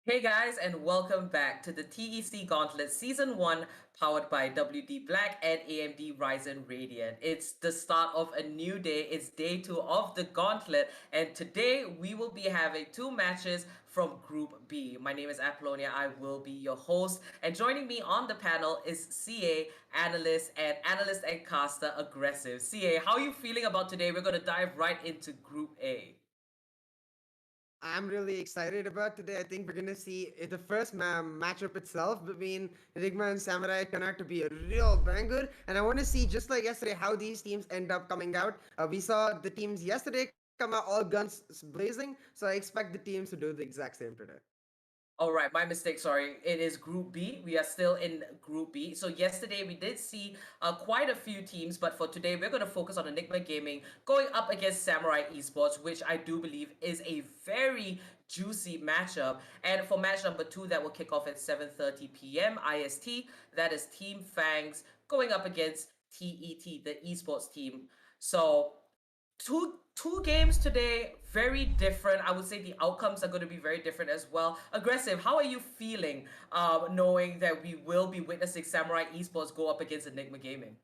Hey guys, and welcome back to the TEC Gauntlet Season 1, powered by WD Black and AMD Ryzen Radiant. It's the start of a new day. It's day 2 of the Gauntlet, and today we will be having 2 matches from Group B. My name is Apollonia. I will be your host, and joining me on the panel is CA, analyst and caster Aggressive. CA, how are you feeling about today? We're going to dive right into Group A. I'm really excited about today. I think we're gonna see the first matchup itself between Enigma and Samurai turn out to be a real banger, and I want to see just like yesterday how these teams end up coming out. We saw the teams yesterday come out all guns blazing, so I expect the teams to do the exact same today. All right, my mistake. Sorry. It is Group B. We are still in Group B. So yesterday we did see quite a few teams, but for today we're going to focus on Enigma Gaming going up against Samurai Esports, which I do believe is a very juicy matchup. And for match number 2, that will kick off at 7:30 p.m. IST. That is Team Fangs going up against TET, the esports team. So two games today, very different. I would say the outcomes are going to be very different as well. Aggressive, how are you feeling knowing that we will be witnessing Samurai Esports go up against Enigma Gaming?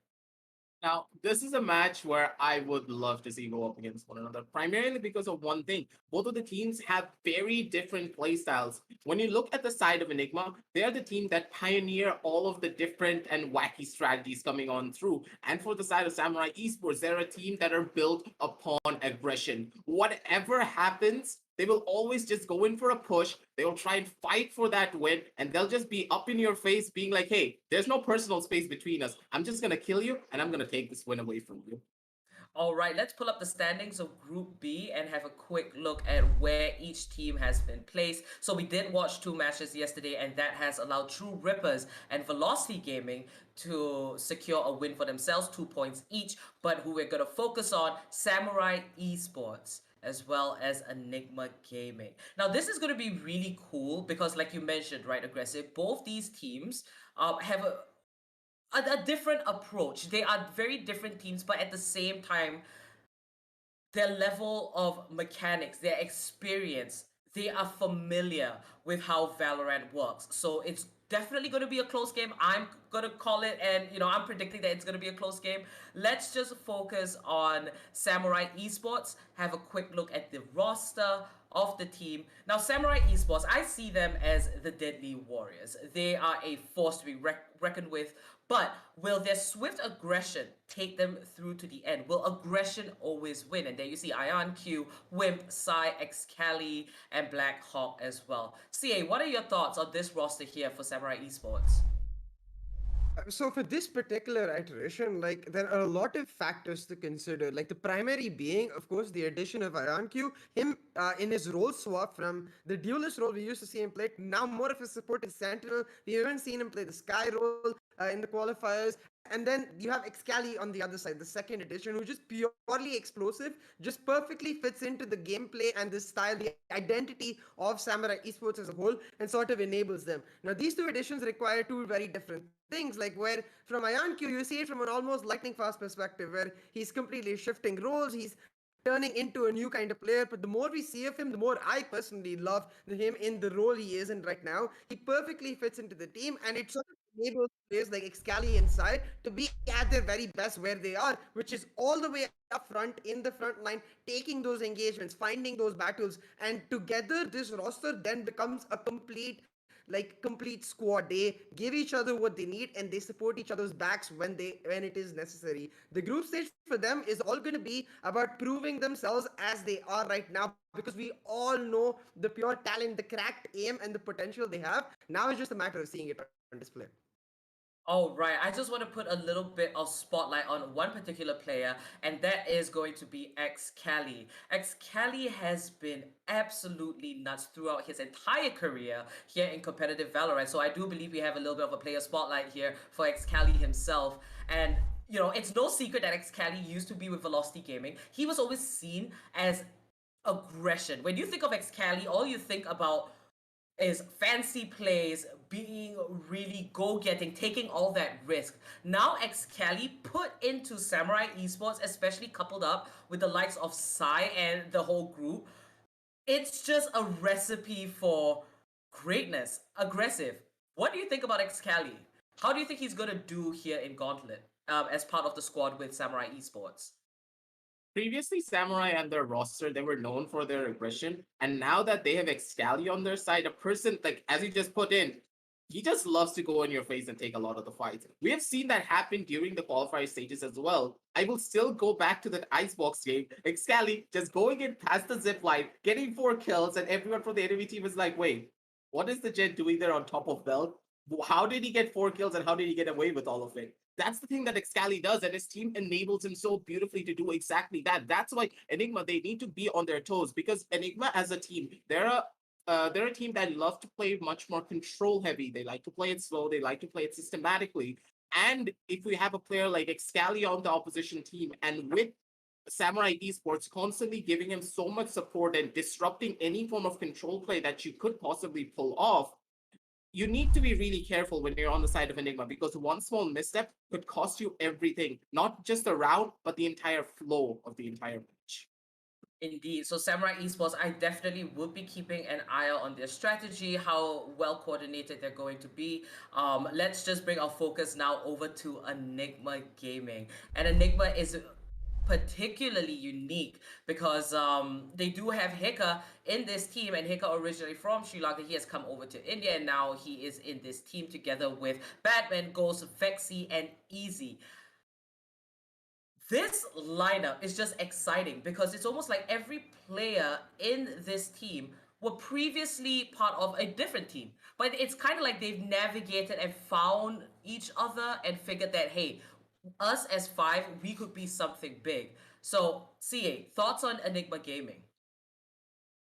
Now, this is a match where I would love to see go up against one another, primarily because of one thing. Both of the teams have very different playstyles. When you look at the side of Enigma, they're the team that pioneer all of the different and wacky strategies coming on through. And for the side of Samurai Esports, they're a team that are built upon aggression. Whatever happens, they will always just go in for a push. They'll try and fight for that win, and they'll just be up in your face, being like, hey, there's no personal space between us. I'm just going to kill you, and I'm going to take this win away from you. All right, let's pull up the standings of Group B and have a quick look at where each team has been placed. So we did watch 2 matches yesterday, and that has allowed True Rippers and Velocity Gaming to secure a win for themselves, 2 points each. But who we're going to focus on, Samurai Esports as well as Enigma Gaming. Now, this is going to be really cool because, like you mentioned, right, Aggressive, both these teams have a different approach. They are very different teams, but at the same time, their level of mechanics, their experience, they are familiar with how Valorant works. So it's definitely going to be a close game. I'm going to call it, and I'm predicting that it's going to be a close game. Let's just focus on Samurai Esports, have a quick look at the roster of the team. Now, Samurai Esports, I see them as the Deadly Warriors. They are a force to be reckoned with, but will their swift aggression take them through to the end? Will aggression always win? And there you see Ion Q, Wimp, Psy, Excali, and Black Hawk as well. CA, what are your thoughts on this roster here for Samurai Esports? So for this particular iteration, like there are a lot of factors to consider. Like the primary being, of course, the addition of IonQ, him in his role swap from the duelist role we used to see him play, now more of a supportive sentinel. We haven't seen him play the Sky role in the qualifiers. And then you have Excali on the other side, the second edition, who's just purely explosive, just perfectly fits into the gameplay and the style, the identity of Samurai Esports as a whole, and sort of enables them. Now, these two editions require two very different things, like where from IonQ you see it from an almost lightning fast perspective, where he's completely shifting roles, he's turning into a new kind of player. But the more we see of him, the more I personally love him in the role he is in right now. He perfectly fits into the team, and it sort of enables players like Excali inside to be at their very best where they are, which is all the way up front in the front line, taking those engagements, finding those battles, and together this roster then becomes a complete squad. They give each other what they need and they support each other's backs when it is necessary. The group stage for them is all going to be about proving themselves as they are right now, because we all know the pure talent, the cracked aim, and the potential they have. Now it's just a matter of seeing it on display. Oh, right. I just want to put a little bit of spotlight on one particular player, and that is going to be X Cali. X Cali has been absolutely nuts throughout his entire career here in competitive Valorant. So I do believe we have a little bit of a player spotlight here for X Cali himself. And it's no secret that X Cali used to be with Velocity Gaming. He was always seen as aggression. When you think of X Cali, all you think about is fancy plays, being really go-getting, taking all that risk. Now Excali put into Samurai Esports, especially coupled up with the likes of Sai and the whole group, it's just a recipe for greatness. Aggressive. What do you think about Excali? How do you think he's gonna do here in Gauntlet as part of the squad with Samurai Esports? Previously, Samurai and their roster, they were known for their aggression. And now that they have Excali on their side, a person, like, as you just put in, he just loves to go in your face and take a lot of the fights. We have seen that happen during the qualifier stages as well. I will still go back to that Icebox game. Excali just going in past the zip line, getting 4 kills, and everyone from the enemy team is like, wait, what is the Jet doing there on top of Belt? How did he get 4 kills and how did he get away with all of it? That's the thing that Excali does, and his team enables him so beautifully to do exactly that. That's why Enigma, they need to be on their toes, because Enigma as a team, they're a team that love to play much more control heavy. They like to play it slow. They like to play it systematically. And if we have a player like Excali on the opposition team, and with Samurai Esports constantly giving him so much support and disrupting any form of control play that you could possibly pull off, you need to be really careful when you're on the side of Enigma, because one small misstep could cost you everything, not just the round, but the entire flow of the entire match. Indeed. So Samurai Esports, I definitely would be keeping an eye out on their strategy, how well coordinated they're going to be. Let's just bring our focus now over to Enigma Gaming. And Enigma is particularly unique because they do have Hika in this team, and Hika originally from Sri Lanka. He has come over to India, and now he is in this team together with Batman, Ghost, Vexy, and Easy. This lineup is just exciting because it's almost like every player in this team were previously part of a different team. But it's kind of like they've navigated and found each other and figured that, hey, us as five, we could be something big. So, CA, thoughts on Enigma Gaming?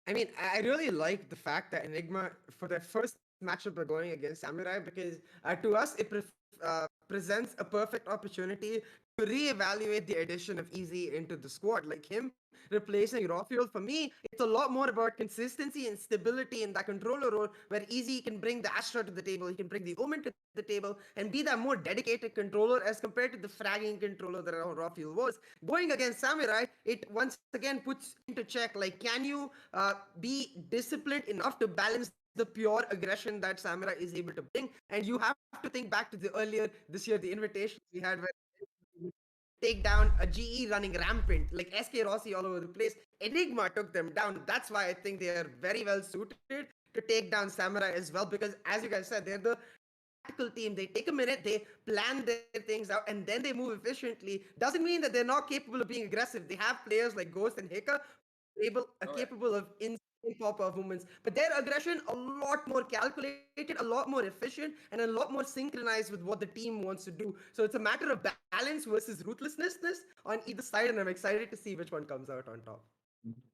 I mean, I really like the fact that Enigma, for their first matchup, are going against Samurai, because to us, presents a perfect opportunity to reevaluate the addition of Easy into the squad. Like him replacing Rafiel, for me, it's a lot more about consistency and stability in that controller role, where Easy can bring the Astra to the table, he can bring the Omen to the table, and be that more dedicated controller as compared to the fragging controller that Rafiel was. Going against Samurai, it once again puts into check, like, can you be disciplined enough to balance the pure aggression that Samurai is able to bring? And you have to think back to the earlier this year, the invitations we had where take down a GE running rampant, like SK Rossi all over the place. Enigma took them down. That's why I think they are very well suited to take down Samurai as well, because as you guys said, they're the tactical team. They take a minute, they plan their things out, and then they move efficiently. Doesn't mean that they're not capable of being aggressive. They have players like Ghost and Hika Oh, yeah. capable of insane pop-off movements, but their aggression a lot more calculated, a lot more efficient, and a lot more synchronized with what the team wants to do. So it's a matter of balance versus ruthlessness on either side, and I'm excited to see which one comes out on top.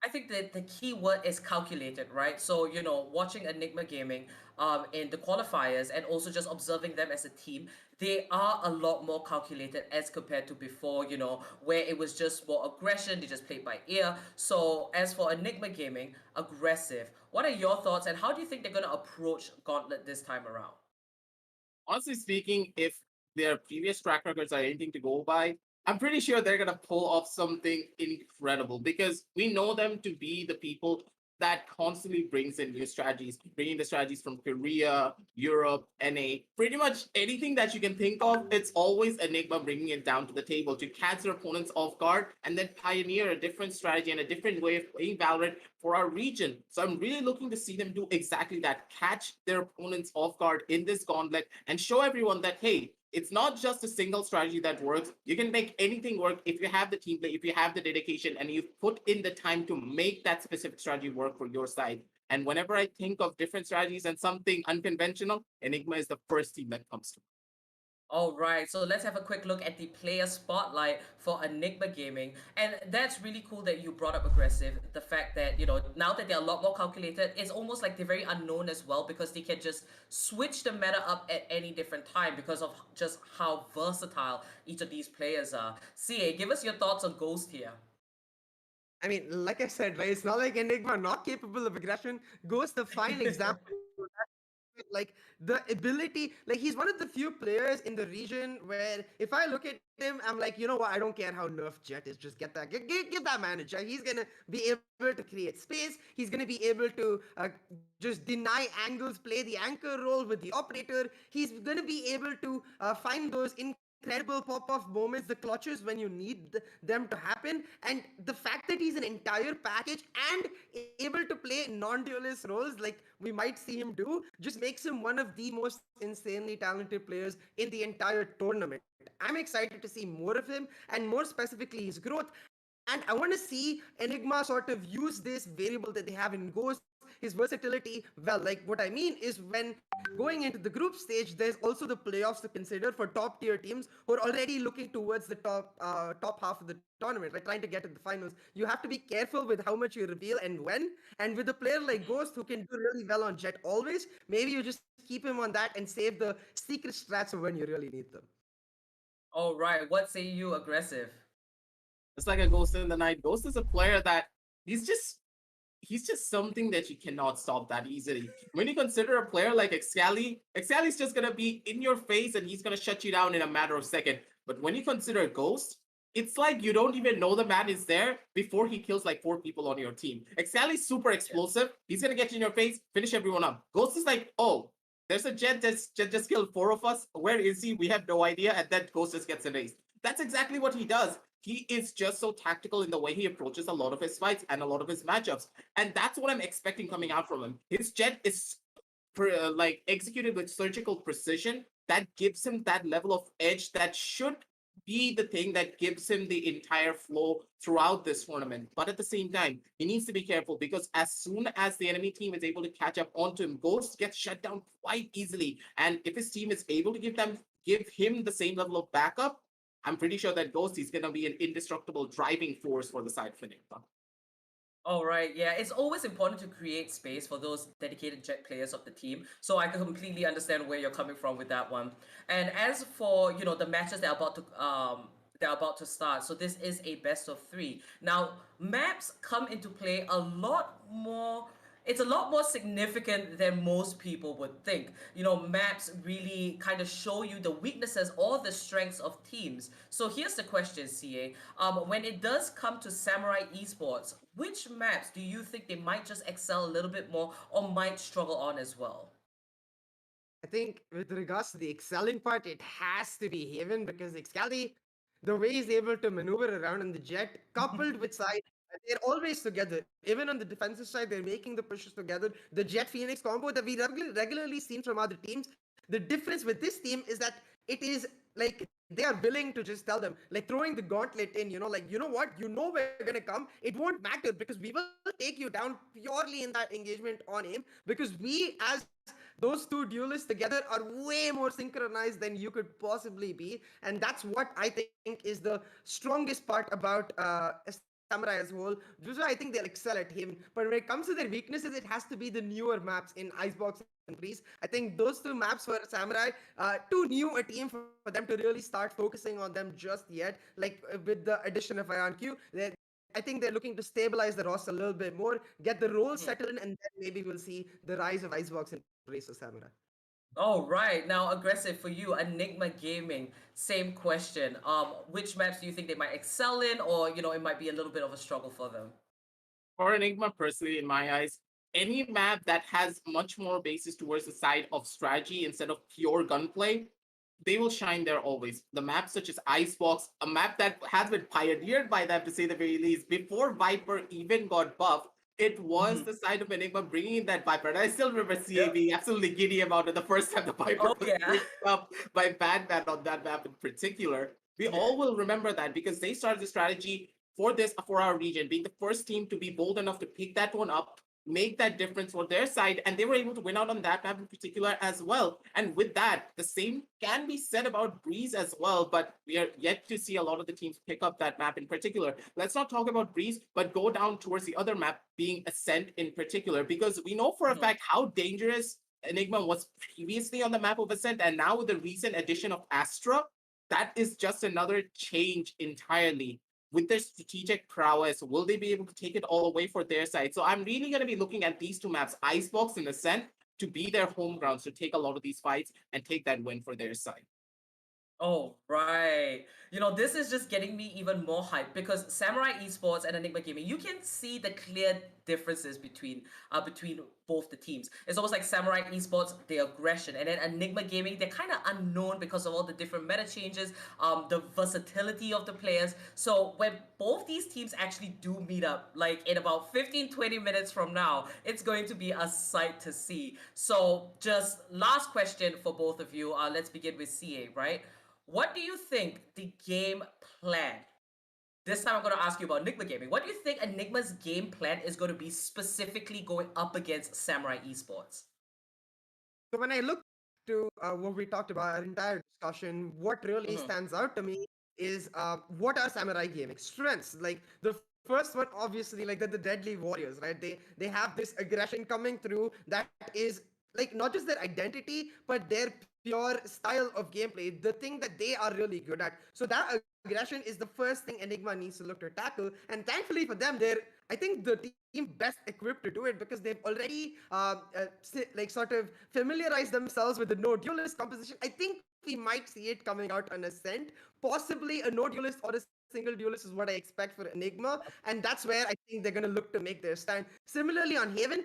I think that the key word is calculated, right? So, watching Enigma Gaming in the qualifiers and also just observing them as a team, they are a lot more calculated as compared to before, where it was just more aggression, they just played by ear. So, as for Enigma Gaming, aggressive. What are your thoughts, and how do you think they're going to approach Gauntlet this time around? Honestly speaking, if their previous track records are anything to go by, I'm pretty sure they're gonna pull off something incredible, because we know them to be the people that constantly brings in new strategies, bringing the strategies from Korea, Europe, NA, pretty much anything that you can think of. It's always Enigma bringing it down to the table to catch their opponents off guard and then pioneer a different strategy and a different way of playing Valorant for our region. So I'm really looking to see them do exactly that, catch their opponents off guard in this gauntlet and show everyone that, hey, it's not just a single strategy that works. You can make anything work if you have the team play, if you have the dedication, and you put in the time to make that specific strategy work for your side. And whenever I think of different strategies and something unconventional, Enigma is the first team that comes to. All right, so let's have a quick look at the player spotlight for Enigma Gaming. And that's really cool that you brought up aggressive. The fact that, now that they're a lot more calculated, it's almost like they're very unknown as well because they can just switch the meta up at any different time because of just how versatile each of these players are. CA, give us your thoughts on Ghost here. I mean, like I said, right, it's not like Enigma not capable of aggression. Ghost the fine example. Like the ability, like he's one of the few players in the region where if I look at him, I'm like, you know what, I don't care how nerf Jet is, just get that, give that manager. He's gonna be able to create space. He's gonna be able to just deny angles, play the anchor role with the operator. He's gonna be able to find those incredible pop-off moments, the clutches when you need them to happen. And the fact that he's an entire package and able to play non-duelist roles like we might see him do just makes him one of the most insanely talented players in the entire tournament. I'm excited to see more of him and more specifically his growth. And I want to see Enigma sort of use this variable that they have in Ghost, his versatility, well. Like what I mean is when going into the group stage, there's also the playoffs to consider for top tier teams who are already looking towards the top half of the tournament, right? Trying to get to the finals. You have to be careful with how much you reveal and when. And with a player like Ghost who can do really well on Jet always, maybe you just keep him on that and save the secret strats for when you really need them. All right, what say you, aggressive? It's like a Ghost in the Night. Ghost is a player that he's just he's just something that you cannot stop that easily. When you consider a player like Excali's just gonna be in your face and he's gonna shut you down in a matter of seconds. But when you consider Ghost, it's like you don't even know the man is there before he kills like 4 people on your team. Excali's super explosive. He's gonna get in your face, finish everyone up. Ghost is like, oh, there's a Jet just killed 4 of us. Where is he? We have no idea. And then Ghost just gets erased. That's exactly what he does. He is just so tactical in the way he approaches a lot of his fights and a lot of his matchups. And that's what I'm expecting coming out from him. His Jet is like executed with surgical precision that gives him that level of edge that should be the thing that gives him the entire flow throughout this tournament. But at the same time, he needs to be careful because as soon as the enemy team is able to catch up onto him, Ghost gets shut down quite easily. And if his team is able to give him the same level of backup, I'm pretty sure that Ghost is going to be an indestructible driving force for the side of Enigma. All right, yeah, it's always important to create space for those dedicated Jet players of the team. So I can completely understand where you're coming from with that one. And as for the matches that are about to start, so this is a best of 3. Now maps come into play a lot more. It's a lot more significant than most people would think. Maps really kind of show you the weaknesses or the strengths of teams. So here's the question, CA. When it does come to Samurai Esports, which maps do you think they might just excel a little bit more or might struggle on as well? I think with regards to the excelling part, it has to be Haven because Excali, the way he's able to maneuver around in the Jet, coupled with side, they're always together. Even on the defensive side, they're making the pushes together. The Jet Phoenix combo that we regularly seen from other teams. The difference with this team is that it is like they are willing to just tell them, like throwing the gauntlet in, like, you know what, we're gonna come. It won't matter because we will take you down purely in that engagement on aim because we, as those two duelists together, are way more synchronized than you could possibly be. And that's what I think is the strongest part about Samurai as a whole. Just I think they'll excel at him. But when it comes to their weaknesses, it has to be the newer maps in Icebox and Breeze. I think those 2 maps for Samurai, too new a team for them to really start focusing on them just yet. Like with the addition of IonQ, I think they're looking to stabilize the roster a little bit more, get the roles settled in, and then maybe we'll see the rise of Icebox and Breeze of Samurai. All right, now aggressive for you, Enigma Gaming. Same question. Which maps do you think they might excel in, or it might be a little bit of a struggle for them? For Enigma, personally, in my eyes, any map that has much more basis towards the side of strategy instead of pure gunplay, they will shine there always. The maps such as Icebox, a map that has been pioneered by them to say the very least, before Viper even got buffed, it was Mhm. the side of Enigma bringing in that Viper. And I still remember CA Yep. being absolutely giddy about it the first time the Viper Oh was yeah. picked up by Batman on that map in particular. We Yeah. all will remember that because they started the strategy for our region, being the first team to be bold enough to pick that one up, make that difference for their side, and they were able to win out on that map in particular as well. And with that, the same can be said about Breeze as well, but we are yet to see a lot of the teams pick up that map in particular. Let's not talk about Breeze, but go down towards the other map, being Ascent in particular, because we know for a Mhm. fact how dangerous Enigma was previously on the map of Ascent, and now with the recent addition of Astra, that is just another change entirely with their strategic prowess, will they be able to take it all away for their side? So I'm really going to be looking at these two maps, Icebox and Ascent, to be their home grounds to take a lot of these fights and take that win for their side. Oh, right. This is just getting me even more hyped because Samurai Esports and Enigma Gaming, you can see the clear differences between both the teams. It's almost like Samurai Esports, the aggression, and then Enigma Gaming, they're kind of unknown because of all the different meta changes, the versatility of the players. So when both these teams actually do meet up, like in about 15-20 minutes from now, it's going to be a sight to see. So just last question for both of you. Let's begin with CA, right? What do you think the game plan? This time I'm going to ask you about Enigma Gaming. What do you think Enigma's game plan is going to be specifically going up against Samurai Esports? So when I look to what we talked about, our entire discussion, what really Mm-hmm. stands out to me is what are Samurai Gaming strengths? Like the first one, obviously, like the Deadly Warriors, right? They have this aggression coming through that is like not just their identity, but their pure style of gameplay, the thing that they are really good at. So that aggression is the first thing Enigma needs to look to tackle. And thankfully for them, they're I think the team best equipped to do it because they've already like sort of familiarized themselves with the no duelist composition. I think we might see it coming out on Ascent, possibly a no duelist or a single duelist is what I expect for Enigma, and that's where I think they're going to look to make their stand. Similarly on Haven,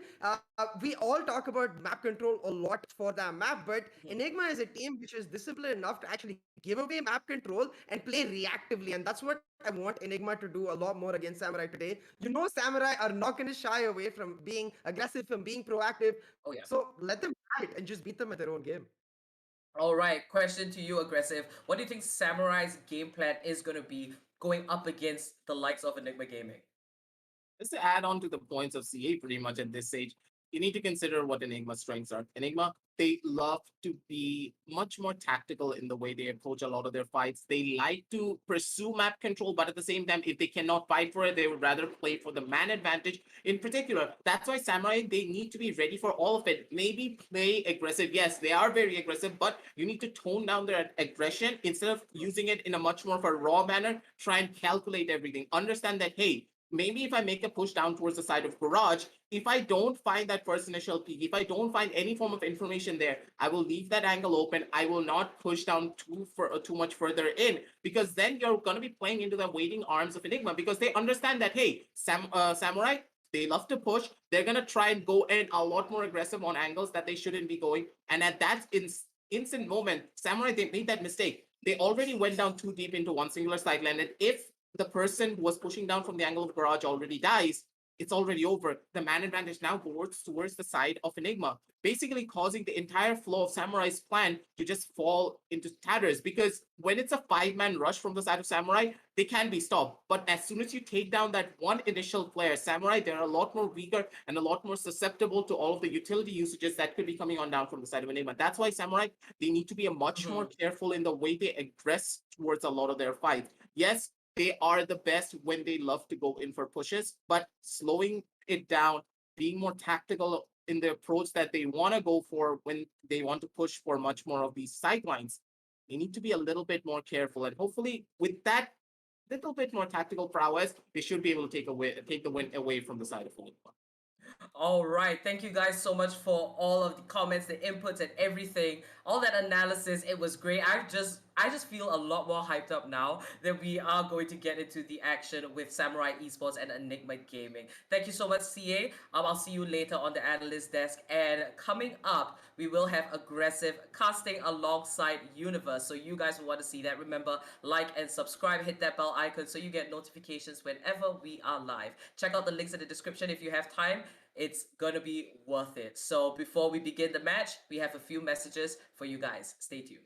we all talk about map control a lot for that map, but Enigma is a team which is disciplined enough to actually give away map control and play reactively, and that's what I want Enigma to do a lot more against Samurai today. Samurai are not going to shy away from being aggressive, from being proactive, Oh, yeah. so let them have it and just beat them at their own game. All right. Question to you, Aggressive. What do you think Samurai's game plan is going to be going up against the likes of Enigma Gaming? Just to add on to the points of CA pretty much at this stage, you need to consider what Enigma's strengths are. Enigma, they love to be much more tactical in the way they approach a lot of their fights. They like to pursue map control, but at the same time, if they cannot fight for it, they would rather play for the man advantage in particular. That's why Samurai, they need to be ready for all of it. Maybe play aggressive. Yes, they are very aggressive, but you need to tone down their aggression instead of using it in a much more of a raw manner. Try and calculate everything. Understand that, hey, maybe if I make a push down towards the side of garage, if I don't find that first initial peak, if I don't find any form of information there, I will leave that angle open. I will not push down too much further in because then you're going to be playing into the waiting arms of Enigma because they understand that, hey, Samurai, they love to push. They're going to try and go in a lot more aggressive on angles that they shouldn't be going. And at that instant moment, Samurai, they made that mistake. They already went down too deep into one singular side lane. And if the person who was pushing down from the angle of the garage already dies, it's already over. The man advantage now goes towards the side of Enigma, basically causing the entire flow of Samurai's plan to just fall into tatters. Because when it's a five-man rush from the side of Samurai, they can be stopped. But as soon as you take down that one initial player, Samurai, they're a lot more weaker and a lot more susceptible to all of the utility usages that could be coming on down from the side of Enigma. That's why Samurai, they need to be a much more Mhm. careful in the way they aggress towards a lot of their fights. Yes, they are the best when they love to go in for pushes, but slowing it down, being more tactical in the approach that they want to go for when they want to push for much more of these sidelines, they need to be a little bit more careful. And hopefully, with that little bit more tactical prowess, they should be able to take the win away from the side of Philippa. All right. Thank you guys so much for all of the comments, the inputs, and everything. All that analysis. It was great. I just I just feel a lot more hyped up now that we are going to get into the action with Samurai Esports and Enigma Gaming. Thank you so much, CA. I'll see you later on the analyst desk. And coming up, we will have aggressive casting alongside Universe. So you guys will want to see that. Remember, like and subscribe, hit that bell icon so you get notifications whenever we are live. Check out the links in the description if you have time. It's gonna be worth it. So before we begin the match, we have a few messages for you guys. Stay tuned.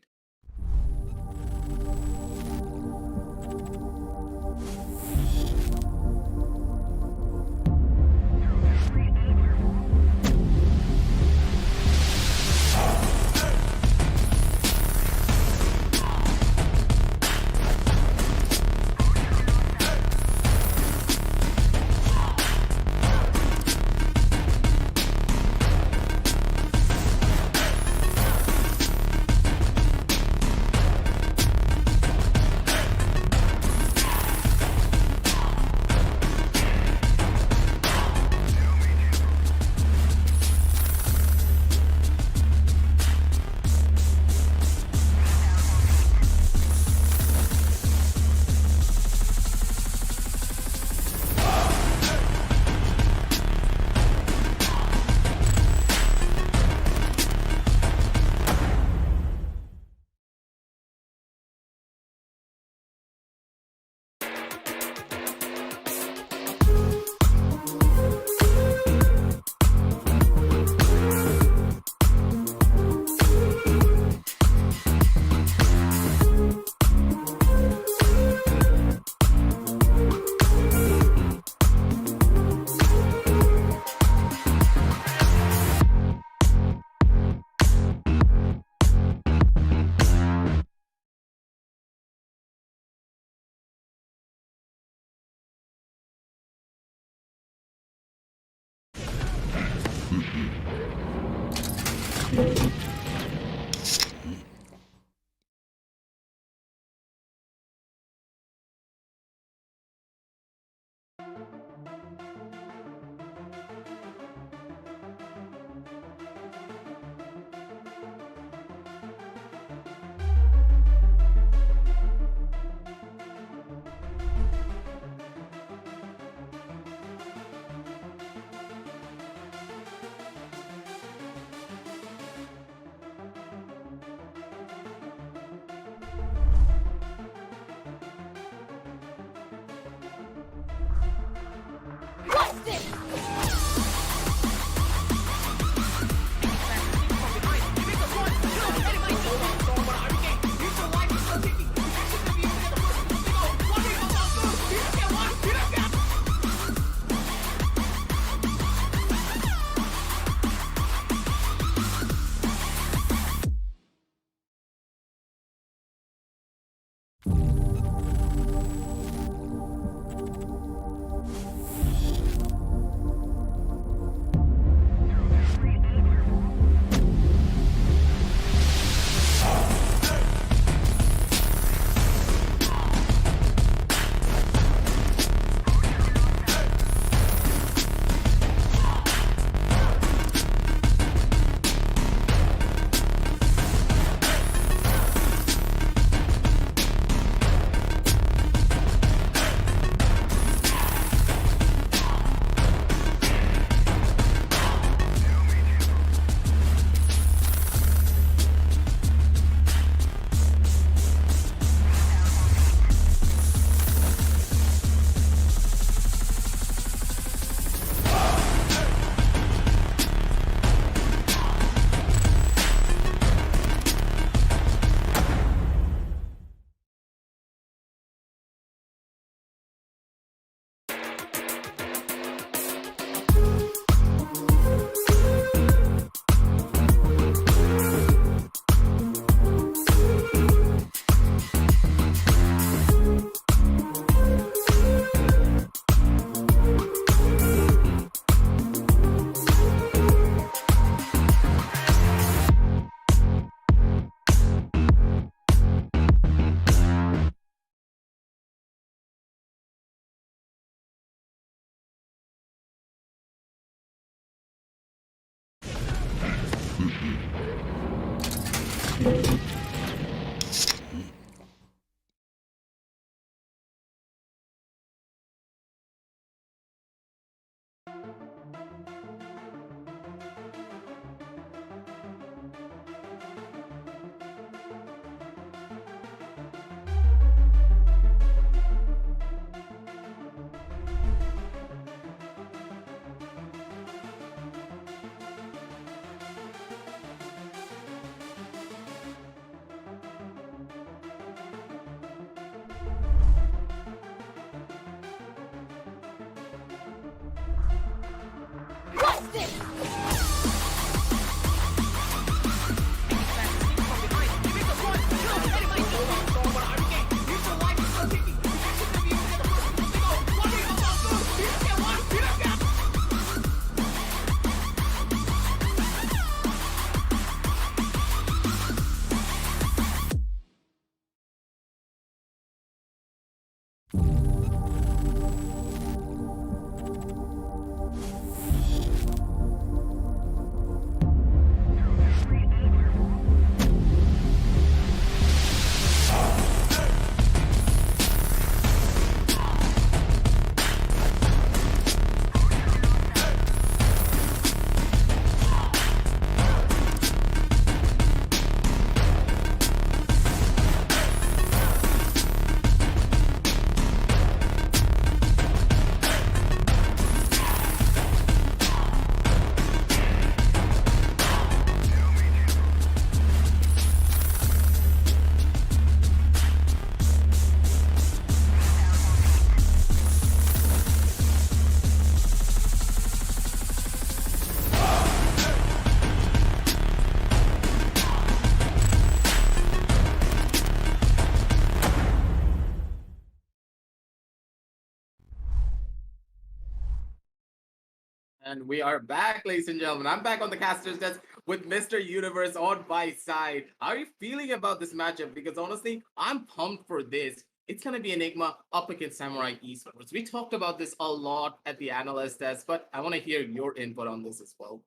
And we are back, ladies and gentlemen. I'm back on the caster's desk with Mr. Universe on my side. How are you feeling about this matchup? Because honestly, I'm pumped for this. It's going to be Enigma up against Samurai Esports. We talked about this a lot at the analyst desk, but I want to hear your input on this as well.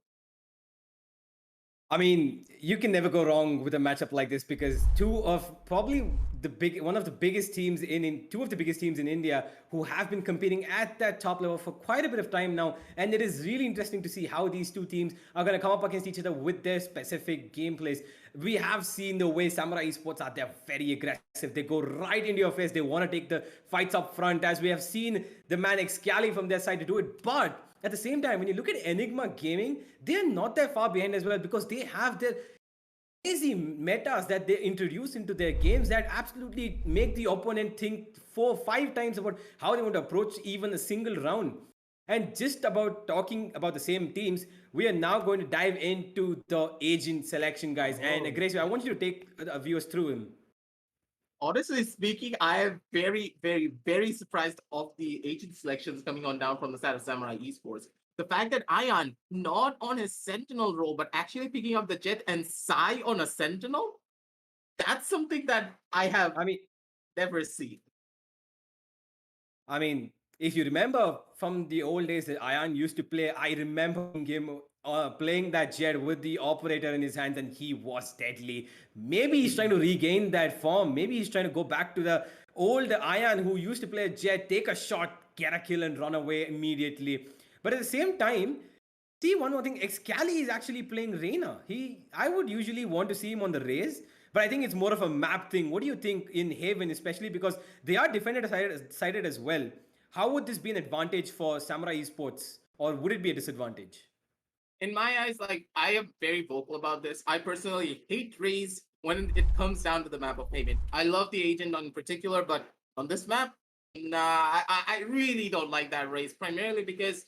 I mean, you can never go wrong with a matchup like this because two of the biggest teams in India who have been competing at that top level for quite a bit of time now, and it is really interesting to see how these two teams are going to come up against each other with their specific gameplays. We have seen the way Samurai Esports are. They're very aggressive. They go right into your face. They want to take the fights up front, as we have seen the man Excali from their side to do it. But at the same time, when you look at Enigma Gaming, they're not that far behind as well because they have their crazy metas that they introduce into their games that absolutely make the opponent think 4-5 times about how they want to approach even a single round. And just about talking about the same teams, we are now going to dive into the agent selection, guys. And Grace, I want you to take the viewers through him. Honestly speaking, I am very, very, very surprised of the agent selections coming on down from the side of Samurai Esports. The fact that Ion, not on his Sentinel role, but actually picking up the Jet and Sai on a Sentinel, that's something that I have never seen. I mean, if you remember from the old days that Ion used to play, I remember him playing that Jet with the operator in his hands, and he was deadly. Maybe he's trying to regain that form. Maybe he's trying to go back to the old Ion who used to play a Jet, take a shot, get a kill, and run away immediately. But at the same time, see one more thing, Excali is actually playing Reyna. I would usually want to see him on the Raze, but I think it's more of a map thing. What do you think in Haven, especially because they are defender-sided as well? How would this be an advantage for Samurai Esports, or would it be a disadvantage? In my eyes, like, I am very vocal about this. I personally hate Raze when it comes down to the map of Haven. I love the agent in particular, but on this map, nah, I really don't like that Raze, primarily because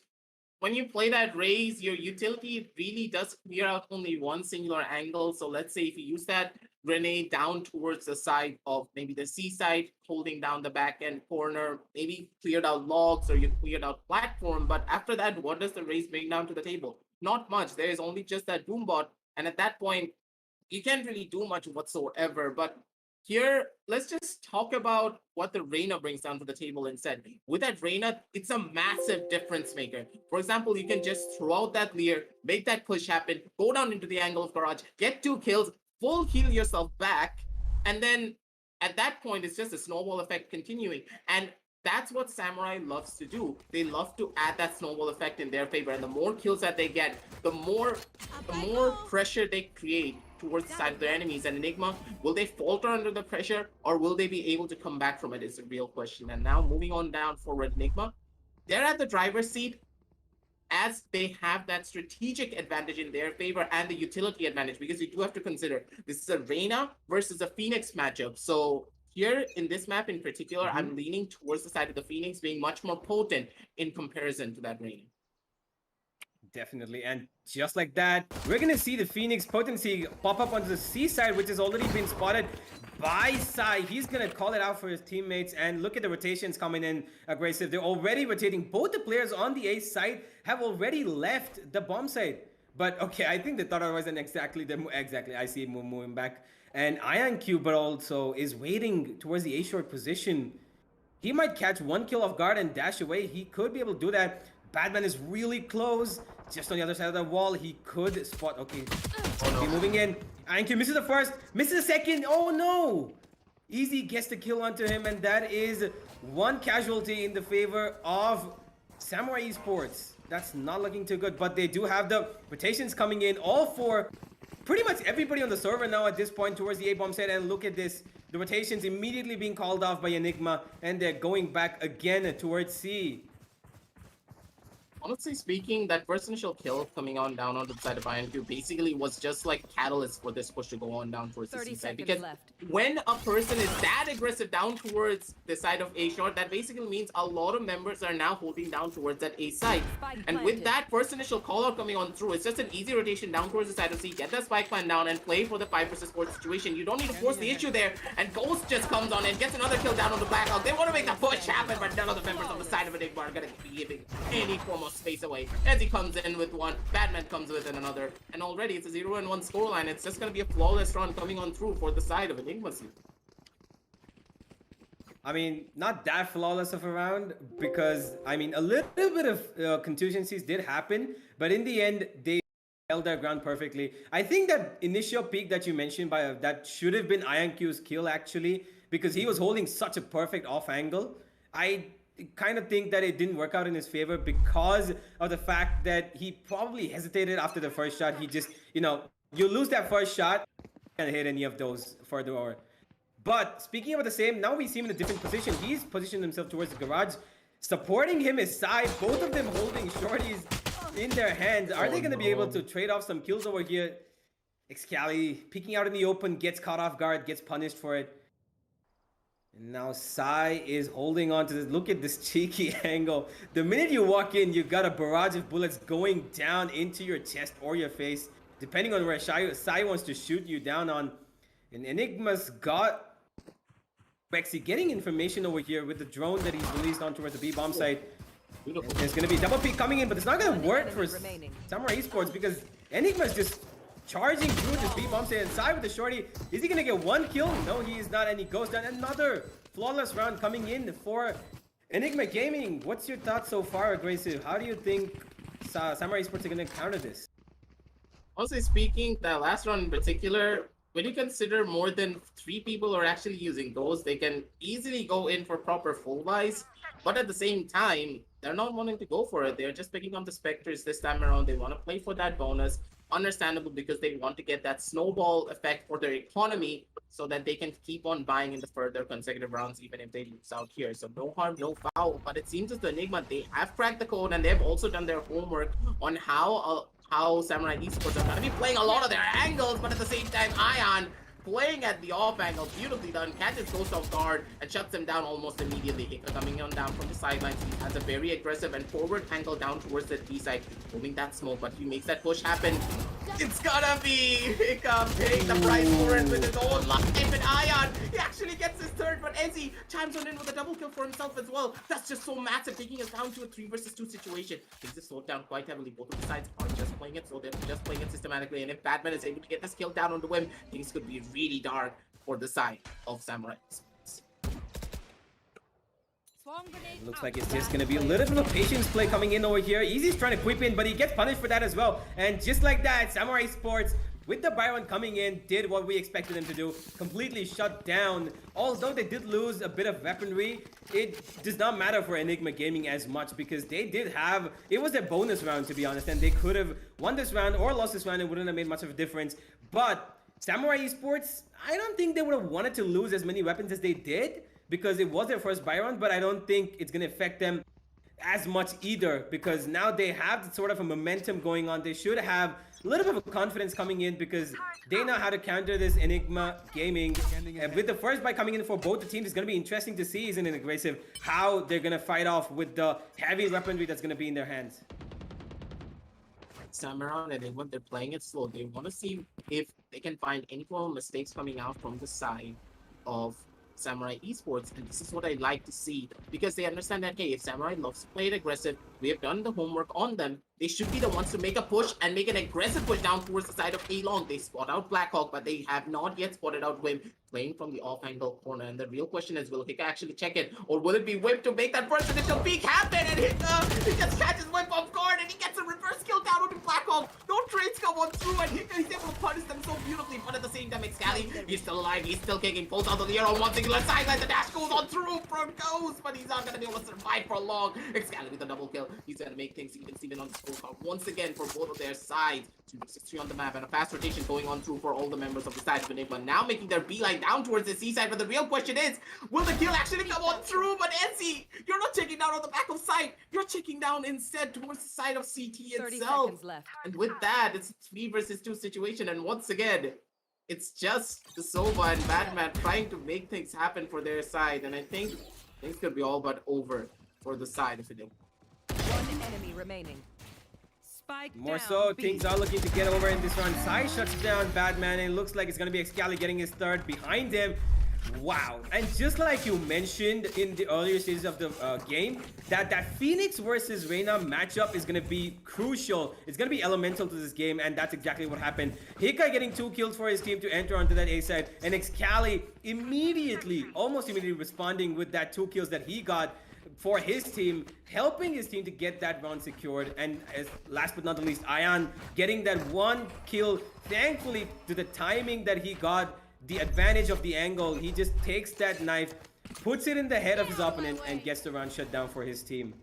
when you play that Raze, your utility really does clear out only one singular angle. So let's say if you use that grenade down towards the side of maybe the C side, holding down the back end corner, maybe cleared out logs or you cleared out platform. But after that, what does the Raze bring down to the table? Not much. There is only just that Doombot. And at that point, you can't really do much whatsoever. But here, let's just talk about what the Reyna brings down to the table instead. With that Reyna, it's a massive difference maker. For example, you can just throw out that Leer, make that push happen, go down into the angle of Garage, get 2 kills, full heal yourself back, and then at that point, it's just a snowball effect continuing. And that's what Samurai loves to do. They love to add that snowball effect in their favor. And the more kills that they get, the more pressure they create towards the side of their enemies. And Enigma, will they falter under the pressure or will they be able to come back from it is a real question. And now moving on down forward, Enigma, they're at the driver's seat as they have that strategic advantage in their favor and the utility advantage, because you do have to consider this is a Reyna versus a Phoenix matchup. So here in this map in particular, I'm leaning towards the side of the Phoenix being much more potent in comparison to that Reyna. Definitely, and just like that, we're gonna see the Phoenix potency pop up onto the C side, which has already been spotted by Sai. He's gonna call it out for his teammates, and look at the rotations coming in aggressive. They're already rotating. Both the players on the A side have already left the bomb side. But okay, I think they thought otherwise, and exactly, I see him moving back. And IonQ, but also is waiting towards the A short position. He might catch one kill off guard and dash away. He could be able to do that. Batman is really close. Just on the other side of the wall, he could spot. Okay, be moving in. IonQ misses the first, misses the second. Oh no! Easy gets the kill onto him, and that is one casualty in the favor of Samurai Esports. That's not looking too good, but they do have the rotations coming in. All for pretty much everybody on the server now at this point towards the A-bomb side, and look at this. The rotations immediately being called off by ENIGMA, and they're going back again towards C. Honestly speaking, that first initial kill coming on down on the side of IonQ basically was just like catalyst for this push to go on down towards the C side. Because when a person is that aggressive down towards the side of A short, that basically means a lot of members are now holding down towards that A side. And with that first initial call out coming on through, it's just an easy rotation down towards the side of C, get that spike plan down and play for the 5 versus 4 situation. You don't need to force the issue there, and Ghost just comes on and gets another kill down on the Blackhawk. They want to make the push happen, but none of the members on the side of ENIGMA are going to be giving any form of space away. As he comes in with one, Batman comes with another, and already it's a 0-1 scoreline. It's just going to be a flawless run coming on through for the side of ENIGMA. I mean, not that flawless of a round, because, I mean, a little bit of contusions did happen, but in the end, they held their ground perfectly. I think that initial peak that you mentioned, that should have been IonQ's kill, actually, because he was holding such a perfect off angle. I kind of think that it didn't work out in his favor because of the fact that he probably hesitated after the first shot. He just, you lose that first shot, can't hit any of those further. But speaking of the same, now we see him in a different position. He's positioned himself towards the garage. Supporting him is Sai, both of them holding shorties in their hands. Are they going to be able to trade off some kills over here? Excali peeking out in the open, gets caught off guard, gets punished for it. And now Sai is holding on to this. Look at this cheeky angle. The minute you walk in, you got a barrage of bullets going down into your chest or your face, depending on where Sai wants to shoot you down on. And ENIGMA's got Rexy getting information over here with the drone that he's released on towards the B-bomb site. There's going to be double peek coming in, but it's not going to work for Samurai Esports because ENIGMA's just charging through this B-bomb site. And Sai with the shorty, is he going to get one kill? No, he is not, and he goes down. Another flawless round coming in for ENIGMA Gaming. What's your thoughts so far, Aggressive? How do you think Samurai Esports are going to counter this? Honestly speaking, that last round in particular, when you consider more than 3 people are actually using those, they can easily go in for proper full buys. But at the same time, they're not wanting to go for it. They're just picking up the Spectres this time around. They want to play for that bonus. Understandable, because they want to get that snowball effect for their economy so that they can keep on buying in the further consecutive rounds, even if they lose out here. So no harm, no foul. But it seems as the ENIGMA, they have cracked the code and they've also done their homework on how Samurai Esports are going to be playing a lot of their angles, but at the same time, Ion playing at the off angle, beautifully done, catches Ghost off guard and shuts him down almost immediately. Hika coming on down from the sidelines, he has a very aggressive and forward angle down towards the D side, moving that smoke, but he makes that push happen. It's gonna be Hika paying the price for it with his own life, and Ion, he actually gets his third, but Ezzy chimes on in with a double kill for himself as well. That's just so massive, taking us down to a 3 versus 2 situation. Things are slowed down quite heavily. Both of the sides are just playing it, so they're just playing it systematically, and if Batman is able to get this kill down on the whim, things could be really dark for the side of Samurai. Looks like it's just going to be a little bit of patience play coming in over here. Easy's trying to whip in, but he gets punished for that as well. And just like that, Samurai Sports, with the Byron coming in, did what we expected them to do. Completely shut down. Although they did lose a bit of weaponry, it does not matter for ENIGMA Gaming as much because they did have... It was their bonus round, to be honest, and they could have won this round or lost this round. It wouldn't have made much of a difference. But Samurai Esports, I don't think they would have wanted to lose as many weapons as they did because it was their first buy round, but I don't think it's going to affect them as much either because now they have sort of a momentum going on. They should have a little bit of confidence coming in because they know how to counter this ENIGMA Gaming. And with the first buy coming in for both the teams, it's going to be interesting to see, isn't it, Aggressive, how they're going to fight off with the heavy weaponry that's going to be in their hands. Samurai and Enigma, they're playing it slow. They want to see if they can find any form of mistakes coming out from the side of Samurai Esports, and this is what I like to see because they understand that, hey, if Samurai loves to play it aggressive, we have done the homework on them. They should be the ones to make a push and make an aggressive push down towards the side of A-Long. They spot out Blackhawk, but they have not yet spotted out Wim playing from the off-angle corner. And the real question is, will Hika actually check it, or will it be Wim to make that first initial peek happen? And Hika, he just catches Wim off guard, and he gets a reverse kill down onto Blackhawk. No trades come on through, and Hika is able to punish them so beautifully. But at the same time, Excali, he's still alive, he's still kicking, pulls out the air on one singular sideline. The dash goes on through, front goes, but he's not gonna be able to survive for long. Excali with a double kill. He's gonna make things even on the scorecard once again for both of their sides. 2-6-3 on the map, and a fast rotation going on through for all the members of the side of Enigma. Now making their beeline down towards the C side, but the real question is, will the kill actually come on through? But Enzi, you're not checking down on the back of site. You're checking down instead towards the side of CT 30 itself. seconds left. And with that, it's a 3 versus 2 situation. And once again, it's just the Sova and Batman trying to make things happen for their side. And I think things could be all but over for the side of Enigma. One enemy remaining. Spike More down, so, B. things are looking to get over in this round. Sai shuts down Batman, and it looks like it's going to be Excali getting his third behind him. Wow. And just like you mentioned in the earlier stages of the game, that Phoenix versus Reyna matchup is going to be crucial. It's going to be elemental to this game, and that's exactly what happened. Hika getting 2 kills for his team to enter onto that A side, and Excali immediately, almost immediately responding with that 2 kills that he got for his team, helping his team to get that round secured. And as last but not the least, Ayan getting that 1 kill, thankfully to the timing that he got, the advantage of the angle. He just takes that knife, puts it in the head of his opponent, and gets the round shut down for his team.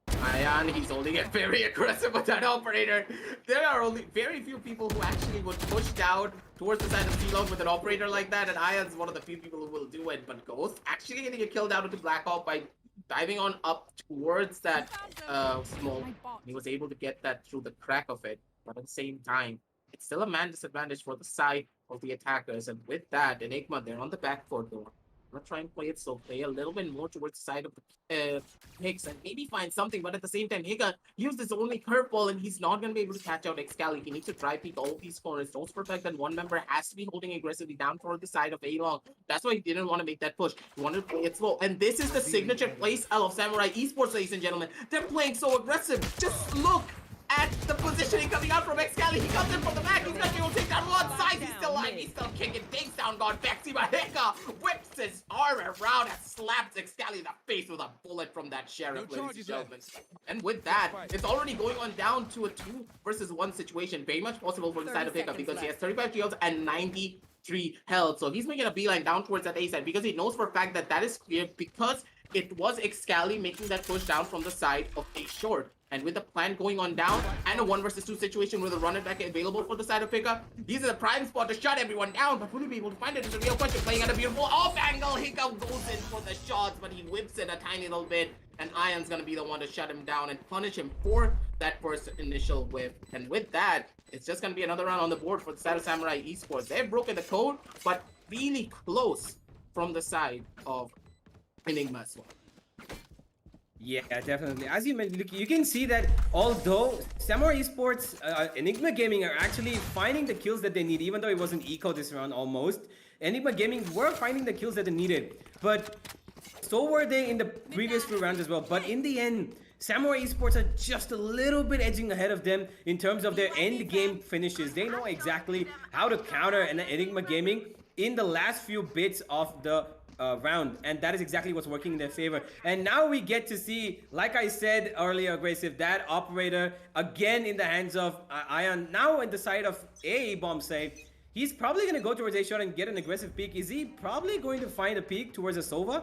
Ayan, he's holding it very aggressive with that operator. There are only very few people who actually would push down towards the side of C-Long with an operator like that, and Ayan's one of the few people who will do it. But Ghost actually getting a kill down into Blackhawk by diving on up towards that smoke. He was able to get that through the crack of it, but at the same time, it's still a man disadvantage for the side of the attackers. And with that, Enigma, they're on the back foot though. I'm not trying to play it so play a little bit more towards the side of the Hicks and maybe find something, but at the same time, Hika used his only curveball and he's not going to be able to catch out Excali. He needs to try peek all of these corners. Don't forget that one member has to be holding aggressively down toward the side of A-Long. That's why he didn't want to make that push. He wanted to play it slow. And this is the signature playstyle of Samurai Esports, ladies and gentlemen. They're playing so aggressive. Just look at the positioning coming out from Excali. He comes in from the back. He's going to be able to take down one side. He's still alive. He's still kicking. Takes down God Bexy, but Hika whips his arm around and slaps Excali in the face with a bullet from that sheriff, ladies and gentlemen. And with that, it's already going on down to a 2 versus 1 situation. Very much possible for the side of Hika because he has 35 shields and 93 health. So he's making a beeline down towards that A side because he knows for a fact that that is clear because it was Excali making that push down from the side of A short. And with the plan going on down and a 1 versus 2 situation with a running back available for the side of Hika, he's in the prime spot to shut everyone down. But will he be able to find it is the real question. Playing at a beautiful off angle. Hika goes in for the shots, but he whips it a tiny little bit. And Ayan's gonna be the one to shut him down and punish him for that first initial whip. And with that, it's just gonna be another round on the board for the side of Samurai Esports. They've broken the code, but really close from the side of Enigma as well. Yeah, definitely. As you mentioned, look, you can see that although Samurai Esports, Enigma Gaming are actually finding the kills that they need, even though it wasn't eco this round almost. Enigma Gaming were finding the kills that they needed, but so were they in the previous few rounds as well. But in the end, Samurai Esports are just a little bit edging ahead of them in terms of their end game finishes. They know exactly how to counter an Enigma Gaming in the last few bits of the round, and that is exactly what's working in their favor. And now we get to see, like I said earlier, Aggressive, that operator again in the hands of Ayan. Now in the side of A bomb save, he's probably going to go towards A shot and get an aggressive peek. Is he probably going to find a peek towards a Sova?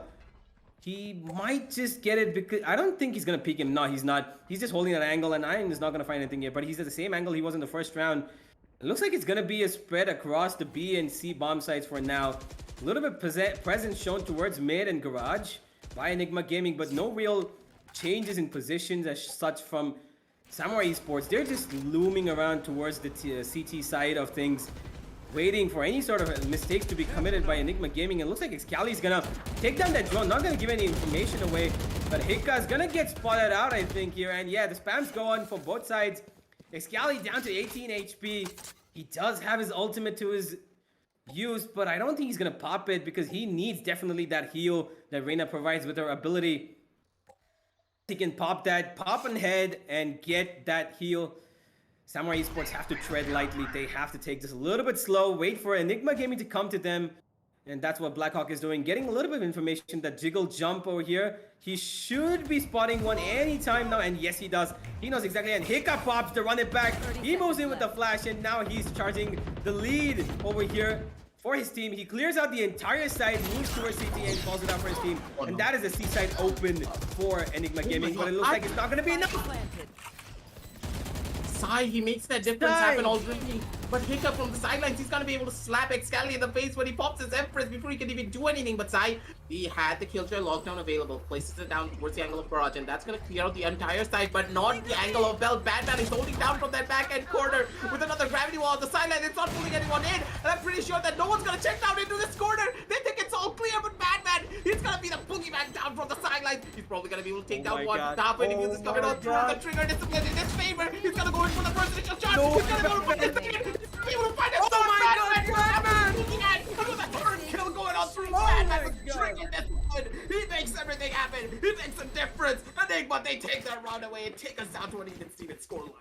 He might just get it because I don't think he's going to peek him. No, he's not. He's just holding that angle, and Ayan is not going to find anything here, but he's at the same angle he was in the first round. It looks like it's going to be a spread across the B and C bomb sites for now. A little bit presence shown towards mid and garage by Enigma Gaming, but no real changes in positions as such from Samurai Esports. They're just looming around towards the CT side of things, waiting for any sort of mistakes to be committed by Enigma Gaming. It looks like Excali is gonna take down that drone, not gonna give any information away. But Hika's gonna get spotted out, I think, here. And yeah, the spams go on for both sides. Excali down to 18 HP. He does have his ultimate to his use, but I don't think he's gonna pop it because he needs definitely that heal that Reyna provides with her ability. He can pop that, pop on head, and get that heal. Samurai Esports have to tread lightly. They have to take this a little bit slow, wait for Enigma Gaming to come to them. And that's what Blackhawk is doing. Getting a little bit of information that Jiggle jump over here. He should be spotting one anytime now. And yes, he does. He knows exactly. And Hika pops to run it back. He moves in with the flash. And now he's charging the lead over here for his team. He clears out the entire side, moves towards CT and calls it out for his team. And that is a C-side open for Enigma Gaming. But it looks like it's not going to be enough. Planted. Sai, he makes that difference happen already. But Hiccup from the sidelines, he's gonna be able to slap Excali in the face when he pops his Empress before he can even do anything. But Sai, he had the Killjoy lockdown available, places it down towards the angle of Barrage, and that's gonna clear out the entire side, but not the angle of Bell. Batman is holding down from that back end corner with another gravity wall on the sideline. It's not pulling anyone in, and I'm pretty sure that no one's gonna check down into this corner. They think it's all clear, but Batman, he's gonna be the boogeyman down from the sidelines. He's probably gonna be able to take down one. Top enemies is coming on through the trigger discipline in his favor. He's gonna go in for the first initial shot. He's gonna go for the second. He's gonna be able to find it. Oh my God, Batman! Another third kill going on through Batman with tricking this one. He makes everything happen. He makes a difference. Enigma, they take their round away and take us down to an even Steven scoreline.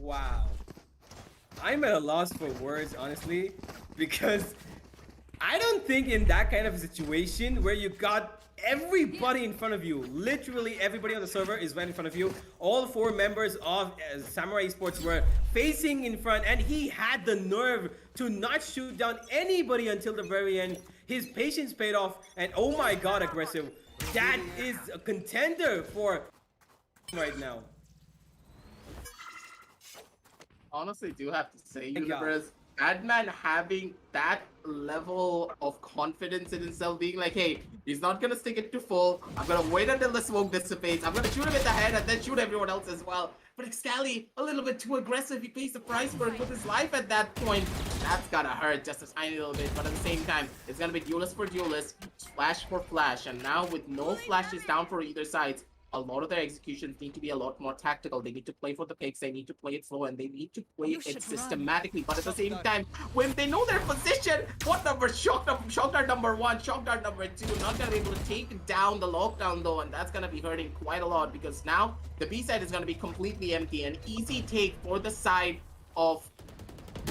Wow. I'm at a loss for words, honestly, because I don't think in that kind of a situation where you got everybody in front of you, literally everybody on the server is right in front of you. All 4 members of Samurai Esports were facing in front, and he had the nerve to not shoot down anybody until the very end. His patience paid off, and oh my God, aggressive. That is a contender for right now. Honestly, do have to say, Yeah. Universe, Batman having that level of confidence in himself, being like, hey, he's not gonna stick it to full. I'm gonna wait until the smoke dissipates. I'm gonna shoot him in the head and then shoot everyone else as well. But Excali, a little bit too aggressive. He pays the price for it with his life at that point. That's gotta hurt just a tiny little bit. But at the same time, it's gonna be duelist for duelist, flash for flash. And now with no flashes down for either side, a lot of their executions need to be a lot more tactical. They need to play for the picks, they need to play it slow, and they need to play it systematically. But at the same time, when they know their position, what number? Shock dart number 1, shock dart number 2, not gonna be able to take down the lockdown though, and that's gonna be hurting quite a lot because now the B side is gonna be completely empty. An easy take for the side of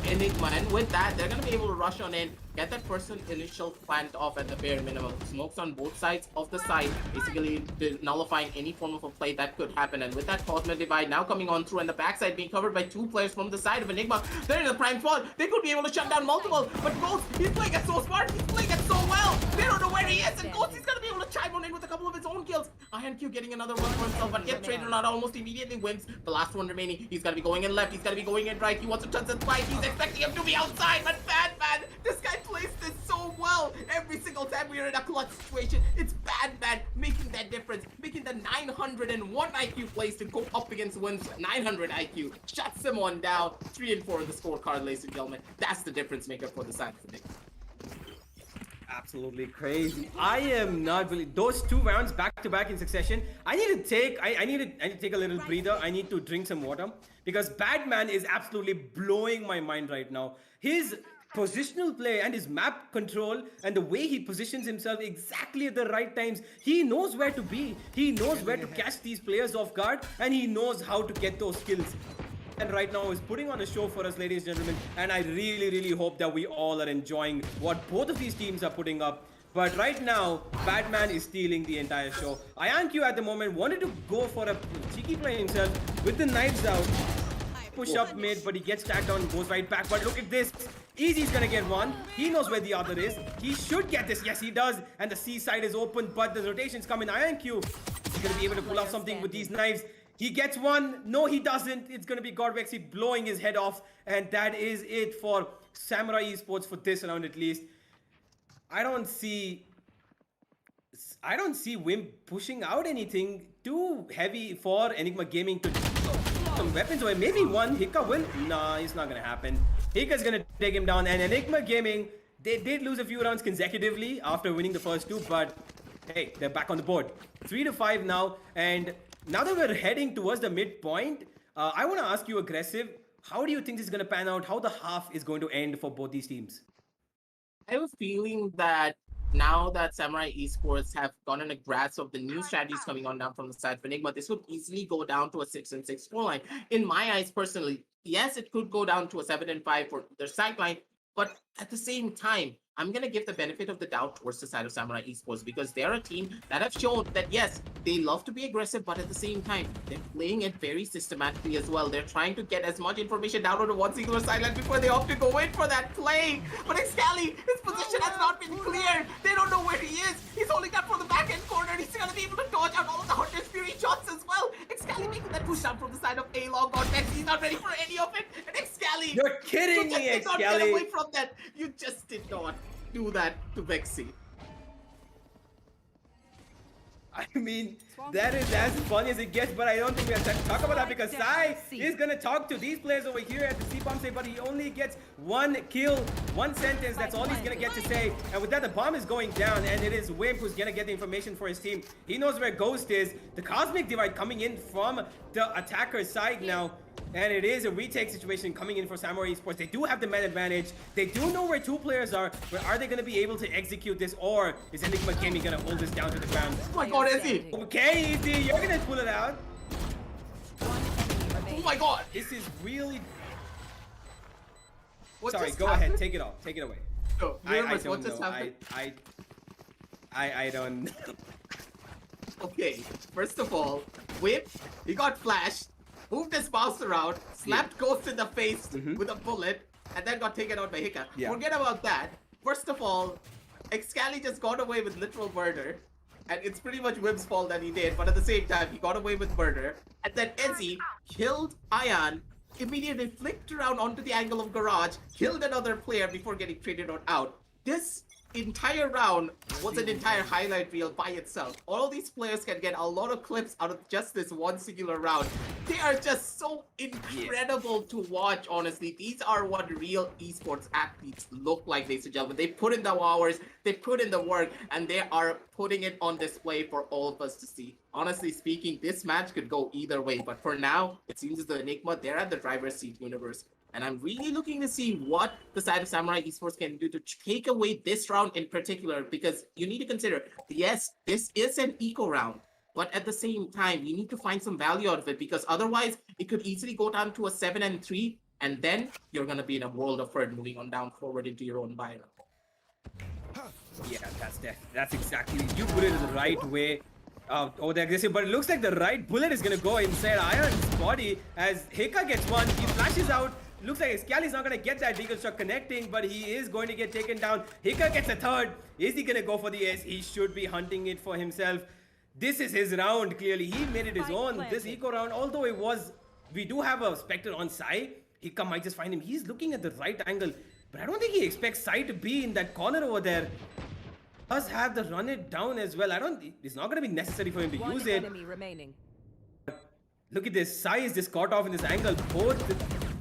Enigma, and with that, they're gonna be able to rush on in, get that first initial plant off at the bare minimum. Smokes on both sides of the site, basically nullifying any form of a play that could happen. And with that Cosmic Divide now coming on through, and the backside being covered by 2 players from the side of Enigma, they're in the prime spot. They could be able to shut down multiple, but Ghost, he's playing it so smart, he's playing it so well. They don't know where he is, and Ghost, he's gonna be able to chime on in with a couple of his own kills. INQ getting another one for himself, but gets traded out almost immediately, wins the last one remaining. He's gonna be going in left, he's gonna be going in right, he wants to touch the spike, he's expecting him to be outside, but Batman, this guy plays this so well. Every single time we are in a clutch situation, it's Batman making that difference, making the 901 IQ plays to go up against Win's 900 IQ, shuts him on down. 3 and 4 in the scorecard, ladies and gentlemen. That's the difference maker for the side of Nick. Absolutely crazy. I am not believing those 2 rounds back to back in succession. I need to take a little breather. I need to drink some water because Batman is absolutely blowing my mind right now. His positional play and his map control and the way he positions himself exactly at the right times. He knows where to be. He knows where to catch these players off guard, and he knows how to get those kills. And right now is putting on a show for us, ladies and gentlemen, and I really hope that we all are enjoying what both of these teams are putting up. But right now, Batman is stealing the entire show. IonQ at the moment wanted to go for a cheeky play himself with the knives out. Push up mid, but he gets tagged down and goes right back. But look at this. Easy's gonna get one. He knows where the other is. He should get this. Yes, he does. And the C side is open, but the rotations come in. IonQ is gonna be able to pull off something with these knives. He gets one. No, he doesn't. It's going to be Godvexy blowing his head off. And that is it for Samurai Esports for this round at least. I don't see Wim pushing out anything too heavy for Enigma Gaming to some weapons away. Maybe one Hika win. Nah, it's not going to happen. Hika's going to take him down. And Enigma Gaming They did lose a few rounds consecutively after winning the first two, but hey, they're back on the board. 3-5 now, and now that we're heading towards the midpoint, I want to ask you, Aggressive, how do you think this is going to pan out? How the half is going to end for both these teams? I have a feeling that now that Samurai Esports have gotten a grasp of the new strategies coming on down from the side of Enigma, this would easily go down to a 6-6 scoreline. In my eyes, personally, yes, it could go down to a 7-5 for their sideline, but at the same time, I'm going to give the benefit of the doubt towards the side of Samurai Esports because they're a team that have shown that, yes, they love to be aggressive, but at the same time, they're playing it very systematically as well. They're trying to get as much information down on one singular sideline before they opt to go in for that play. But Excali, his position has not been cleared. They don't know where he is. He's holding that from the back end corner. He's going to be able to dodge out all of the Hunter's Fury shots as well. Excali making that push down from the side of A-Long on next. He's not ready for any of it. And Excali, You're kidding me, you just did not get away Excali. from that. You just did not do that to Vexy. I mean, that is as funny as it gets, but I don't think we have time to talk about that because Sai is going to talk to these players over here at the C-bomb say, but he only gets one kill, one sentence. That's all he's going to get to say. And with that, the bomb is going down, and it is Wimp who's going to get the information for his team. He knows where Ghost is. The Cosmic Divide coming in from the attacker's side now. And it is a retake situation coming in for Samurai Esports. They do have the man advantage. They do know where two players are, but are they going to be able to execute this, or is ENIGMA Gaming going to hold this down to the ground? Oh my god, is he? Okay, Easy, you're going to pull it out. Oh my god. This is really... What Sorry, just go happened? ahead. Take it off. Take it away. No, I Nervous, don't what just know. happened? I don't... Okay, first of all, Whip, he got flashed, moved his mouse around, slapped Ghost in the face with a bullet, and then got taken out by Hika. Yeah. Forget about that. First of all, Excali just got away with literal murder. And it's pretty much Whip's fault that he did, but at the same time, he got away with murder. And then Ezzy killed Ayan, immediately flicked around onto the angle of Garage, killed another player before getting traded out. This entire round was an entire highlight reel by itself. All these players can get a lot of clips out of just this one singular round. They are just so incredible to watch, honestly. These are what real esports athletes look like, ladies and gentlemen. They put in the hours, they put in the work, and they are putting it on display for all of us to see. Honestly speaking, this match could go either way, but for now, it seems as the Enigma, they're at the driver's seat universe. And I'm really looking to see what the side of Samurai Esports can do to take away this round in particular, because you need to consider, yes, this is an eco round, but at the same time, you need to find some value out of it, because otherwise, it could easily go down to a 7-3, and then you're going to be in a world of hurt moving on down forward into your own bio. Yeah, that's exactly, you put it in the right way. Oh, the aggressive, but it looks like the right bullet is going to go inside Iron's body as Hika gets one. He flashes out. Looks like Excali's not going to get that deagle shot connecting, but he is going to get taken down. Hika gets a third. Is he going to go for the ace? He should be hunting it for himself. This is his round, clearly. He made it his own. This eco round, although it was... We do have a Spectre on Sai. Hika might just find him. He's looking at the right angle, but I don't think he expects Sai to be in that corner over there. Does have to run it down as well. It's not going to be necessary for him to use it. Enemy remaining. Look at this. Sai is just caught off in this angle. Two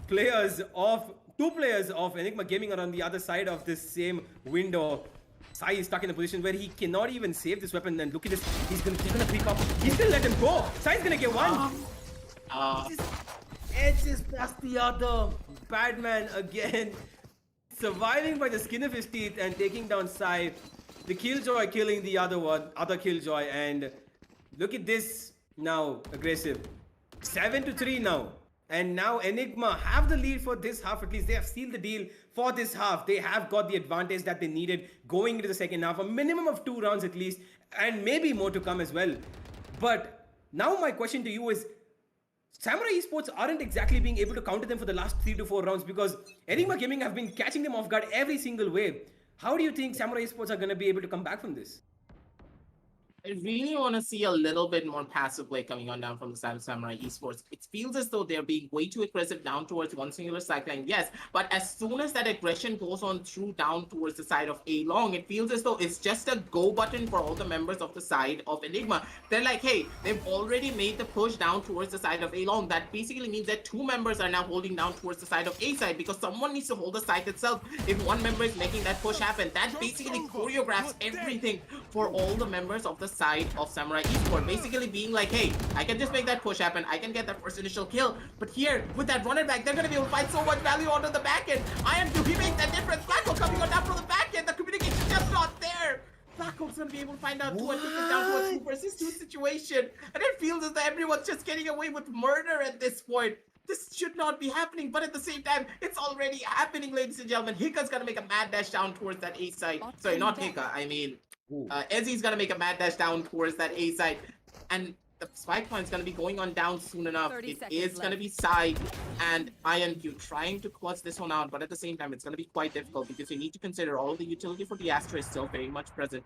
players of ENIGMA Gaming are on the other side of this same window. Sai is stuck in a position where he cannot even save this weapon. And look at this. He's gonna creep up. He's gonna let him go. Sai's gonna get one. Edge is past the other. Badman again. Surviving by the skin of his teeth and taking down Sai. The Killjoy killing the other Killjoy. And look at this now. Aggressive. 7-3 now. And now ENIGMA have the lead for this half at least. They have sealed the deal for this half. They have got the advantage that they needed going into the second half. A minimum of 2 rounds at least. And maybe more to come as well. But now my question to you is, Samurai Esports aren't exactly being able to counter them for the last 3 to 4 rounds because ENIGMA Gaming have been catching them off guard every single way. How do you think Samurai Esports are going to be able to come back from this? I really want to see a little bit more passive play coming on down from the side of Samurai Esports. It feels as though they're being way too aggressive down towards one singular side line. Yes, but as soon as that aggression goes on through down towards the side of A Long, it feels as though it's just a go button for all the members of the side of Enigma. They're like, hey, they've already made the push down towards the side of A Long. That basically means that two members are now holding down towards the side of A side because someone needs to hold the side itself. If one member is making that push happen, that basically choreographs everything for all the members of the side of Samurai Esports, basically being like, hey, I can just make that push happen, I can get that first initial kill, but here, with that run it back, they're gonna be able to find so much value onto the back end. Do he make that difference? Blackhawk coming on down from the back end, the communication just not there. Blackhawk's gonna be able to find out who and take it down to a 2 versus 2 situation, and it feels as though everyone's just getting away with murder at this point. This should not be happening, but at the same time, it's already happening, ladies and gentlemen. Hika's gonna make a mad dash down towards that A side. Sorry, not Hika, I mean Ezzy's gonna make a mad dash down towards that A side, and the spike point is gonna be going on down soon enough. It is gonna be Sai and INQ trying to clutch this one out, but at the same time, it's gonna be quite difficult because you need to consider all of the utility for the Astra is still very much present.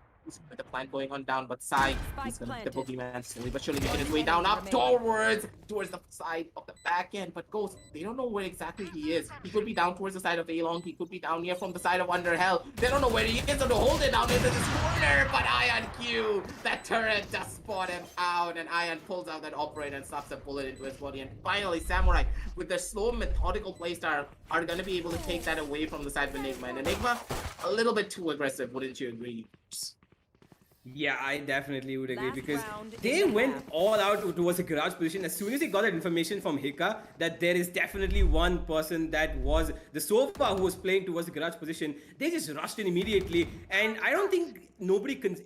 With the plant going on down, but Sai, he's gonna the Pokemon slowly but surely making his way down up towards the side of the back end. But Ghost, they don't know where exactly he is. He could be down towards the side of A-Long, he could be down here from the side of Underhell. They don't know where he is, so to hold it down into this corner. But INQ, that turret just spot him out, and Ion pulls out that operator and stops a bullet into his body. And finally, Samurai, with their slow, methodical playstyle, are gonna be able to take that away from the side of Enigma. And Enigma, a little bit too aggressive, wouldn't you agree? Yeah, I definitely would agree because they went all out towards the garage position. As soon as they got that information from Hika that there is definitely one person that was the Sofa who was playing towards the garage position, they just rushed in immediately. And I don't think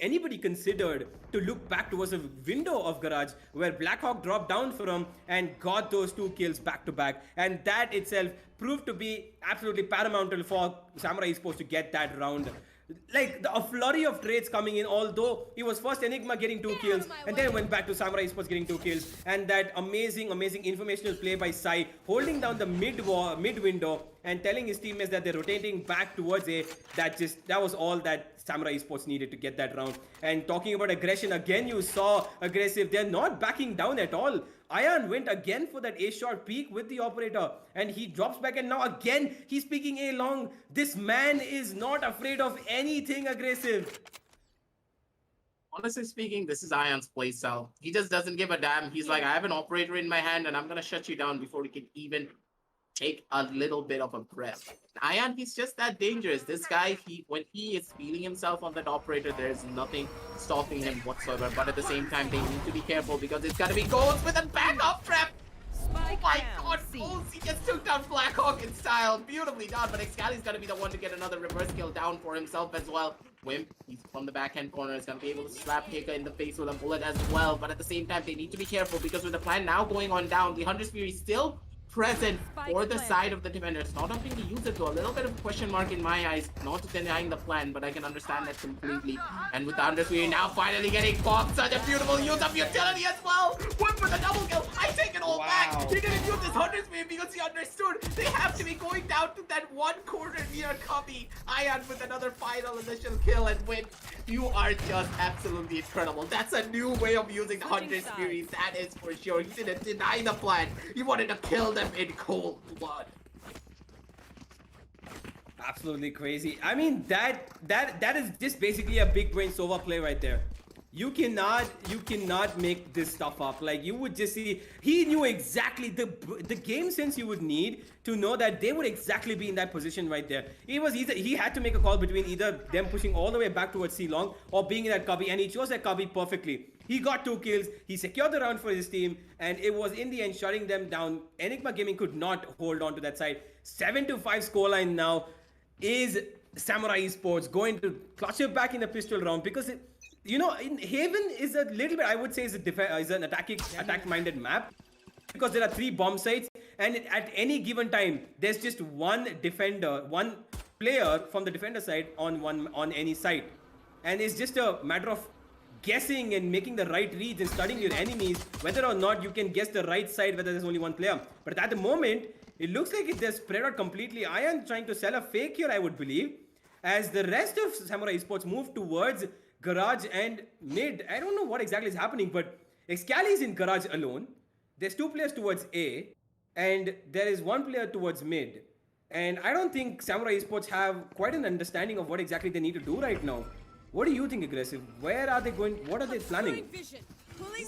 anybody considered to look back towards the window of garage where Blackhawk dropped down from and got those 2 kills back to back. And that itself proved to be absolutely paramount for Samurai Esports to get that round. Like a flurry of trades coming in, although it was first Enigma getting 2 kills and then went back to Samurai Esports getting 2 kills, and that amazing informational play by Sai holding down the mid window and telling his teammates that they're rotating back towards A. That was all that Samurai Esports needed to get that round. And talking about aggression, again you saw aggressive, they're not backing down at all. Ion went again for that A-shot peek with the operator, and he drops back, and now again he's peeking A-long. This man is not afraid of anything aggressive. Honestly speaking, this is Ion's playstyle. He just doesn't give a damn. He's like, I have an operator in my hand, and I'm gonna shut you down before we can even take a little bit of a breath. Ion, he's just that dangerous. This guy, when he is feeling himself on that operator, there's nothing stopping him whatsoever. But at the same time, they need to be careful because it's gonna be Ghost with a backup trap. Oh my god, Ghost, he just took down Blackhawk in style. Beautifully done, but Excali's gonna be the one to get another reverse kill down for himself as well. Wimp, he's from the backhand corner, is gonna be able to slap Hika in the face with a bullet as well. But at the same time, they need to be careful because with the plan now going on down, the Hunter's Fury still present for the side of the defenders. Not opting to use it though. A little bit of a question mark in my eyes. Not denying the plan, but I can understand that completely. And with the Underswear now finally getting popped. Such a beautiful use of utility as well. Whip with a double kill. I take it all back. He didn't use this Underswear because he understood they have to be going down to that one corner near Cubby. Ion with another final initial kill and win. You are just absolutely incredible. That's a new way of using the Hunter's Fury. That is for sure. He didn't deny the plan. He wanted to kill them in cold blood. Absolutely crazy. I mean, that is just basically a big brain Sova play right there. You cannot make this stuff up. Like, you would just see, he knew exactly the game sense you would need to know that they would exactly be in that position right there. He had to make a call between either them pushing all the way back towards C long or being in that cubby, and he chose that cubby perfectly. He got 2 kills, he secured the round for his team, and it was in the end shutting them down. Enigma Gaming could not hold on to that side. 7-5 scoreline now. Is Samurai Esports going to clutch it back in the pistol round? Because in Haven is a little bit, I would say, is an attack-minded map, because there are 3 bomb sites, and at any given time there's just one player from the defender side on any site, and it's just a matter of guessing and making the right reads and studying your enemies whether or not you can guess the right side whether there's only one player. But at the moment it looks like they're spread out completely. Ion trying to sell a fake here, I would believe, as the rest of Samurai Esports move towards Garage and mid. I don't know what exactly is happening, but Excali is in Garage alone. There's 2 players towards A, and there is 1 player towards mid. And I don't think Samurai Esports have quite an understanding of what exactly they need to do right now. What do you think, Aggressive? Where are they going? What are they planning? This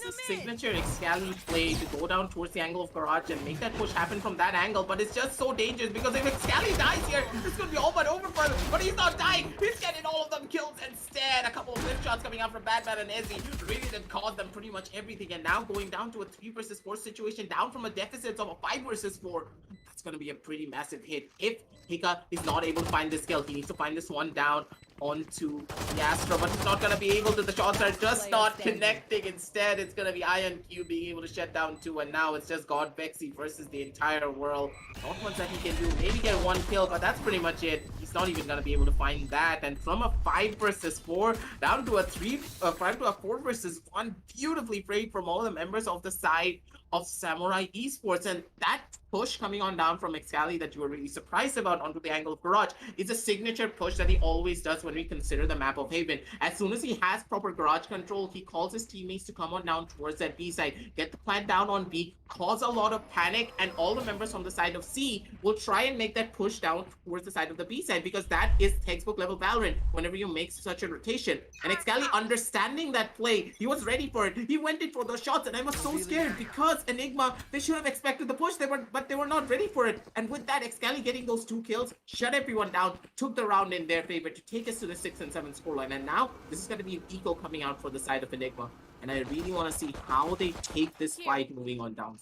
is signature Excali play to go down towards the angle of Garage and make that push happen from that angle, but it's just so dangerous because if Excali dies here, it's going to be all but over for him, but he's not dying. He's getting all of them kills instead. A couple of lift shots coming out from Batman and Ezzy really did cause them pretty much everything, and now going down to a 3 versus 4 situation, down from a deficit of a 5 versus 4. That's going to be a pretty massive hit. If Hika is not able to find this kill, he needs to find this one down onto the Astra, but he's not going to be able to. The shots are just not connecting. Instead, it's going to be IonQ being able to shut down 2, and now it's just God Vexy versus the entire world. Not much that he can do. Maybe get 1 kill, but that's pretty much it. He's not even going to be able to find that. And from a 5 versus 4 down to a 5 to a 4 versus 1, beautifully played from all the members of the side of Samurai Esports. And that push coming on down from Excali that you were really surprised about onto the angle of Garage is a signature push that he always does when we consider the map of Haven. As soon as he has proper Garage control, he calls his teammates to come on down towards that B side, get the plant down on B, cause a lot of panic, and all the members from the side of C will try and make that push down towards the side of the B side, because that is textbook level Valorant whenever you make such a rotation. And Excali, understanding that play, he was ready for it. He went in for those shots, and I was so scared because Enigma, they should have expected the push, but they were not ready for it. And with that, Excali getting those 2 kills, shut everyone down, took the round in their favor to take us to the 6 and 7 scoreline. And now this is going to be an eco coming out for the side of Enigma, and I really want to see how they take this fight moving on down.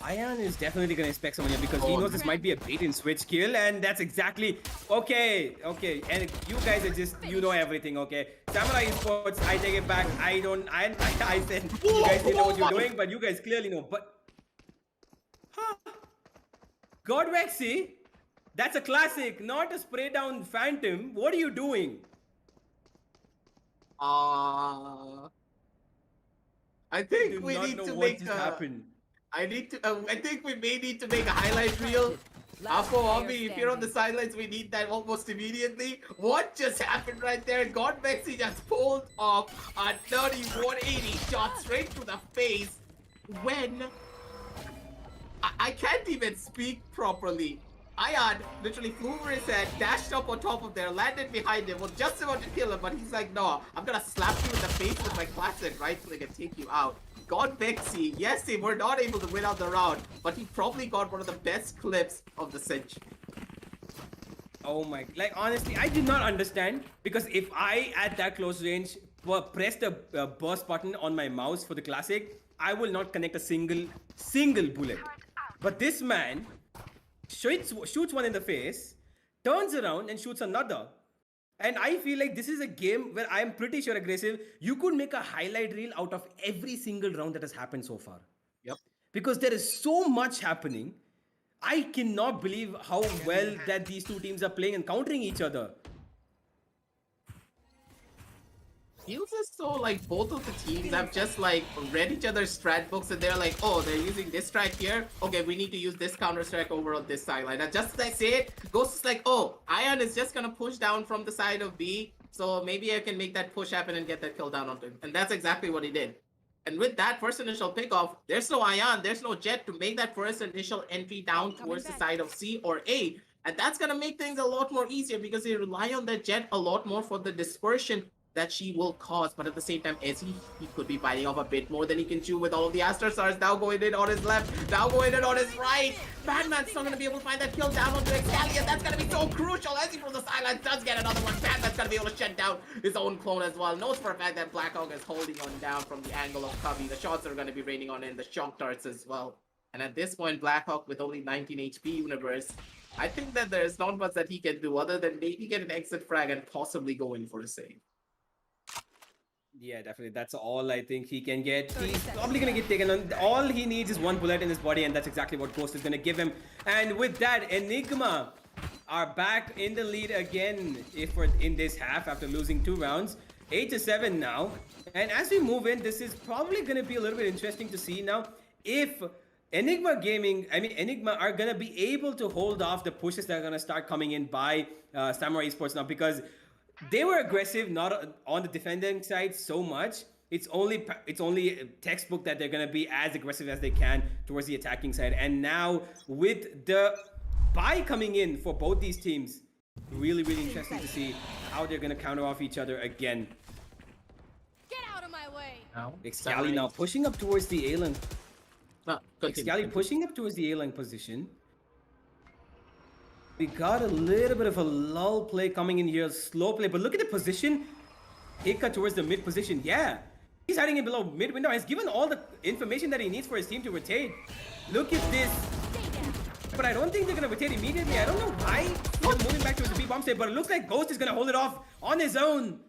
Ion is definitely going to expect someone here because he knows this might be a bait and switch kill, and that's exactly okay. And you guys are just, you know everything, okay? Samurai Esports, I take it back. I said you guys didn't know what you're doing, but you guys clearly know. But God Vexy, that's a classic, not a spray down phantom. What are you doing? I think we need to make happen. I think we may need to make a highlight reel. Apo, Ami, if you're on the sidelines, we need that almost immediately. What just happened right there? God Vexy just pulled off a 180 shot straight to the face when I can't even speak properly. Ion literally flew over his head, dashed up on top of there, landed behind him, was just about to kill him, but he's like, no, I'm gonna slap you in the face with my classic, right, so they can take you out. God Vexy, yes, they were not able to win out the round, but he probably got one of the best clips of the century. Oh my, like honestly, I did not understand, because if I at that close range pressed the burst button on my mouse for the classic, I will not connect a single bullet. But this man shoots one in the face, turns around and shoots another. And I feel like this is a game where I'm pretty sure, Aggressive, you could make a highlight reel out of every single round that has happened so far. Yep. Because there is so much happening. I cannot believe how well that these two teams are playing and countering each other. Feels as though like both of the teams have just like read each other's strat books, and they're like, oh, they're using this strat here. Okay, we need to use this counter strat over on this sideline. And just as I say it, Ghost is like, oh, Ion is just gonna push down from the side of B, so maybe I can make that push happen and get that kill down onto him. And that's exactly what he did. And with that first initial pickoff, there's no Ion, there's no Jet to make that first initial entry down towards the side of C or A. And that's gonna make things a lot more easier because they rely on that Jet a lot more for the dispersion that she will cause. But at the same time, Ezzy, he could be biting off a bit more than he can chew with all of the Astra Stars now going in on his left, now going in on his right. Batman's not going to be able to find that kill down onto Excali, and that's going to be so crucial. Ezzy from the sidelines does get another one. Batman's going to be able to shut down his own clone as well. Knows for a fact that Blackhawk is holding on down from the angle of Cubby. The shots are going to be raining on in the shock darts as well. And at this point, Blackhawk with only 19 HP universe, I think that there's not much that he can do other than maybe get an exit frag and possibly go in for a save. Yeah, definitely. That's all I think he can get. He's probably going to get taken on. All he needs is one bullet in his body, and that's exactly what Ghost is going to give him. And with that, Enigma are back in the lead again in this half after losing 2 rounds. 8-7 now. And as we move in, this is probably going to be a little bit interesting to see now if Enigma are going to be able to hold off the pushes that are going to start coming in by Samurai Esports now, because they were aggressive, not on the defending side so much. It's only textbook that they're gonna be as aggressive as they can towards the attacking side. And now with the buy coming in for both these teams, really interesting to see how they're gonna counter off each other again. Get out of my way. Now, Excali now pushing up towards the A-Lane. continue. Excali pushing up towards the A-Lane position. We got a little bit of a lull play coming in here, slow play, but look at the position. Hika towards the mid position, yeah. He's hiding in below mid window. He's given all the information that he needs for his team to rotate. Look at this. But I don't think they're gonna rotate immediately. I don't know why they're moving back towards the B bomb state, but it looks like Ghost is gonna hold it off on his own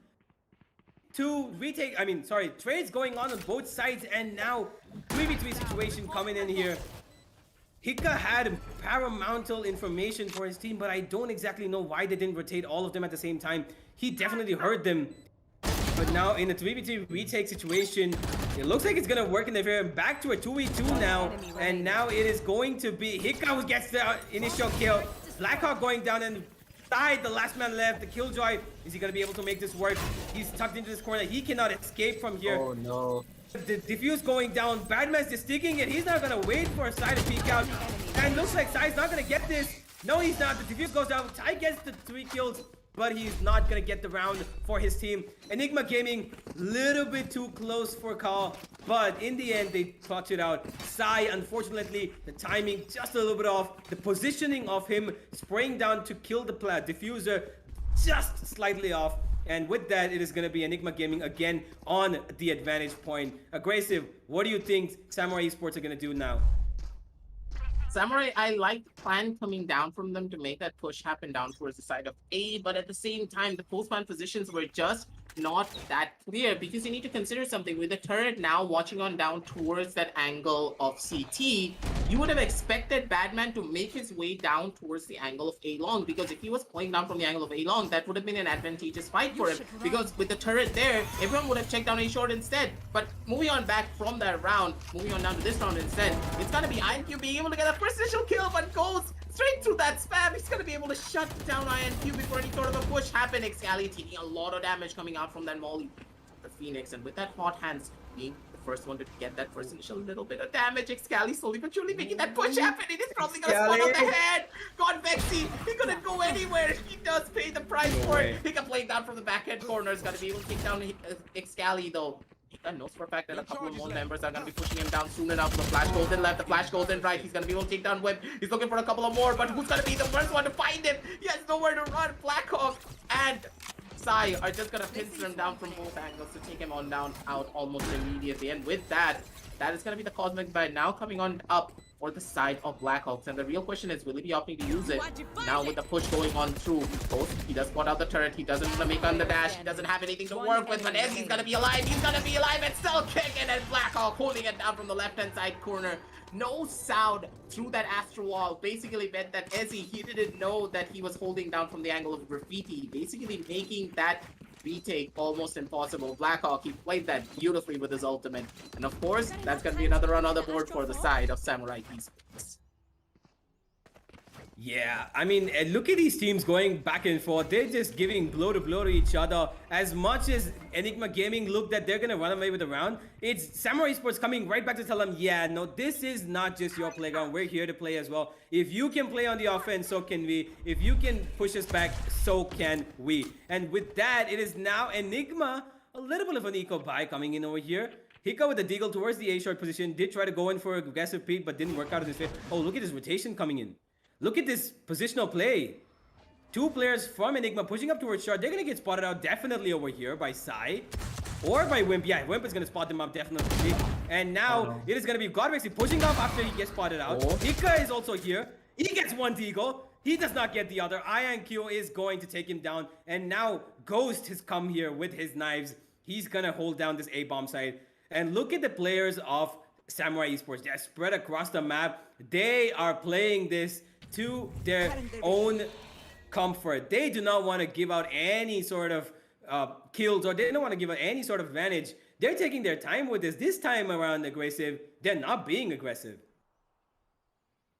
to retake. Trades going on both sides, and now 3v3 situation coming in here. Hika had paramountal information for his team, but I don't exactly know why they didn't rotate all of them at the same time. He definitely heard them. But now in a 3v3 retake situation, it looks like it's gonna work in their favor. Back to a 2v2 now, and now it is going to be Hika who gets the initial kill. Blackhawk going down, and Sai, the last man left, the killjoy. Is he gonna be able to make this work? He's tucked into this corner. He cannot escape from here. Oh no. The diffuse going down. Badman's just sticking it. He's not gonna wait for Sai to peek out. And looks like Sai's not gonna get this. No, he's not. The diffuse goes down. Tai gets the 3 kills, but he's not gonna get the round for his team. Enigma Gaming, little bit too close for call, but in the end they clutch it out. Sai, unfortunately, the timing just a little bit off. The positioning of him spraying down to kill the diffuser just slightly off. And with that, it is going to be Enigma Gaming again on the advantage point. Aggressive, what do you think Samurai Esports are going to do now? Samurai, I like the plan coming down from them to make that push happen down towards the side of A, but at the same time, the post-plan positions were just not that clear, because you need to consider something. With the turret now watching on down towards that angle of CT, you would have expected Badman to make his way down towards the angle of A long, because if he was playing down from the angle of A long, that would have been an advantageous fight for him, because with the turret there, everyone would have checked down A short instead. But moving on back from that round, moving on down to this round instead, it's gonna be INQ being able to get a first initial kill, but goes straight through that spam. He's gonna be able to shut down INQ before any sort of a push happens. Excali taking a lot of damage coming out from that molly. The Phoenix, and with that hot hands being the first one to get that first initial little bit of damage, Excali slowly but surely making that push happen. It is probably gonna spawn on the head. God, Vexy, he couldn't go anywhere. He does pay the price for it. He can play down from the backhand corner. Is gonna be able to take down Excali though. He knows for a fact that a couple of more members are going to be pushing him down soon enough. The flash goes in left, the flash goes in right. He's going to be able to take down Whip. He's looking for a couple of more, but who's going to be the first one to find him? He has nowhere to run. Blackhawk and Sai are just going to pinch him down from both angles to take him on down out almost immediately. And with that, that is going to be the Cosmic Bite now coming on up for the side of Blackhawks. And the real question is, will he be opting to use it? Now with the push going on through, he does spot out the turret. He doesn't want to make on the dash. He doesn't have anything to work with, but Ezzy's going to be alive. He's going to be alive and still kicking, and Blackhawk holding it down from the left-hand side corner. No sound through that astral wall basically meant that Ezzy, he didn't know that he was holding down from the angle of Graffiti, basically making that retake almost impossible. Blackhawk, he played that beautifully with his ultimate. And of course, that's going to be another run on the board for the side of Samurai Esports. Yeah, I mean, look at these teams going back and forth. They're just giving blow to each other. As much as Enigma Gaming looked that they're going to run away with the round, it's Samurai Esports coming right back to tell them, yeah, no, this is not just your playground. We're here to play as well. If you can play on the offense, so can we. If you can push us back, so can we. And with that, it is now Enigma, a little bit of an eco buy coming in over here. Hika with the deagle towards the A-short position. Did try to go in for aggressive peek, but didn't work out in his favor. Oh, look at his rotation coming in. Look at this positional play. 2 players from Enigma pushing up towards short. They're going to get spotted out definitely over here by Sai or by Wimp. Yeah, Wimp is going to spot them up definitely. And now it is going to be Godvexy pushing up after he gets spotted out. Hika is also here. He gets 1 deagle. He does not get the other. INQ is going to take him down. And now Ghost has come here with his knives. He's going to hold down this A-bomb side. And look at the players of Samurai Esports. They're spread across the map. They are playing this to their own comfort. They do not want to give out any sort of kills, or they don't want to give out any sort of advantage. They're taking their time with this. This time around aggressive, they're not being aggressive.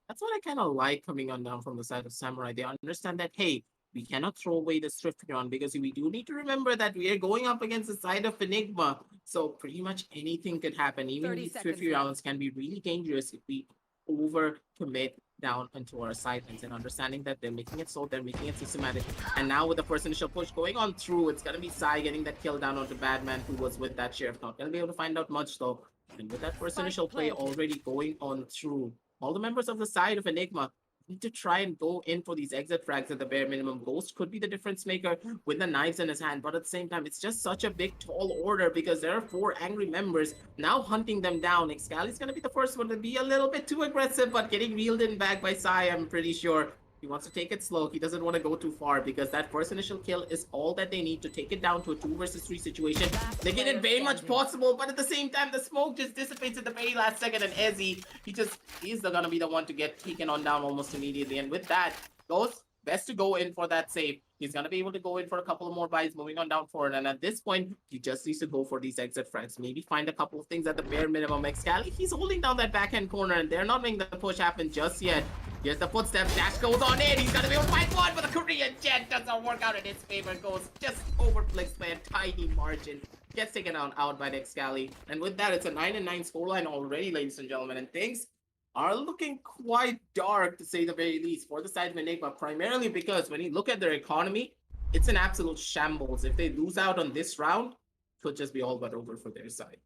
That's what I kind of like coming on down from the side of Samurai. They understand that, hey, we cannot throw away the Swift round because we do need to remember that we are going up against the side of Enigma. So pretty much anything could happen. Even 30 these seconds Swift left. rounds can be really dangerous if we overcommit down into our sidelines and understanding that they're making it so they're making it systematic. And now with the first initial push going on through, it's gonna be Sai getting that kill down onto Badman who was with that sheriff. Not gonna be able to find out much though. And with that first Spike initial play planted. already going on through, all the members of the side of Enigma need to try and go in for these exit frags at the bare minimum. Ghost could be the difference maker with the knives in his hand, but at the same time, it's just such a big, tall order because there are 4 angry members now hunting them down. Excali's going to be the first one to be a little bit too aggressive, but getting reeled in back by Sai, I'm pretty sure. He wants to take it slow. He doesn't want to go too far because that first initial kill is all that they need to take it down to a 2 versus 3 situation. They get it very much possible, but at the same time, the smoke just dissipates at the very last second. And Ezzy, he's gonna be the one to get taken on down almost immediately. And with that, Ghost, best to go in for that save. He's gonna be able to go in for a couple of more buys, moving on down forward. And at this point, he just needs to go for these exit frags. Maybe find a couple of things at the bare minimum. Excali, he's holding down that backhand corner, and they're not making the push happen just yet. Here's the footsteps. Dash goes on in. He's gonna be able to find one, but the Korean jet doesn't work out in his favor. Goes just overflicks by a tiny margin. Gets taken out by Excali. And with that, it's a 9-9 scoreline already, ladies and gentlemen. And things are looking quite dark, to say the very least, for the side of Enigma. Primarily because when you look at their economy, it's an absolute shambles. If they lose out on this round, it could just be all but over for their side.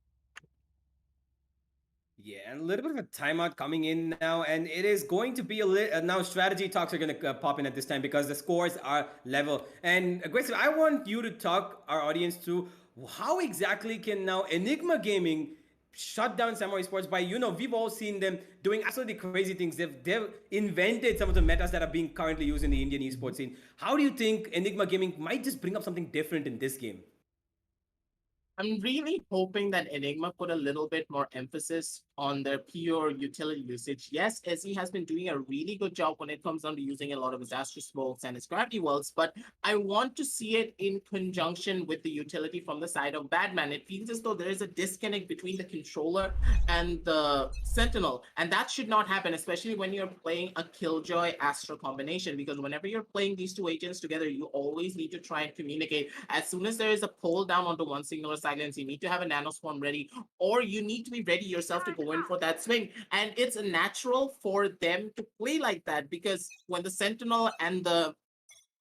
Yeah, and a little bit of a timeout coming in now, and it is going to be a little now strategy talks are going to pop in at this time because the scores are level. And Aggressive, I want you to talk our audience through how exactly can now Enigma Gaming shut down Samurai Esports by, we've all seen them doing absolutely crazy things. They've invented some of the metas that are being currently used in the Indian esports scene. How do you think Enigma Gaming might just bring up something different in this game? I'm really hoping that Enigma put a little bit more emphasis on their pure utility usage. Yes, Ezzy has been doing a really good job when it comes down to using a lot of his Astro Smokes and his Gravity Wells, but I want to see it in conjunction with the utility from the side of Badman. It feels as though there is a disconnect between the controller and the Sentinel, and that should not happen, especially when you're playing a Killjoy Astro combination, because whenever you're playing these 2 agents together, you always need to try and communicate. As soon as there is a pull down onto one singular silence, you need to have a nanoswarm ready, or you need to be ready yourself to go in for that swing. And it's natural for them to play like that because when the Sentinel and the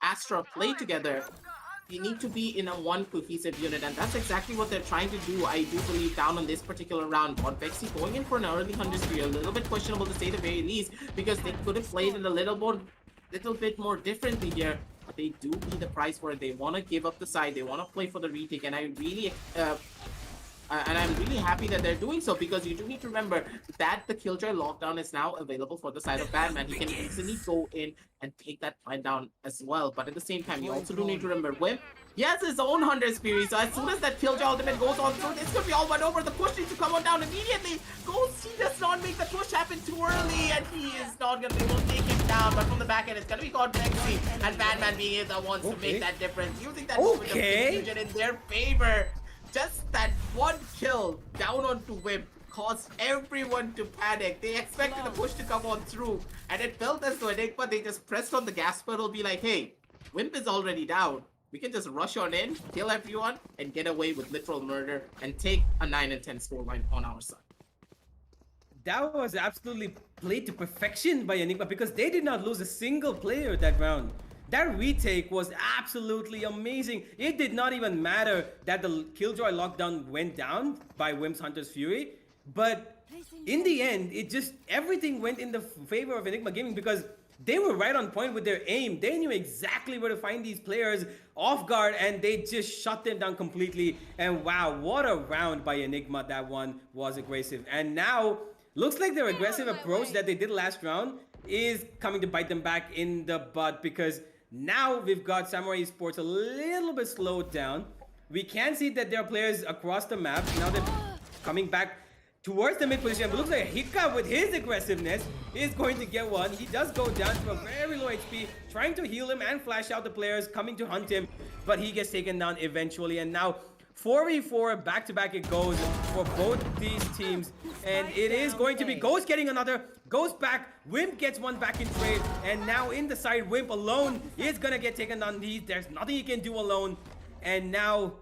Astra play together, you need to be in a one cohesive unit, and that's exactly what they're trying to do, I do believe, down on this particular round. But Vexy going in for an early 100 spree, a little bit questionable to say the very least, because they could have played it a little bit more differently here. But they do pay the price for it. They want to give up the side. They want to play for the retake, and I'm really happy that they're doing so, because you do need to remember that the Killjoy lockdown is now available for the side of Badman. He can easily go in and take that fight down as well. But at the same time, you also do need to remember Wimp, he has his own 100 Spirit, so as soon as that Killjoy ultimate goes on through, this could be all but over. The push needs to come on down immediately. Ghost, he does not make the push happen too early, and he is not going to be able to take him down. But from the back end, it's going to be called Vexy, and Badman being the ones to make that difference, using that moment of confusion in their favor. Just that one kill down onto Wimp caused everyone to panic. They expected the push to come on through, and it felt as though Enigma, they just pressed on the gas pedal, be like, hey, Wimp is already down. We can just rush on in, kill everyone, and get away with literal murder and take a 9-10 scoreline on our side. That was absolutely played to perfection by Enigma because they did not lose a single player that round. That retake was absolutely amazing. It did not even matter that the Killjoy lockdown went down by Wimp's Hunter's Fury, but in the end, everything went in the favor of Enigma Gaming because they were right on point with their aim. They knew exactly where to find these players off guard, and they just shut them down completely. And wow, what a round by Enigma. That one was aggressive. And now, looks like their aggressive approach that they did last round is coming to bite them back in the butt, because now we've got Samurai Esports a little bit slowed down. We can see that there are players across the map. Now they're coming back towards the mid position. But looks like Hika, with his aggressiveness, is going to get one. He does go down to a very low HP, trying to heal him and flash out the players coming to hunt him, but he gets taken down eventually. And now 4v4 back-to-back it goes for both these teams, and it is going to be Ghost getting another goes back. Wimp gets one back in trade, and now in the side, Wimp alone is gonna get taken down. There's nothing he can do alone, and now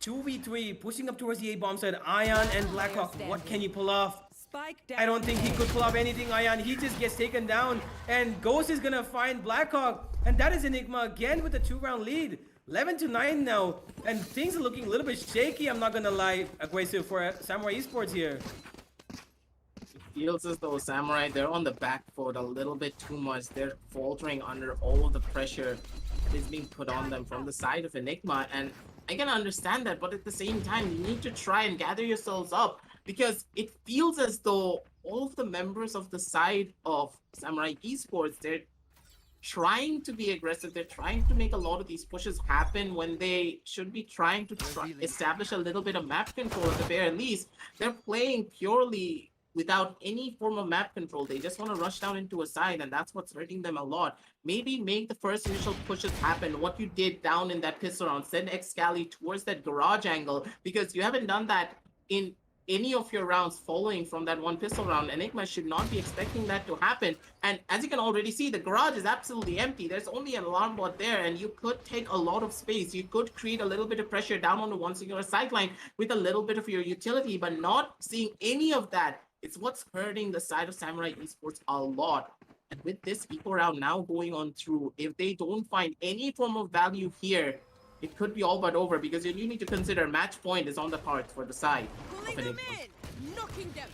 2v3 pushing up towards the A bomb side. Ion and Blackhawk, what can he pull off? Spike down. I don't think he could pull off anything, Ion. He just gets taken down, and Ghost is gonna find Blackhawk, and that is Enigma again with a 2-round lead. 11-9 now, and things are looking a little bit shaky, I'm not gonna lie, aggressive for Samurai Esports here. It feels as though Samurai, they're on the back foot a little bit too much. They're faltering under all of the pressure that is being put on them from the side of Enigma, and I can understand that, but at the same time, you need to try and gather yourselves up, because it feels as though all of the members of the side of Samurai Esports, they're trying to be aggressive. They're trying to make a lot of these pushes happen when they should be trying to establish a little bit of map control at the very least. They're playing purely without any form of map control. They just want to rush down into a side, and that's what's hurting them a lot. Maybe make the first initial pushes happen. What you did down in that pistol round, send Excali towards that garage angle, because you haven't done that in any of your rounds following from that one pistol round. Enigma should not be expecting that to happen. And as you can already see, the garage is absolutely empty. There's only an alarm bot there, and you could take a lot of space. You could create a little bit of pressure down on the one singular sideline with a little bit of your utility, but not seeing any of that. It's what's hurting the side of Samurai Esports a lot. And with this eco round now going on through, if they don't find any form of value here, it could be all but over, because you need to consider match point is on the cards for the side of Pulling them Enigma. in, knocking them.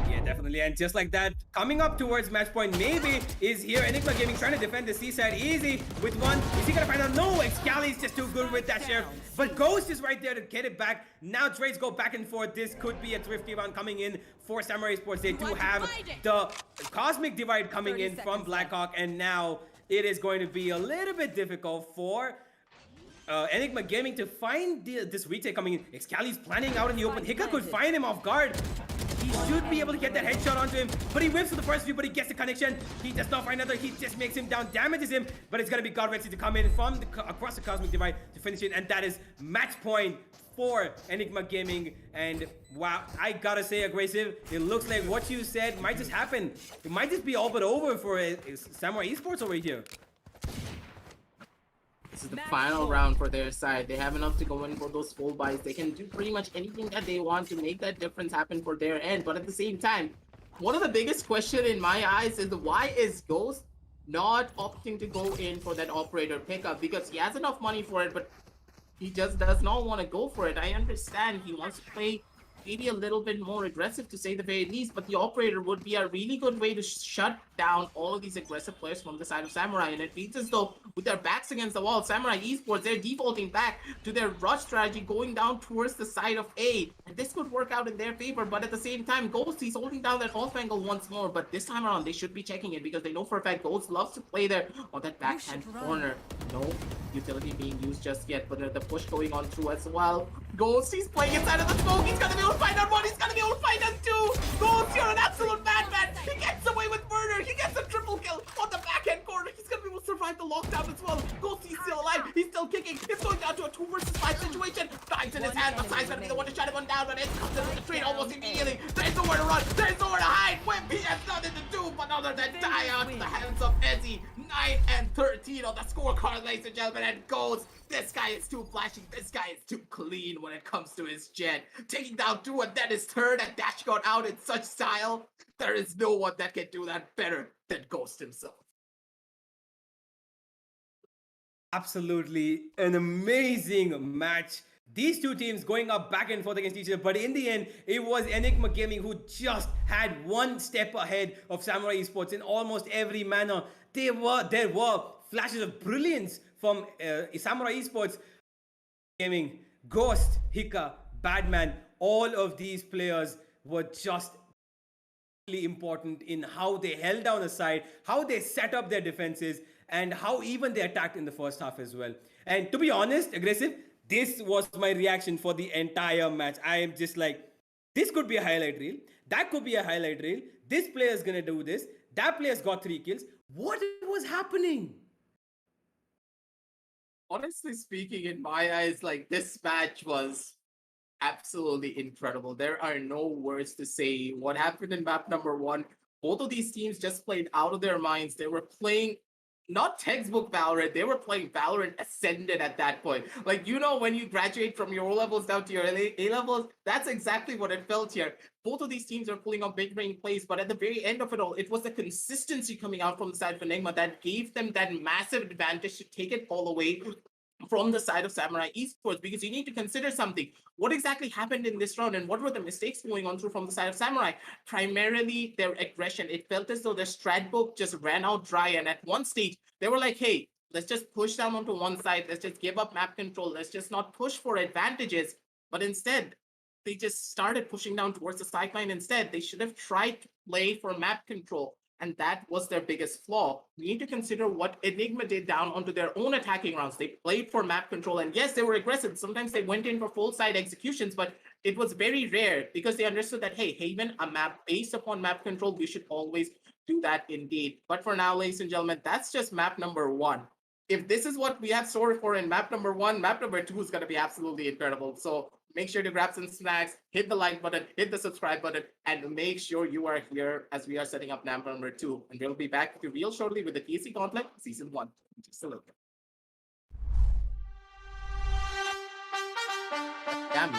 Yeah, definitely, and just like that, coming up towards match point maybe is here. Enigma Gaming trying to defend the C side easy with one. Is he gonna find out? No, Excali is just too good with that sheriff. But Ghost is right there to get it back. Now trades go back and forth. This could be a thrifty round coming in for Samurai Sports. They do have the Cosmic Divide coming in from Blackhawk, and now it is going to be a little bit difficult for Enigma Gaming to find this retake coming in. Excali's planning out in the open. Hika could find him off guard. He should be able to get that headshot onto him, but he whips for the first few, but he gets the connection. He does not find another. He just makes him down, damages him, but it's going to be Godrexy to come in from across the Cosmic Divide to finish it, and that is match point for Enigma Gaming. And wow, I gotta say, aggressive, it looks like what you said might just happen. It might just be all but over for Samurai Esports over here. This is the final round for their side. They have enough to go in for those full buys. They can do pretty much anything that they want to make that difference happen for their end. But at the same time, one of the biggest question in my eyes is why is Ghost not opting to go in for that operator pickup? Because he has enough money for it, but he just does not want to go for it. I understand he wants to play maybe a little bit more aggressive, to say the very least, but the operator would be a really good way to shut down all of these aggressive players from the side of Samurai. And it feels as though with their backs against the wall, Samurai Esports, they're defaulting back to their rush strategy, going down towards the side of A, and this could work out in their favor. But at the same time, Ghost, he's holding down that off angle once more, but this time around they should be checking it, because they know for a fact Ghost loves to play there on that backhand corner. No utility being used just yet, but the push going on through as well. Ghost, he's playing inside of the smoke. He's gonna be able to find out one. He's gonna be able to find out two. Ghost, you're an absolute madman. He gets away with murder. He gets a triple kill on the backhand corner. He's gonna be able to survive the lockdown as well. Ghost, he's still alive. He's still kicking. It's going down to a 2 versus 5 situation. Knives in his hand. Masai's gonna be the one to shut him down, but it comes in with the trade almost immediately. There's nowhere to run. There's nowhere to hide. Wimp, he has nothing to do but other than die out to the hands of Ezzy. 9 and 13 on the scorecard, ladies and gentlemen, and Ghost. This guy is too flashy. This guy is too clean when it comes to his jet. Taking down 2 and then his third, and Dash got out in such style. There is no one that can do that better than Ghost himself. Absolutely an amazing match. These two teams going up back and forth against each other, but in the end, it was Enigma Gaming who just had one step ahead of Samurai Esports in almost every manner. There were flashes of brilliance from Samurai Esports. Gaming, Ghost, Hika, Badman, all of these players were just really important in how they held down a side, how they set up their defenses, and how even they attacked in the first half as well. And to be honest, aggressive, this was my reaction for the entire match. I am just like, this could be a highlight reel. That could be a highlight reel. This player is going to do this. That player's got 3 kills. What was happening? Honestly speaking, in my eyes, like, this match was absolutely incredible. There are no words to say. What happened in map number 1 Both of these teams just played out of their minds. They were playing not textbook Valorant, they were playing Valorant Ascended at that point. Like, you know, when you graduate from your O levels down to your A levels, that's exactly what it felt here. Both of these teams are pulling off big brain plays, but at the very end of it all, it was the consistency coming out from the side of ENIGMA that gave them that massive advantage to take it all away from the side of Samurai Esports, because you need to consider something. What exactly happened in this round and what were the mistakes going on through from the side of Samurai? Primarily their aggression. It felt as though their strat book just ran out dry, and at one stage they were like, hey, let's just push down onto one side, let's just give up map control, let's just not push for advantages. But instead, they just started pushing down towards the sideline instead. They should have tried to play for map control. And that was their biggest flaw. We need to consider what ENIGMA did down onto their own attacking rounds. They played for map control, and yes, they were aggressive. Sometimes they went in for full side executions, but it was very rare because they understood that, hey, Haven, a map based upon map control, we should always do that indeed. But for now, ladies and gentlemen, that's just map number 1. If this is what we have stored for in map number 1, map number 2 is going to be absolutely incredible. So make sure to grab some snacks, hit the like button, hit the subscribe button, and make sure you are here as we are setting up map number 2. And we'll be back with you real shortly with the TEC Gauntlet Season 1. Just a little bit. Damn.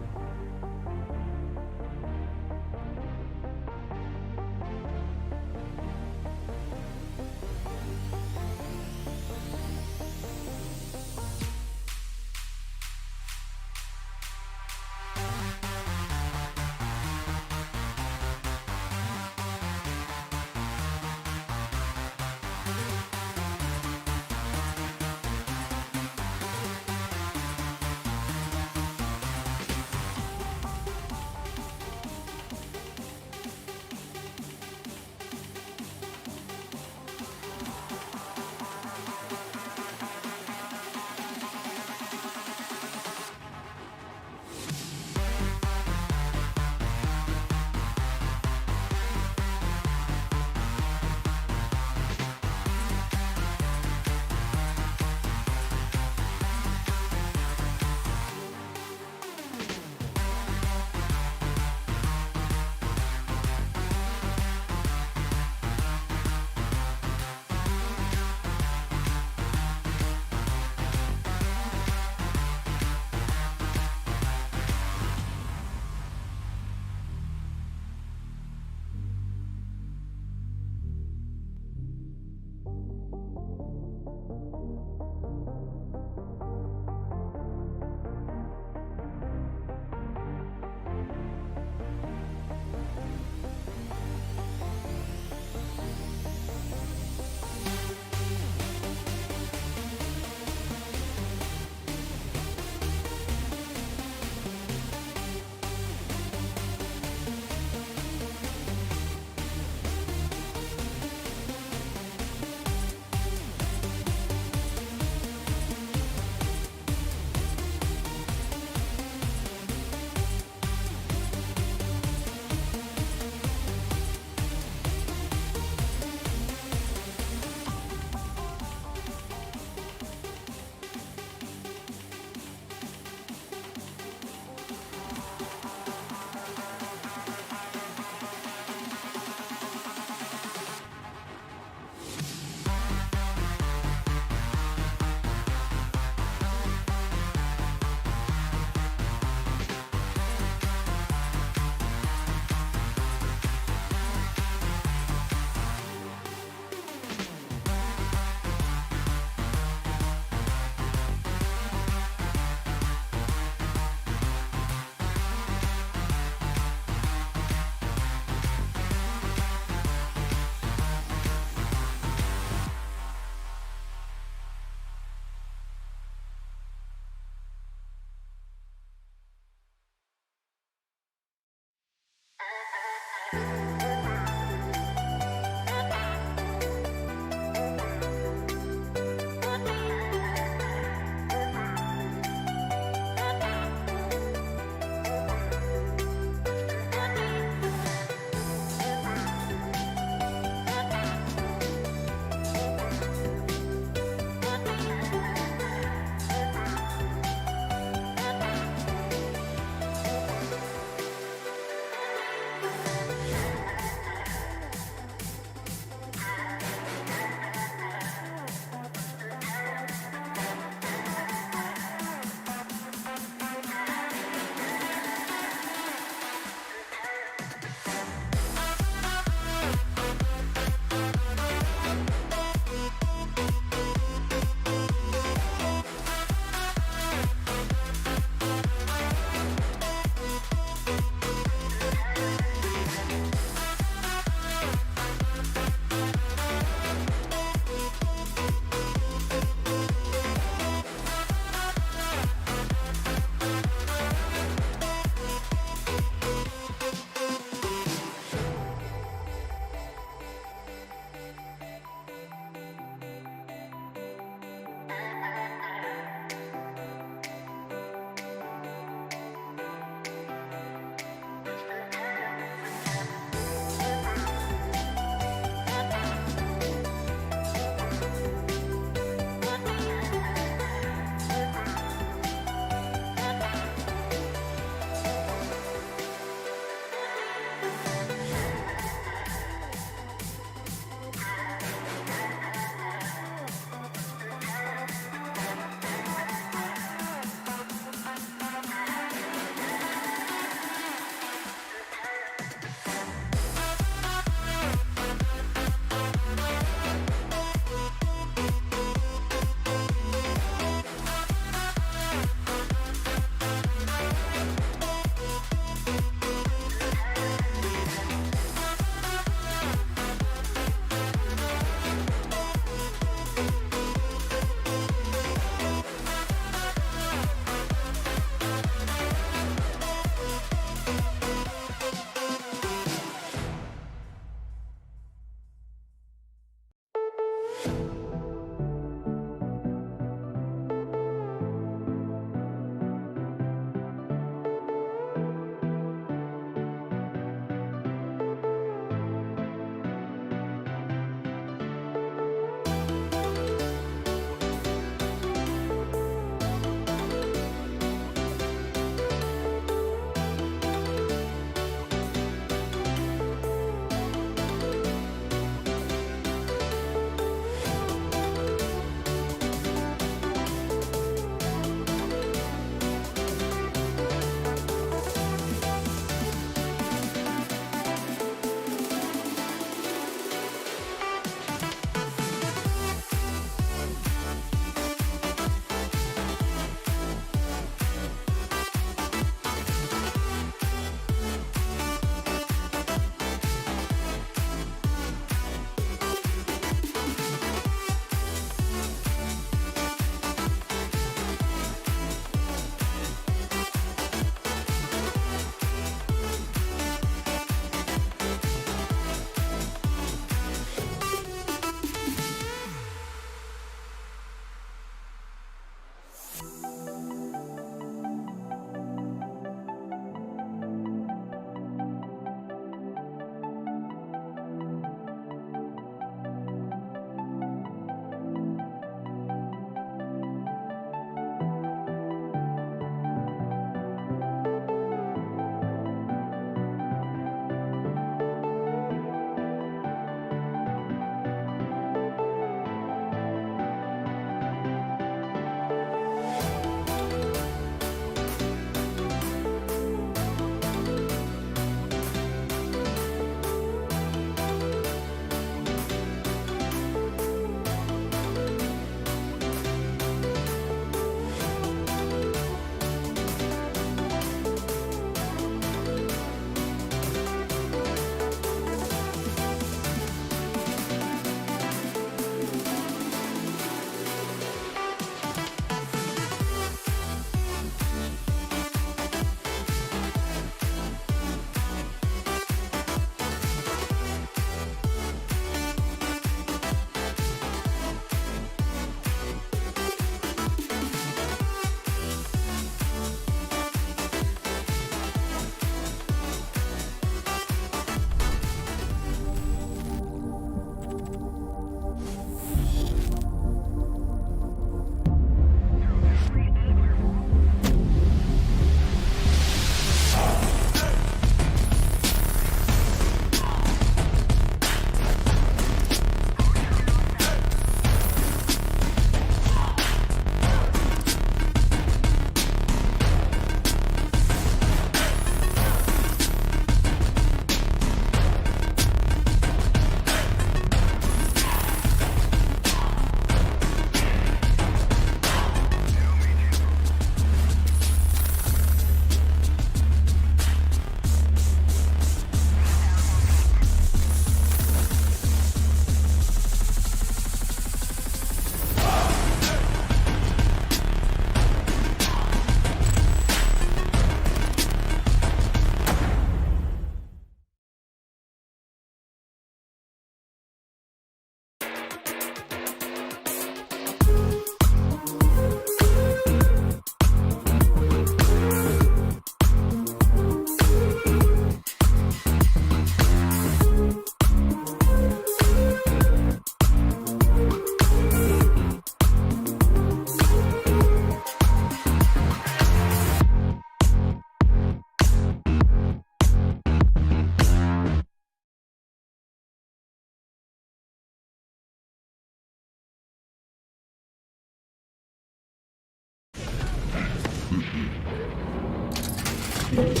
What's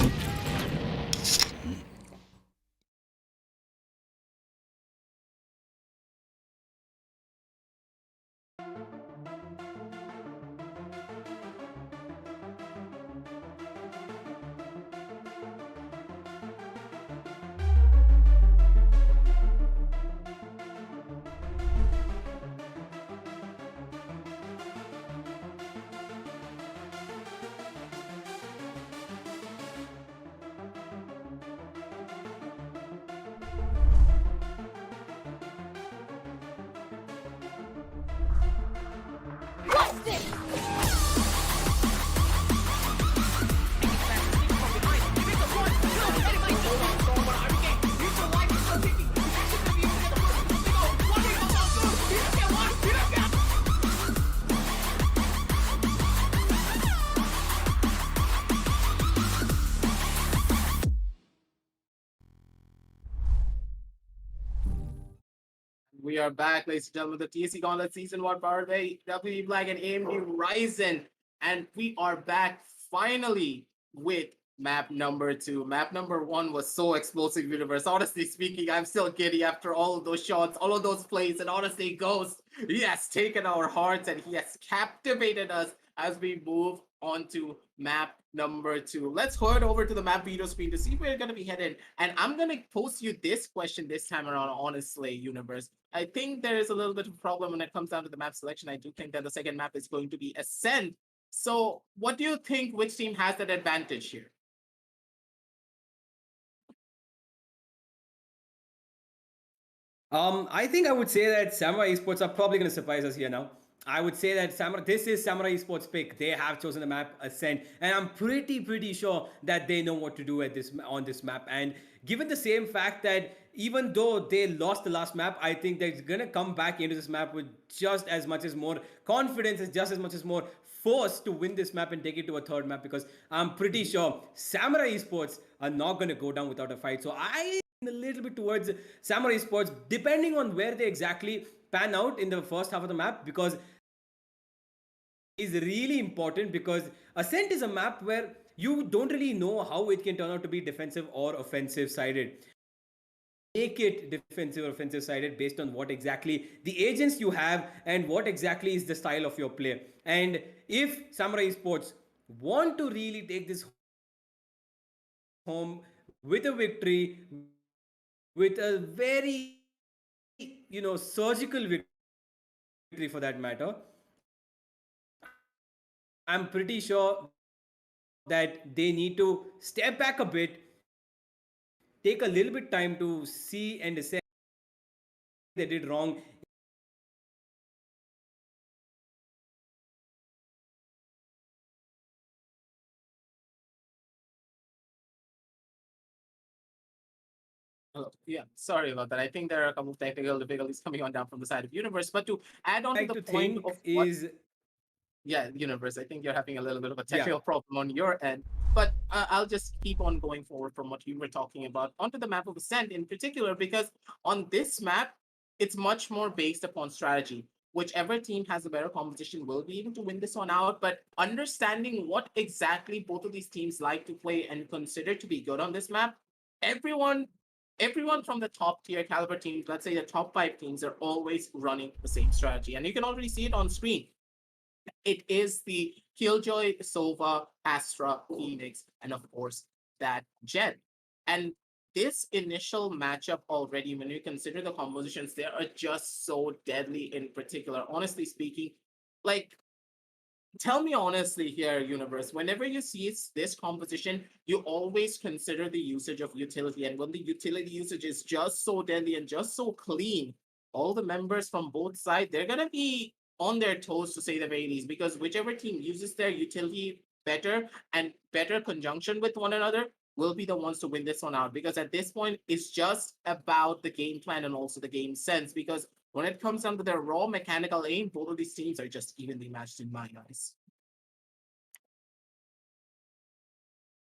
this? We are back, ladies and gentlemen, the TEC Gauntlet Season 1 powered by WE Black and AMD Ryzen. And we are back finally with map number 2. Map number 1 was so explosive, Universe. Honestly speaking, I'm still giddy after all of those shots, all of those plays. And honestly, Ghost, he has taken our hearts and he has captivated us as we move on to map number 2. Let's head over to the map video screen to see where we're going to be headed. And I'm going to post you this question this time around, honestly, Universe. I think there is a little bit of a problem when it comes down to the map selection. I do think that the second map is going to be Ascent. So what do you think, which team has that advantage here? I think I would say that Samurai Esports are probably going to surprise us here now. I would say that this is Samurai Esports pick. They have chosen the map Ascent, and I'm pretty sure that they know what to do at on this map. And given the same fact that even though they lost the last map, I think they're gonna come back into this map with just as much as more confidence, as just as much as more force to win this map and take it to a third map, because I'm pretty sure Samurai Esports are not gonna go down without a fight. So I a little bit towards Samurai Esports, depending on where they exactly pan out in the first half of the map, because is really important, because Ascent is a map where you don't really know how it can turn out to be defensive or offensive sided. Make it defensive or offensive sided based on what exactly the agents you have and what exactly is the style of your play. And if Samurai Esports want to really take this home with a victory, with a very, surgical victory for that matter, I'm pretty sure that they need to step back a bit, take a little bit time to see and assess they did wrong. Yeah, sorry about that. I think there are a couple of technical difficulties coming on down from the side of Universe. But to add on to the point of what... Yeah, Universe, I think you're having a little bit of a technical problem on your end. But I'll just keep on going forward from what you were talking about onto the map of Ascent in particular, because on this map, it's much more based upon strategy. Whichever team has a better composition will be able to win this one out. But understanding what exactly both of these teams like to play and consider to be good on this map, everyone from the top tier caliber teams, let's say the top 5 teams, are always running the same strategy. And you can already see it on screen. It is the Killjoy, Sova, Astra, Phoenix, and of course, that Jet. And this initial matchup already, when you consider the compositions, they are just so deadly in particular. Honestly speaking, like, tell me honestly here, Universe, whenever you see this composition, you always consider the usage of utility. And when the utility usage is just so deadly and just so clean, all the members from both sides, they're going to be on their toes, to say the very least, because whichever team uses their utility better and better conjunction with one another will be the ones to win this one out. Because at this point, it's just about the game plan and also the game sense. Because when it comes down to their raw mechanical aim, both of these teams are just evenly matched in my eyes.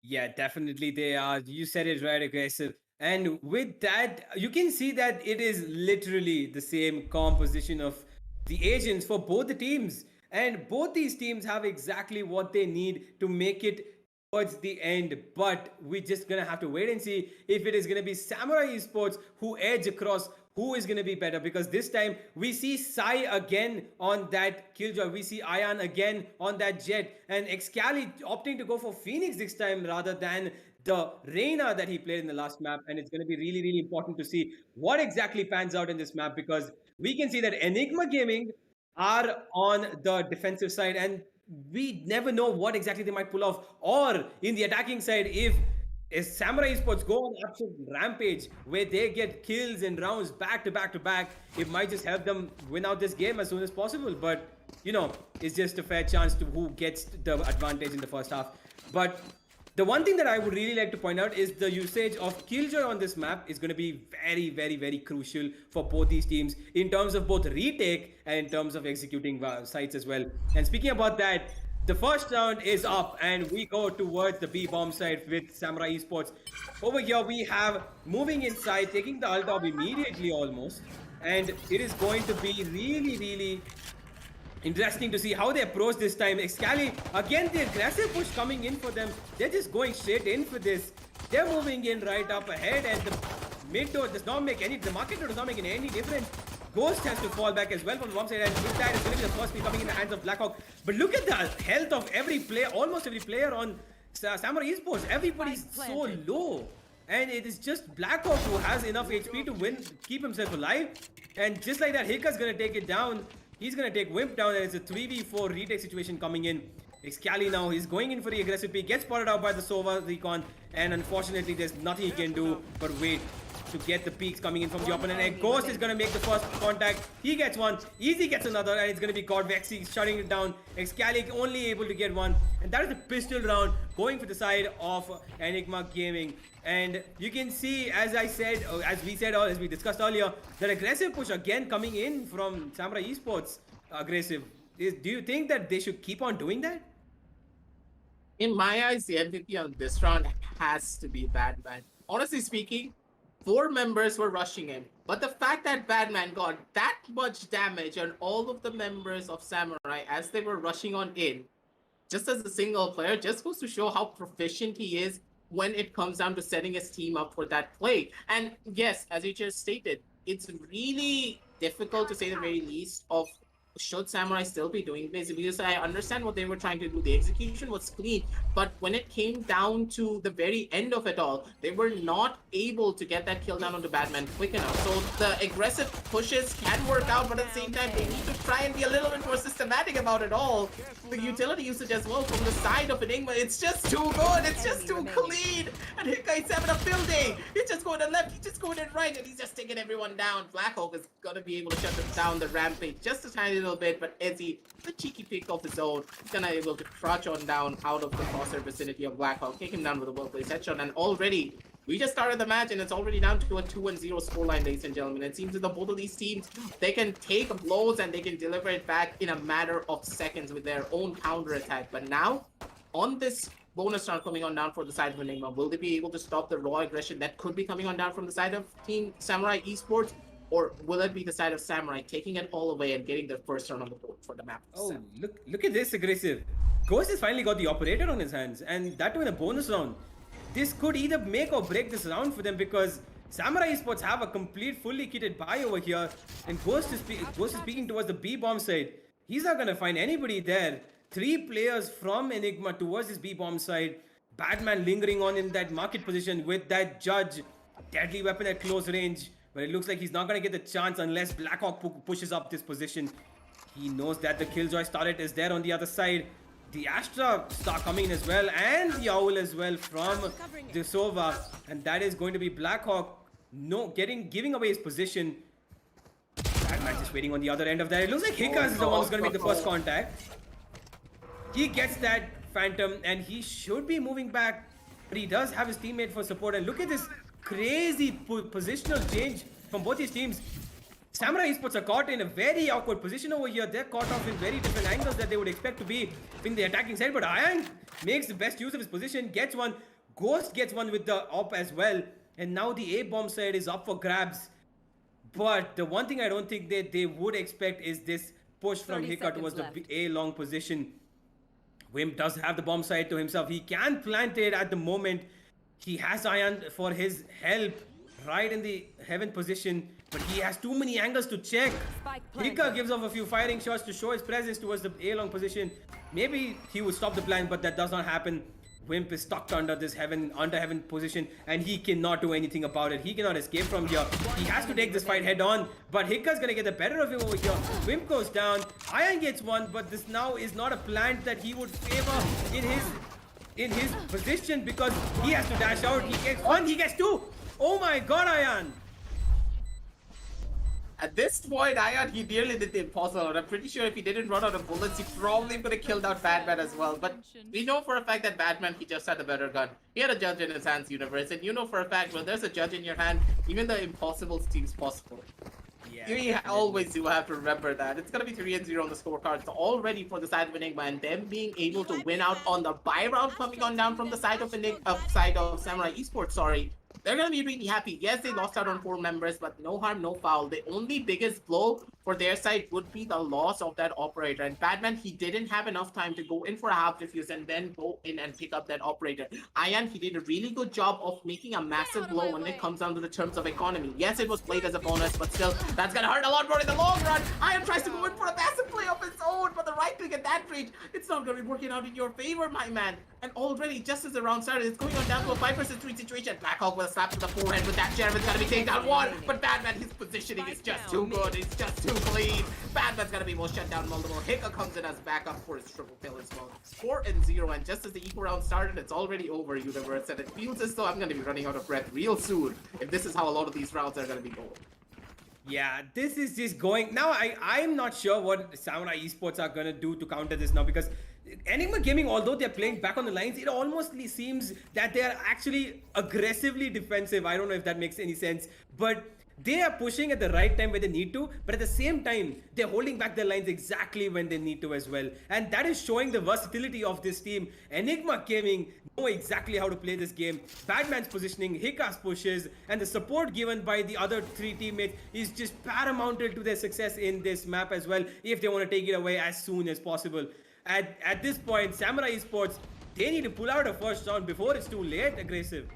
Yeah, definitely they are. You said it right, aggressive. And with that, you can see that it is literally the same composition of the agents for both the teams. And both these teams have exactly what they need to make it towards the end, but we're just gonna have to wait and see if it is gonna be Samurai Esports who edge across, who is gonna be better, because this time we see Sai again on that Killjoy, we see Ayan again on that Jet, and Excali opting to go for Phoenix this time rather than the Reina that he played in the last map. And it's going to be really, really important to see what exactly pans out in this map, because we can see that Enigma Gaming are on the defensive side, and we never know what exactly they might pull off. Or in the attacking side, if Samurai Esports go on absolute rampage where they get kills and rounds back to back to back, it might just help them win out this game as soon as possible. But you know, it's just a fair chance to who gets the advantage in the first half. But the one thing that I would really like to point out is the usage of Killjoy on this map is going to be very, very, very crucial for both these teams in terms of both retake and in terms of executing sites as well. And speaking about that, the first round is up and we go towards the B bomb side with Samurai Esports. Over here we have moving inside, taking the ult immediately almost. And it is going to be really, really interesting to see how they approach this time. Excali, again, the aggressive push coming in for them. They're just going straight in for this. They're moving in right up ahead, and the mid door does not make any, the market door does not make any difference. Ghost has to fall back as well from the bomb side, and with that, it's going to be the first pick coming in the hands of Blackhawk. But look at the health of every player, almost every player on Samurai Esports. Everybody's so low. And it is just Blackhawk who has enough HP to win, keep himself alive. And just like that, Hika's going to take it down. He's going to take Wimp down, and it's a 3v4 retake situation coming in. Excali now, he's going in for the aggressive pick, gets spotted out by the Sova Recon, and unfortunately there's nothing he can do but wait to get the peaks coming in from the opponent. And Ghost is going to make the first contact. He gets one, Easy gets another, and it's going to be God Vexy shutting it down. Excali only able to get one, and that is the pistol round going for the side of Enigma Gaming. And you can see, as I said, as we discussed earlier, that aggressive push again coming in from Samurai Esports. Aggressive. Do you think that they should keep on doing that? In my eyes, the MVP on this round has to be Batman. Honestly speaking, 4 members were rushing him. But the fact that Batman got that much damage on all of the members of Samurai as they were rushing on in, just as a single player, just goes to show how proficient he is when it comes down to setting his team up for that play. And yes, as you just stated, it's really difficult to say the very least of should Samurai still be doing this, because I understand what they were trying to do. The execution was clean, but when it came down to the very end of it all, they were not able to get that kill down onto Batman quick enough. So the aggressive pushes can work out, but at the same time, they need to try and be a little bit more systematic about it all. The utility usage as well from the side of Enigma, it's just too good, it's just too clean. And Hika is having a field day. He's just going to left, he's just going to right, and he's just taking everyone down. Blackhawk is going to be able to shut them down the rampage just a tiny little bit, but Ezzy, the cheeky pick of his own, he's gonna be able to crouch on down out of the crosshair vicinity of Blackhawk, take him down with a well-placed headshot, and already we just started the match and it's already down to a 2-0 scoreline, ladies and gentlemen. It seems that the both of these teams, they can take blows and they can deliver it back in a matter of seconds with their own counter attack. But now, on this bonus round coming on down for the side of Enigma, will they be able to stop the raw aggression that could be coming on down from the side of Team Samurai Esports? Or will it be the side of Samurai taking it all away and getting their first round on the board for the map? Oh, look at this aggressive. Ghost has finally got the operator on his hands, and that too in a bonus round. This could either make or break this round for them, because Samurai Esports have a complete, fully kitted buy over here, and Ghost is speaking towards the B bomb side. He's not gonna find anybody there. 3 players from Enigma towards this B bomb side. Batman lingering on in that market position with that Judge, deadly weapon at close range. But it looks like he's not going to get the chance unless Blackhawk pushes up this position. He knows that the Killjoy turret is there on the other side. The Astra star coming in as well, and the Owl as well from the Sova. And that is going to be Blackhawk giving away his position. Batman just waiting on the other end of that. It looks like Hikas is the one who's going to make the first contact. He gets that Phantom, and he should be moving back. But he does have his teammate for support. And look at this crazy positional change from both these teams. Samurai Esports are caught in a very awkward position over here. They're caught off in very different angles that they would expect to be in the attacking side. But Ayan makes the best use of his position, gets one. Ghost gets one with the op as well. And now the A-bomb side is up for grabs. But the one thing I don't think that they would expect is this push from Hika towards the A-long position. Wimp does have the bomb site to himself. He can plant it at the moment. He has Ion for his help right in the heaven position, but he has too many angles to check. Spike planted. Hika gives off a few firing shots to show his presence towards the A-long position. Maybe he would stop the plant, but that does not happen. Wimp is stuck under this heaven position, and he cannot do anything about it. He cannot escape from here. He has to take this fight head on, but Hika's gonna get the better of him over here. Wimp goes down. Iron gets one, but this now is not a plant that he would favor in his position, because he has to dash out. He gets one, he gets two. Oh my god, Iron! At this point, Ion, he nearly did the impossible. I'm pretty sure if he didn't run out of bullets, he probably could have killed out Batman as well. But we know for a fact that Batman, he just had a better gun. He had a judge in his hands, Universe. And you know for a fact, when there's a judge in your hand, even the impossible seems possible. Yeah, You always do have to remember that. It's going to be 3-0 on the scorecards already for the side of ENIGMA, and them being able to win out on the buy round coming on down from the side of side of Samurai Esports, sorry. They're going to be really happy. Yes, they lost out on 4 members, but no harm, no foul. The only biggest blow for their side would be the loss of that operator. And Batman, he didn't have enough time to go in for a half defuse and then go in and pick up that operator. Ian, he did a really good job of making a massive blow when it comes down to the terms of economy. Yes, it was played as a bonus, but still, that's going to hurt a lot more in the long run. Ian tries to go in for a massive play of his own, but the right click at that rate, it's not going to be working out in your favor, my man. And already, just as the round started, it's going on down to a 5-3 situation. Blackhawk with a slap to the forehead, but that Jeremy's gonna be taken down one. But Batman, his positioning is just too good. It's just too clean. Batman's gonna be able to shut down multiple. Hika comes in as backup for his triple kill as well. 4-0, and just as the equal round started, it's already over, Universe. And it feels as though I'm gonna be running out of breath real soon if this is how a lot of these rounds are gonna be going. Yeah, this is just going... Now, I'm not sure what Samurai Esports are going to do to counter this now, because Enigma Gaming, although they're playing back on the lines, it almost seems that they're actually aggressively defensive. I don't know if that makes any sense, but they are pushing at the right time where they need to, but at the same time, they're holding back their lines exactly when they need to as well. And that is showing the versatility of this team. Enigma Gaming know exactly how to play this game. Batman's positioning, Hika's pushes, and the support given by the other 3 teammates is just paramount to their success in this map as well, if they want to take it away as soon as possible. At this point, Samurai Esports, they need to pull out a first round before it's too late. Aggressive.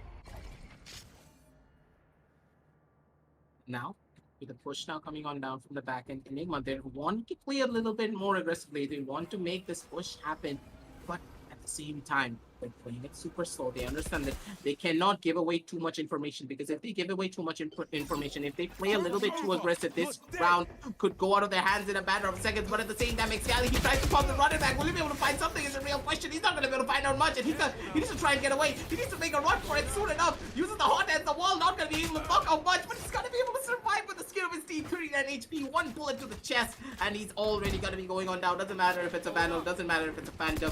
Now, with the push now coming on down from the back end, Enigma, they want to play a little bit more aggressively. They want to make this push happen, but at the same time, they're playing it super slow. They understand that they cannot give away too much information, because if they give away too much information, if they play a little bit too aggressive, this round could go out of their hands in a matter of seconds. But at the same time, Excali, he tries to pump the running back. Will he be able to find something is a real question. He's not going to be able to find out much, and he needs to try and get away. He needs to make a run for it soon enough. Using the hot hands, the wall, not going to be able to fuck out much, but he's going to be able to survive with the skin of his teeth. 39 HP, 1 bullet to the chest, and he's already going to be going on down. Doesn't matter if it's a Vandal, doesn't matter if it's a Phantom.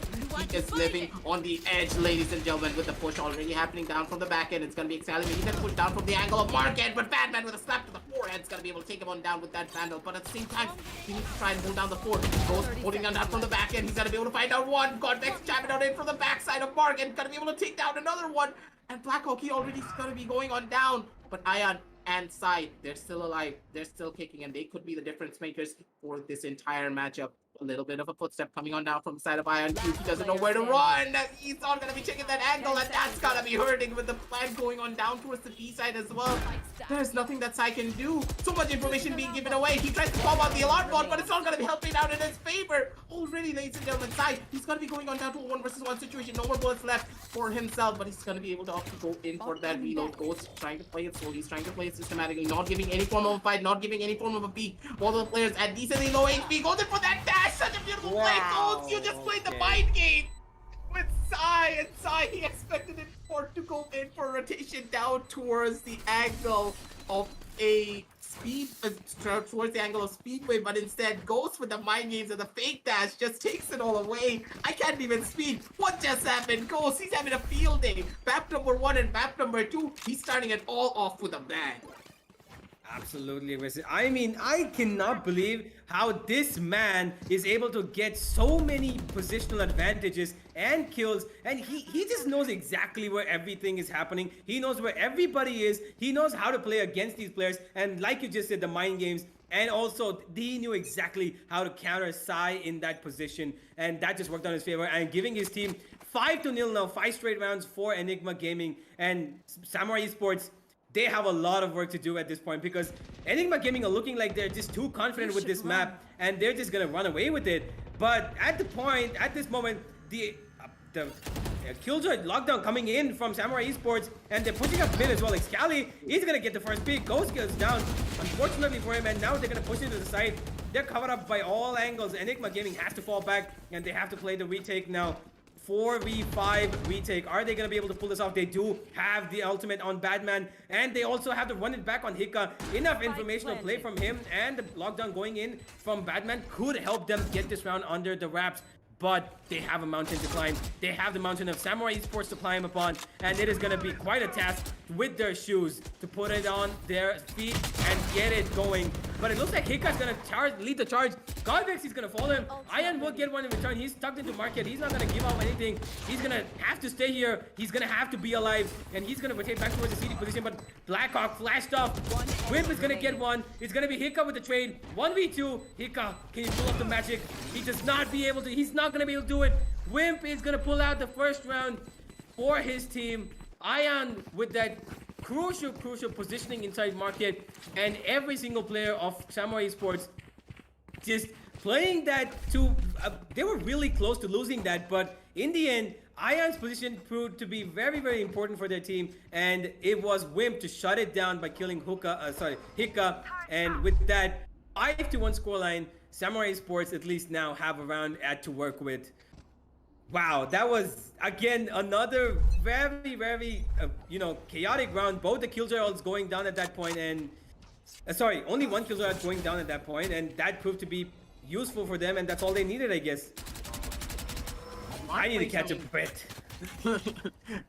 He is living on the edge, ladies and gentlemen, with the push already happening down from the back end. It's going to be Excalibur. He's going to push down from the angle of Market, but Batman with a slap to the forehead is going to be able to take him on down with that Vandal. But at the same time, he needs to try and hold down the fort. Goes holding down from the back end. He's going to be able to find out one. Godvex jamming out in from the backside of Market. Going to be able to take down another one. And Blackhawk, he already is going to be going on down. But Ion and Side, they're still alive. They're still kicking, and they could be the difference makers for this entire matchup. A little bit of a footstep coming on down from the side of Iron Q. He doesn't know where to run. He's not going to be checking that angle, and that's going to be hurting with the plan going on down towards the B side as well. There's nothing that Sai can do. So much information being given away. He tries to pop out the alarm bot, but it's not going to be helping out in his favor. Already, ladies and gentlemen, Sai, he's going to be going on down to a 1-versus-1 situation. No more bullets left for himself, but he's going to be able to opt to go in for that reload. Ghost trying to play it slowly. He's trying to play it systematically, not giving any form of a fight, not giving any form of a peek. All the players at decently low HP. Goes in for that dash. Such a beautiful play. Ghost, you just played the mind game with Sai, and Sai, he expected it to go in for rotation down towards the angle of a towards the angle of Speedway, but instead Ghost with the mind games and the fake dash just takes it all away. I can't even speed. What just happened? Ghost, he's having a field day. Map number 1 and map number 2, he's starting it all off with a bang. Absolutely aggressive. I mean, I cannot believe how this man is able to get so many positional advantages and kills, and he just knows exactly where everything is happening. He knows where everybody is. He knows how to play against these players, and like you just said, the mind games, And also, he knew exactly how to counter Sai in that position, and that just worked on his favor, and giving his team 5-0 now, 5 straight rounds for Enigma Gaming and Samurai Esports. They have a lot of work to do at this point because Enigma Gaming are looking like they're just too confident with this map, and they're just gonna run away with it. But at this moment, the Killjoy lockdown coming in from Samurai Esports, and they're pushing up mid as well. Like Scally, he's gonna get the first pick. Ghost goes down, unfortunately for him, and now they're gonna push into the side. They're covered up by all angles. Enigma Gaming has to fall back, and they have to play the retake now. 4v5 retake. Are they gonna be able to pull this off? They do have the ultimate on Batman, and they also have to run it back on Hika. Enough informational play from him, and the lockdown going in from Batman could help them get this round under the wraps. But they have a mountain to climb. They have the mountain of Samurai Esports to climb upon, and it is going to be quite a task with their shoes to put it on their feet and get it going. But it looks like Hika's going to lead the charge. Godvex is going to follow him. Iron will get one in return. He's tucked into market. He's not going to give up anything. He's going to have to stay here. He's going to have to be alive, and he's going to rotate back towards the CD position. But Blackhawk flashed off. Wimp is going to get one. It's going to be Hika with the trade. 1v2. Hika, can you pull up the magic? He does not be able to. He's not going to be able to do it. Wimp is going to pull out the first round for his team. Ion with that crucial positioning inside market, and every single player of Samurai Esports just playing that to they were really close to losing that, but in the end Ion's position proved to be very important for their team, and it was Wimp to shut it down by killing Hika, and with that 5-1 scoreline, Samurai Esports at least now have a round to work with. Wow, that was again another very chaotic round. Both the Killjoy ults going down at that point, and only one Killjoy ult going down at that point, and that proved to be useful for them, and that's all they needed, I guess. I need to catch a bit.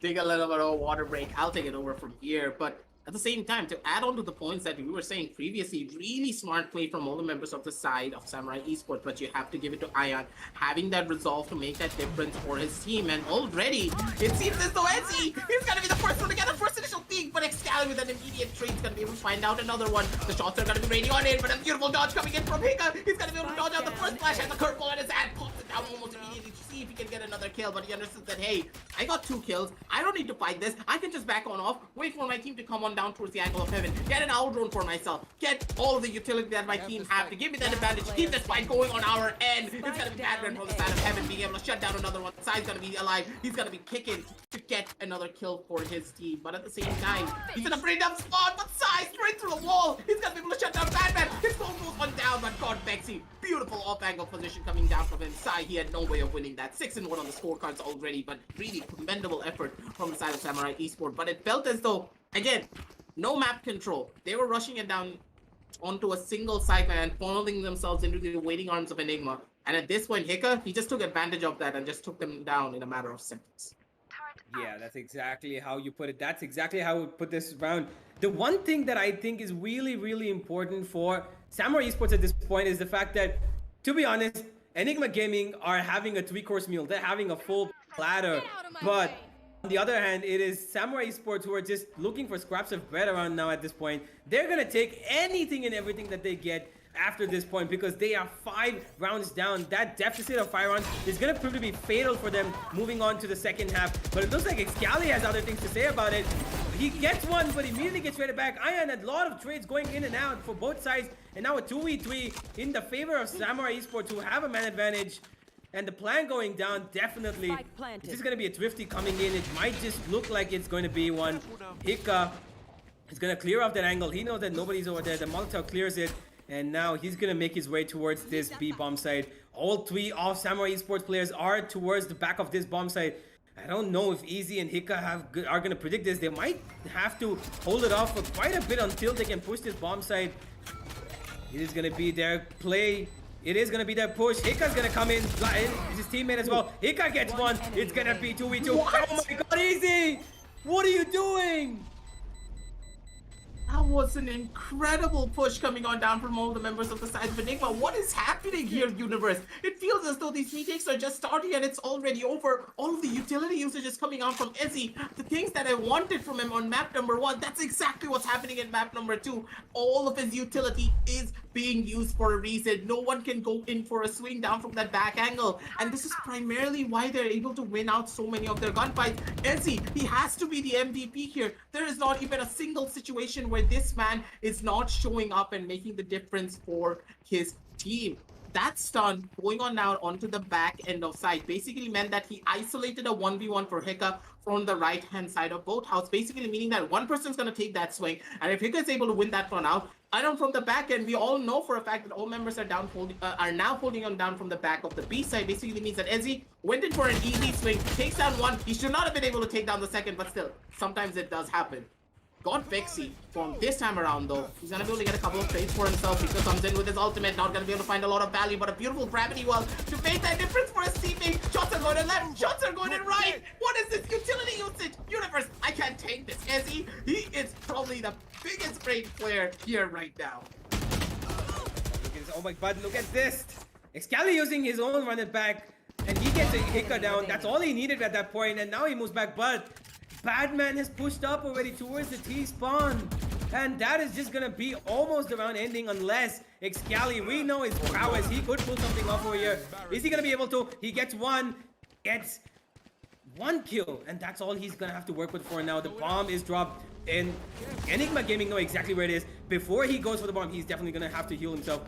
Take a little bit of a water break. I'll take it over from here, but at the same time, to add on to the points that we were saying previously, really smart play from all the members of the side of Samurai Esports, but you have to give it to Ion, having that resolve to make that difference for his team, and already, it seems as though Ezzy is gonna be the first one to get the first initial peek, but Excalibur with an immediate trade is gonna be able to find out another one. The shots are gonna be raining on it, but a beautiful dodge coming in from Hika. He's gonna be able to dodge out the first flash, and the curveball in his hand, pops it down almost immediately to see if he can get another kill, but he understands that, hey, I got 2 kills, I don't need to fight this, I can just back on off, wait for my team to come on down towards the angle of heaven, get an owl drone for myself, get all the utility that my team have to give me that advantage, keep this fight going on our end. It's gonna be Batman from the side of heaven being able to shut down another one. Sai's gonna be alive, he's gonna be kicking to get another kill for his team, but at the same time, he's in a pretty dumb spot, but Sai straight through the wall, he's gonna be able to shut down Batman. His phone goes one down, but God, Bexy, beautiful off-angle position coming down from him. Sai, he had no way of winning that. 6-1 on the scorecards already, but really commendable effort from the side of Samurai Esports. But it felt as though, again, no map control. They were rushing it down onto a single cycle and funneling themselves into the waiting arms of Enigma. And at this point, Hika, he just took advantage of that and just took them down in a matter of seconds. Yeah, that's exactly how you put it. That's exactly how we put this round. The one thing that I think is really important for Samurai Esports at this point is the fact that, to be honest, Enigma Gaming are having a 3-course meal. They're having a full platter, but on the other hand, it is Samurai Esports who are just looking for scraps of bread around now at this point. They're gonna take anything and everything that they get after this point because they are 5 rounds down. That deficit of 5 rounds is gonna prove to be fatal for them moving on to the second half. But it looks like Excali has other things to say about it. He gets one, but immediately gets traded back. Ion had a lot of trades going in and out for both sides, and now a 2v3 in the favor of Samurai Esports, who have a man advantage. And the plan going down, definitely. This is going to be a Thrifty coming in. It might just look like it's going to be one. Hika is going to clear off that angle. He knows that nobody's over there. The Molotov clears it. And now he's going to make his way towards this B bomb site. All 3 of Samurai Esports players are towards the back of this bomb site. I don't know if Easy and Hika are going to predict this. They might have to hold it off for quite a bit until they can push this bomb site. It is going to be their play. It is going to be their push. Hika's going to come in. His teammate as well. Hika gets one. It's going to be 2v2. Oh my god, Easy! What are you doing? That was an incredible push coming on down from all the members of the side of ENIGMA. What is happening here, Universe? It feels as though these retakes are just starting and it's already over. All of the utility usage is coming out from Ezzy. The things that I wanted from him on map number 1, that's exactly what's happening in map number 2. All of his utility is being used for a reason. No one can go in for a swing down from that back angle. And this is primarily why they're able to win out so many of their gunfights. Ezzy, he has to be the MVP here. There is not even a single situation where this man is not showing up and making the difference for his team. That stun going on now onto the back end of side basically meant that he isolated a 1v1 for Hiccup from the right hand side of Boathouse, basically meaning that one person's going to take that swing, and if Hiccup is able to win that one out, I know from the back end, we all know for a fact that all members are now holding on down from the back of the B side. Basically means that Ezzy went in for an easy swing, takes down one. He should not have been able to take down the second, but still, sometimes it does happen. Got Vexy from this time around though. He's gonna be able to get a couple of trades for himself. Because comes in with his ultimate, not gonna be able to find a lot of value, but a beautiful gravity well to make that difference for his teammate. Shots are going to left, shots are going to right. What is this utility usage? Universe, I can't take this. Ezzy, he is probably the biggest brain player here right now. Look at this. Oh my god, look at this. Excali using his own run it back, and he gets a Hiccup down. That's all he needed at that point, and now he moves back, but Badman has pushed up already towards the T spawn, and that is just gonna be almost the round ending unless Excali, we know his prowess, he could pull something off over here. Is he gonna be able to? He gets one kill, and that's all he's gonna have to work with for now. The bomb is dropped, and ENIGMA Gaming know exactly where it is. Before he goes for the bomb, he's definitely gonna have to heal himself,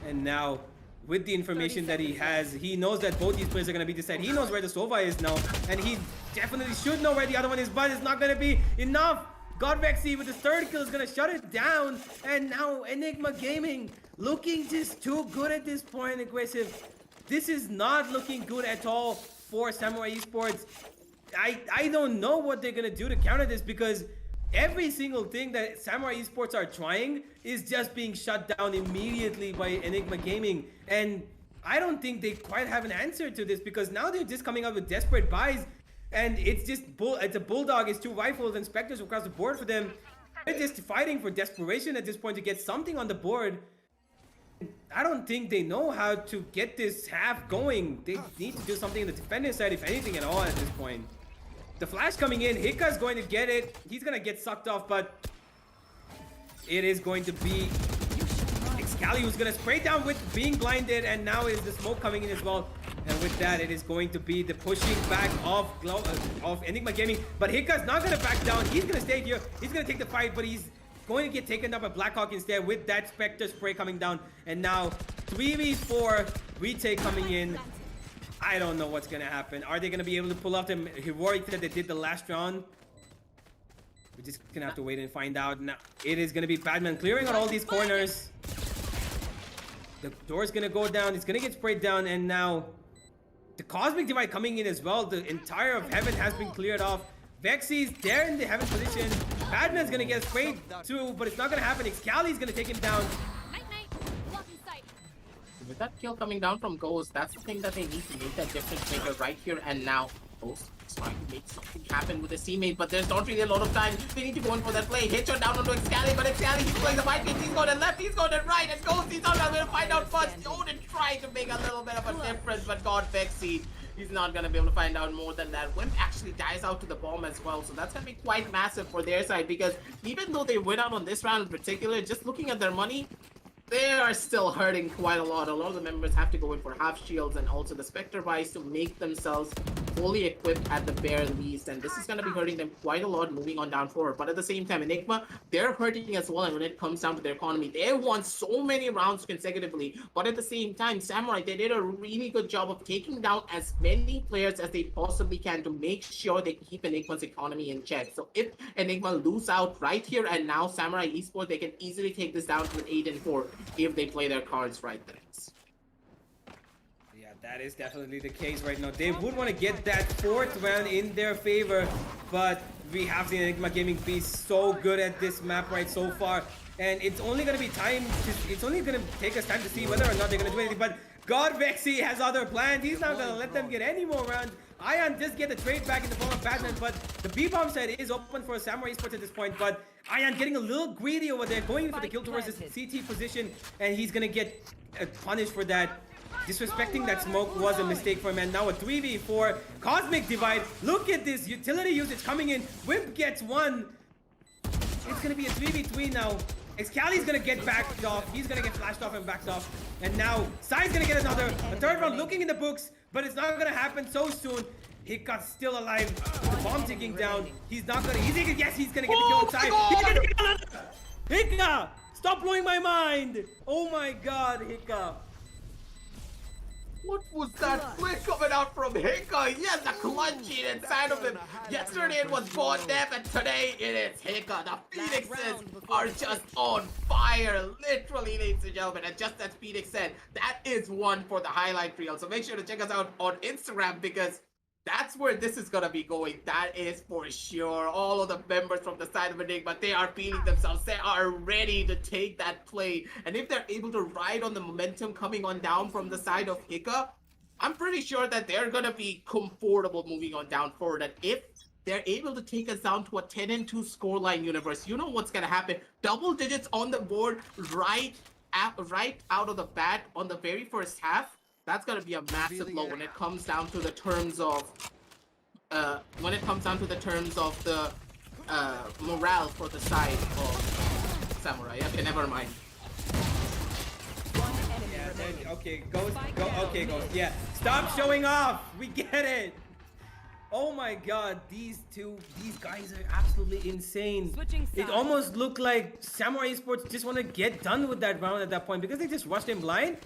and now with the information that he has, he knows that both these players are going to be decided. He knows where the Sova is now, and he definitely should know where the other one is, but it's not going to be enough. Godvexy with the third kill is going to shut it down, and now ENIGMA Gaming looking just too good at this point. Aggressive. This is not looking good at all for Samurai Esports. I don't know what they're going to do to counter this, because every single thing that Samurai Esports are trying is just being shut down immediately by ENIGMA Gaming. And I don't think they quite have an answer to this, because now they're just coming up with desperate buys, and it's just it's a bulldog, it's 2 rifles and specters across the board for them. They're just fighting for desperation at this point to get something on the board. I don't think they know how to get this half going. They need to do something on the defender side, if anything at all at this point. The flash coming in, Hika's going to get it. He's going to get sucked off, but it is going to be Excali who's going to spray down with being blinded, and now is the smoke coming in as well. And with that, it is going to be the pushing back of ENIGMA Gaming. But Hika's not going to back down. He's going to stay here. He's going to take the fight, but he's going to get taken up by Blackhawk instead with that Spectre spray coming down. And now 3v4 retake coming in. I don't know what's gonna happen. Are they gonna be able to pull off the heroic that they did the last round? We're just gonna have to wait and find out. Now it is gonna be Badman clearing on all these corners. The door's gonna go down. It's gonna get sprayed down, and now the Cosmic Divide coming in as well. The entire of Heaven has been cleared off. Vexy's there in the Heaven position. Badman's gonna get sprayed too, but it's not gonna happen. Excali's gonna take him down. With that kill coming down from Ghost, that's the thing that they need to make that difference maker right here and now. Ghost is trying to make something happen with his teammate, but there's not really a lot of time. They need to go in for that play. Headshot down onto Excali, but Excali, he's playing the right game. He's going to left, he's going to right, and Ghost, he's not going to find out first. Odin trying to make a little bit of a difference, but God Vexy, he's not going to be able to find out more than that. Wimp actually dies out to the bomb as well, so that's going to be quite massive for their side, because even though they win out on this round in particular, just looking at their money, they are still hurting quite a lot. A lot of the members have to go in for half shields and also the Spectre buys to make themselves fully equipped at the bare least. And this is going to be hurting them quite a lot moving on down forward. But at the same time, ENIGMA, they're hurting as well. And when it comes down to their economy, they won so many rounds consecutively. But at the same time, Samurai, they did a really good job of taking down as many players as they possibly can to make sure they keep ENIGMA's economy in check. So if ENIGMA lose out right here and now, Samurai Esports, they can easily take this down to an 8-4. If they play their cards right then. Yeah, that is definitely the case right now. They would want to get that 4th round in their favor, but we have seen ENIGMA Gaming be so good at this map right so far, and it's only going to be time it's only going to take us time to see whether or not they're going to do anything. But God Vexy has other plans. He's not going to let them get any more rounds Ion just get the trade back in the form of Batman, but the B-bomb side is open for Samurai Esports at this point, but Ion getting a little greedy over there, going in for the kill towards his CT position, and he's gonna get punished for that. Disrespecting that smoke was a mistake for him, and now a 3v4 Cosmic Divide. Look at this utility usage coming in. Whip gets one. It's gonna be a 3v3 now. Excali's gonna get backed off. He's gonna get flashed off and backed off. And now Sai's gonna get another. A third round looking in the books, but it's not gonna happen so soon. Hiccup still alive. The bomb ticking down. He's not gonna. He's gonna. Yes, he's gonna get the kill inside. He's gonna get another. Hiccup! Stop blowing my mind. Oh my God, Hiccup. What was that flick coming out from Hika? He has a clutch inside of him. Yesterday it was Born Death, and today it is Hika. The Phoenixes are just on fire, literally, ladies and gentlemen. And just as Phoenix said, that is one for the highlight reel. So make sure to check us out on Instagram, because that's where this is gonna be going. That is for sure. All of the members from the side of ENIGMA, they are feeling themselves. They are ready to take that play. And if they're able to ride on the momentum coming on down from the side of Hika, I'm pretty sure that they're gonna be comfortable moving on down forward. And if they're able to take us down to a 10-2 scoreline universe, you know what's gonna happen. Double digits on the board right out of the bat on the very first half. That's gonna be a massive blow when it comes down to the terms of the morale for the side of Samurai. Okay, never mind. Okay, Ghost. Okay, Ghost. Yeah, stop showing off. We get it. Oh my God, these guys are absolutely insane. It almost looked like Samurai Esports just want to get done with that round at that point, because they just rushed him blind.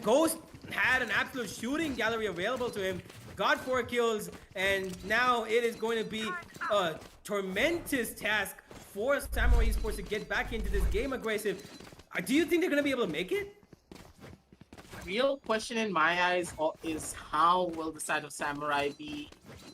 Ghost had an absolute shooting gallery available to him, got 4 kills, and now it is going to be a tremendous task for Samurai Esports to get back into this game aggressive. Do you think they're going to be able to make it? Real question in my eyes is how will the side of Samurai be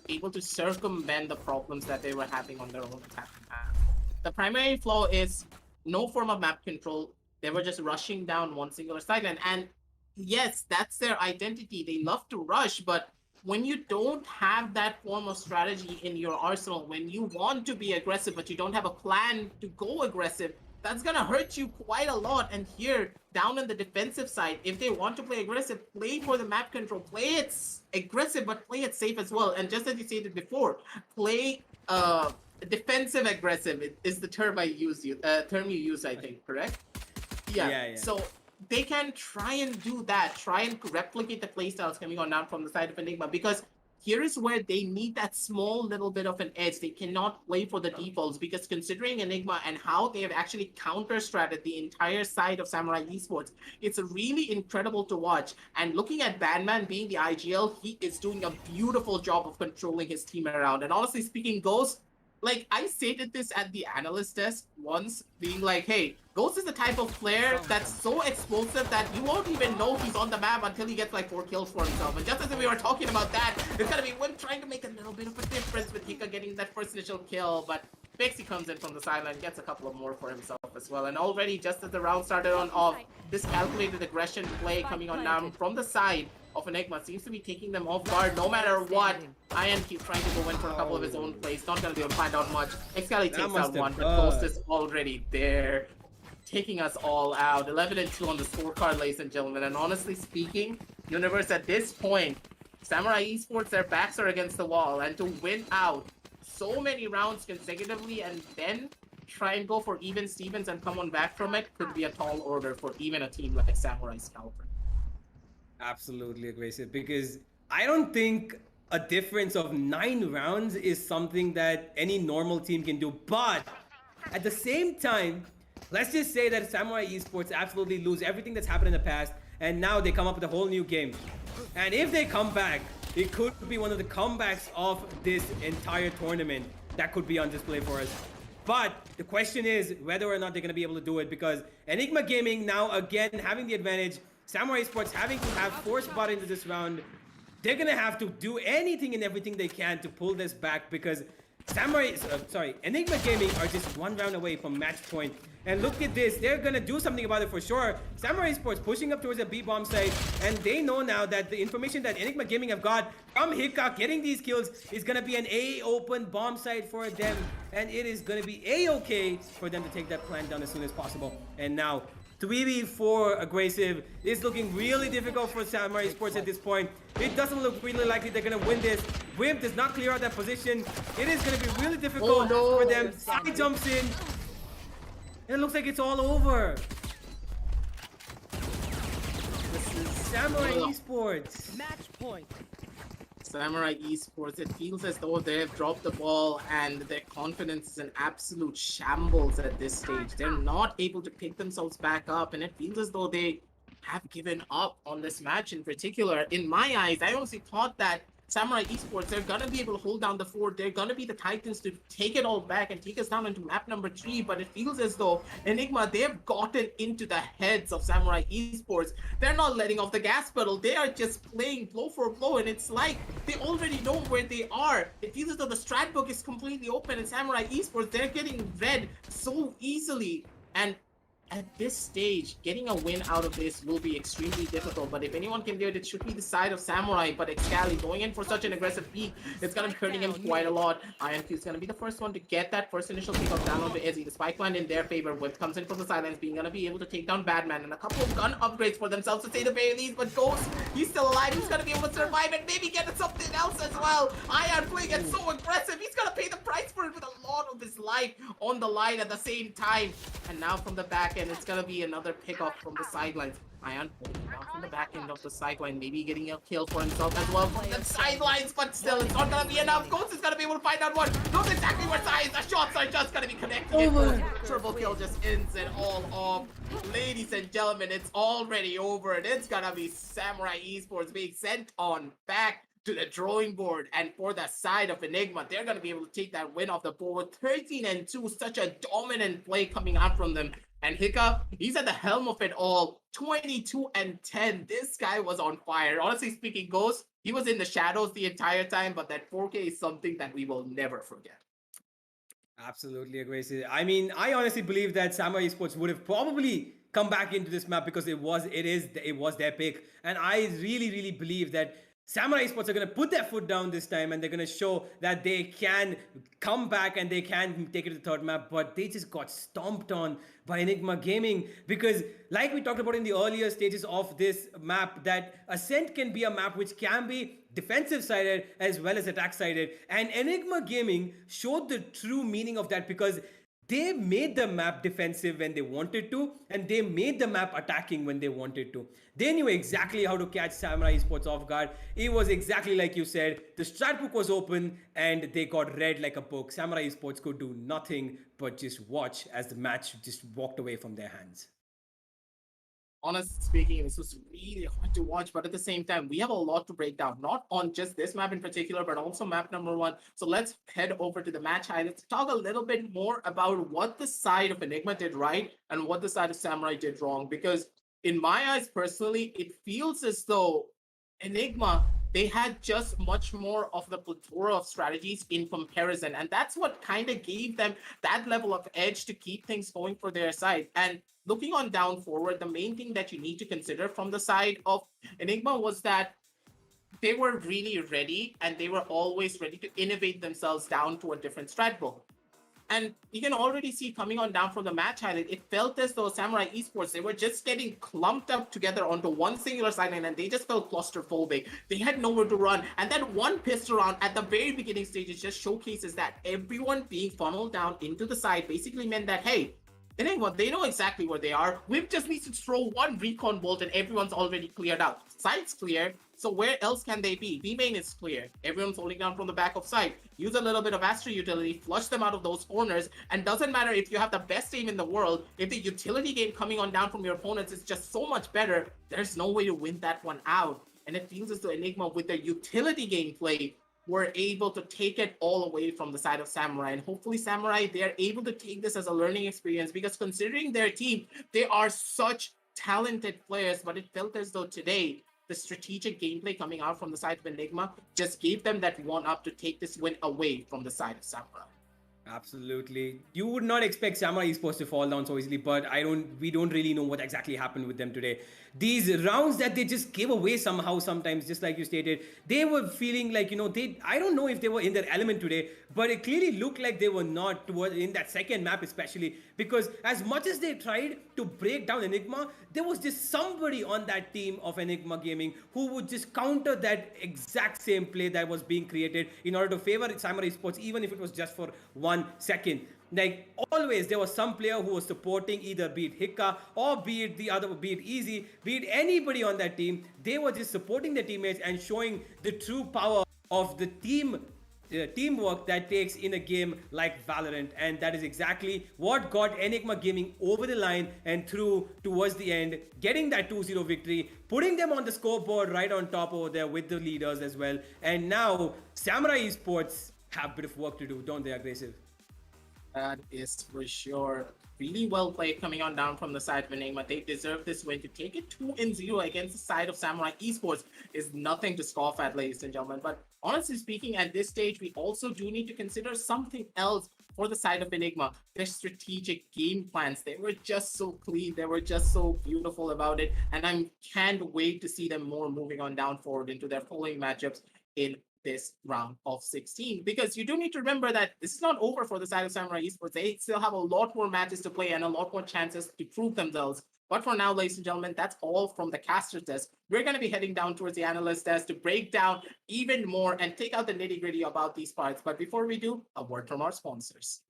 able to circumvent the problems that they were having on their own attack path. The primary flaw is no form of map control. They were just rushing down one singular sideline. And yes, that's their identity. They love to rush, but when you don't have that form of strategy in your arsenal, when you want to be aggressive, but you don't have a plan to go aggressive, that's gonna hurt you quite a lot. And here, down on the defensive side, if they want to play aggressive, play for the map control, play it aggressive, but play it safe as well. And just as you stated before, play defensive aggressive is the term you use, I think, correct? Yeah. So they can try and do that, try and replicate the playstyles coming on down from the side of ENIGMA, because here is where they need that small little bit of an edge. They cannot play for the defaults, because considering ENIGMA and how they have actually counter-stratted the entire side of Samurai Esports, it's really incredible to watch. And looking at Batman being the IGL, he is doing a beautiful job of controlling his team around. And honestly speaking, Ghost, like, I stated this at the analyst desk once, being like, hey, Ghost is the type of player that's so explosive that you won't even know he's on the map until he gets like 4 kills for himself. And just as we were talking about that, it's gonna be Wim trying to make a little bit of a difference with Hika getting that first initial kill, but Pixie comes in from the sideline, gets a couple of more for himself as well. And already, just as the round started on off, this calculated aggression play coming on down from the side of ENIGMA seems to be taking them off guard no matter what. Ian keeps trying to go in for a couple of his own plays, not gonna be able to find out much. Excali takes out one, but Ghost is already there, taking us all out. 11-2 on the scorecard, ladies and gentlemen. And honestly speaking, Universe, at this point, Samurai Esports, their backs are against the wall, and to win out so many rounds consecutively and then try and go for even Stevens and come on back from it could be a tall order for even a team like Samurai Scalper. Absolutely aggressive, because I don't think a difference of 9 rounds is something that any normal team can do. But at the same time, let's just say that Samurai Esports absolutely lose everything that's happened in the past, and now they come up with a whole new game. And if they come back, it could be one of the comebacks of this entire tournament that could be on display for us. But the question is whether or not they're going to be able to do it, because ENIGMA Gaming now again having the advantage, Samurai Esports having to have 4 spot into this round. They're going to have to do anything and everything they can to pull this back, because ENIGMA Gaming are just 1 round away from match point. And look at this, they're gonna do something about it for sure. Samurai Esports pushing up towards the B bomb site, and they know now that the information that Enigma Gaming have got from Hika getting these kills is gonna be an A open bomb site for them, and it is gonna be A-okay for them to take that plant down as soon as possible. And now 3v4 aggressive is looking really difficult for Samurai Esports at this point. It doesn't look really likely they're gonna win this. Wimp does not clear out that position. It is gonna be really difficult for them. Side jumps in. And it looks like it's all over. This is Samurai Esports. Match point. Samurai Esports, it feels as though they've dropped the ball and their confidence is in absolute shambles at this stage. They're not able to pick themselves back up, and it feels as though they have given up on this match in particular. In my eyes, I honestly thought that Samurai Esports, they're gonna be able to hold down the fort. They're gonna be the Titans to take it all back and take us down into map number 3. But it feels as though Enigma, they've gotten into the heads of Samurai Esports. They're not letting off the gas pedal. They are just playing blow for blow, and it's like they already know where they are. It feels as though the strat book is completely open, and Samurai Esports, they're getting read so easily. And at this stage, getting a win out of this will be extremely difficult, but if anyone can do it, it should be the side of Samurai. But Excali going in for such an aggressive peak, it's going to be hurting him quite a lot. IronQ is going to be the first one to get that first initial pick of down onto Ezzy. The spike plan in their favor. Whip comes in from the sidelines, being going to be able to take down Badman, and a couple of gun upgrades for themselves to say the very least. But Ghost, he's still alive. He's going to be able to survive and maybe get something else as well. Iron playing it so aggressive. He's going to pay the price for it with a lot of his life on the line at the same time. And now from the back end, it's going to be another pickup from the sidelines. Ion down from the back end of the sideline, maybe getting a kill for himself as well from the sidelines, but still, it's not gonna be enough. Ghost is gonna be able to find out one. Knows exactly where Sai. The shots are just gonna be connecting. Triple kill just ends it all off. Ladies and gentlemen, it's already over, and it's gonna be Samurai Esports being sent on back to the drawing board. And for the side of Enigma, they're going to be able to take that win off the board. 13-2, such a dominant play coming out from them. And Hiccup, he's at the helm of it all. 22-10. This guy was on fire. Honestly speaking, Ghost, he was in the shadows the entire time, but that 4K is something that we will never forget. Absolutely aggressive. I mean, I honestly believe that Samurai Esports would have probably come back into this map because it was their pick. And I really believe that Samurai Esports are going to put their foot down this time, and they're going to show that they can come back and they can take it to the third map, but they just got stomped on by Enigma Gaming because, like we talked about in the earlier stages of this map, that Ascent can be a map which can be defensive-sided as well as attack-sided, and Enigma Gaming showed the true meaning of that because they made the map defensive when they wanted to, and they made the map attacking when they wanted to. They knew exactly how to catch Samurai Esports off guard. It was exactly like you said. The strat book was open, and they got read like a book. Samurai Esports could do nothing but just watch as the match just walked away from their hands. Honestly speaking, this was really hard to watch, but at the same time, we have a lot to break down, not on just this map in particular, but also map number 1. So let's head over to the match highlights, talk a little bit more about what the side of Enigma did right and what the side of Samurai did wrong, because in my eyes personally, it feels as though Enigma, they had just much more of the plethora of strategies in comparison, and that's what kind of gave them that level of edge to keep things going for their side. And looking on down forward, the main thing that you need to consider from the side of Enigma was that they were really ready, and they were always ready to innovate themselves down to a different strat book. And you can already see coming on down from the match highlight, it felt as though Samurai Esports, they were just getting clumped up together onto one singular sideline, and they just felt claustrophobic. They had nowhere to run. And that one pistol round at the very beginning stages just showcases that everyone being funneled down into the side basically meant that, hey, Enigma, they know exactly where they are. Whip just needs to throw one recon bolt and everyone's already cleared out. Side's clear, so where else can they be? B main is clear. Everyone's holding down from the back of side. Use a little bit of Astra utility, flush them out of those corners, and doesn't matter if you have the best aim in the world, if the utility game coming on down from your opponents is just so much better, there's no way to win that one out. And it feels as though Enigma, with their utility gameplay, were able to take it all away from the side of Samurai. And hopefully Samurai, they're able to take this as a learning experience, because considering their team, they are such talented players, but it felt as though today, the strategic gameplay coming out from the side of Enigma just gave them that one up to take this win away from the side of Samurai. Absolutely. You would not expect Samurai Esports to fall down so easily, but we don't really know what exactly happened with them today. These rounds that they just gave away somehow sometimes, just like you stated, they were feeling like, I don't know if they were in their element today, but it clearly looked like they were not in that second map especially, because as much as they tried to break down Enigma, there was just somebody on that team of Enigma Gaming who would just counter that exact same play that was being created in order to favor Samurai Esports, even if it was just for 1 second. Like always, there was some player who was supporting either be it Hikka or be it the other, be it Easy, be it anybody on that team. They were just supporting their teammates and showing the true power of the teamwork that takes in a game like Valorant, and that is exactly what got Enigma Gaming over the line and through towards the end, getting that 2-0 victory, putting them on the scoreboard right on top over there with the leaders as well. And now Samurai Esports have a bit of work to do, don't they, Aggressive? That is for sure. Really well played coming on down from the side of Enigma. They deserve this win. To take it 2-0 against the side of Samurai Esports is nothing to scoff at, ladies and gentlemen. But honestly speaking, at this stage, we also do need to consider something else for the side of Enigma. Their strategic game plans. They were just so clean. They were just so beautiful about it. And I can't wait to see them more moving on down forward into their following matchups in this round of 16, because you do need to remember that this is not over for the side of Samurai Esports. They still have a lot more matches to play and a lot more chances to prove themselves. But for now, ladies and gentlemen, that's all from the caster's desk. We're going to be heading down towards the analyst desk to break down even more and take out the nitty gritty about these parts. But before we do, a word from our sponsors.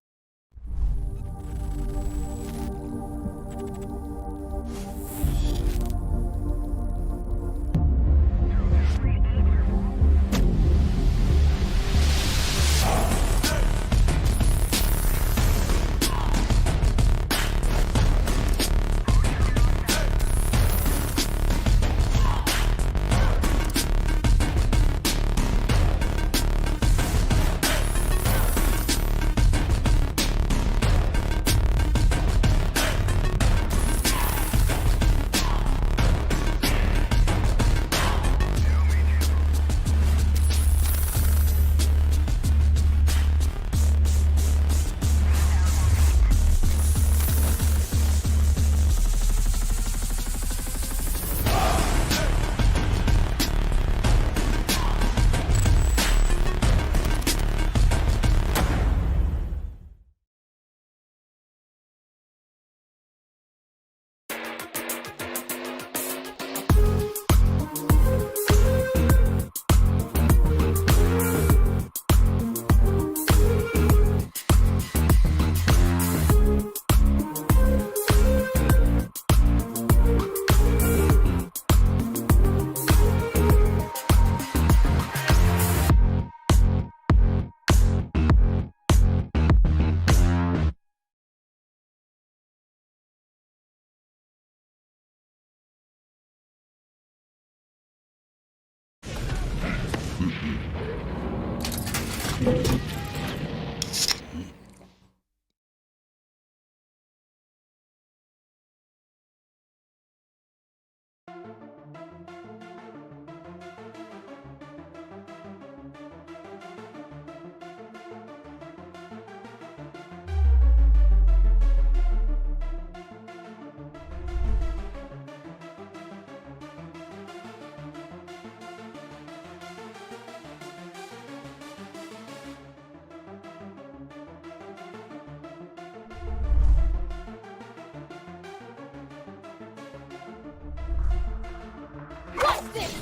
What's this?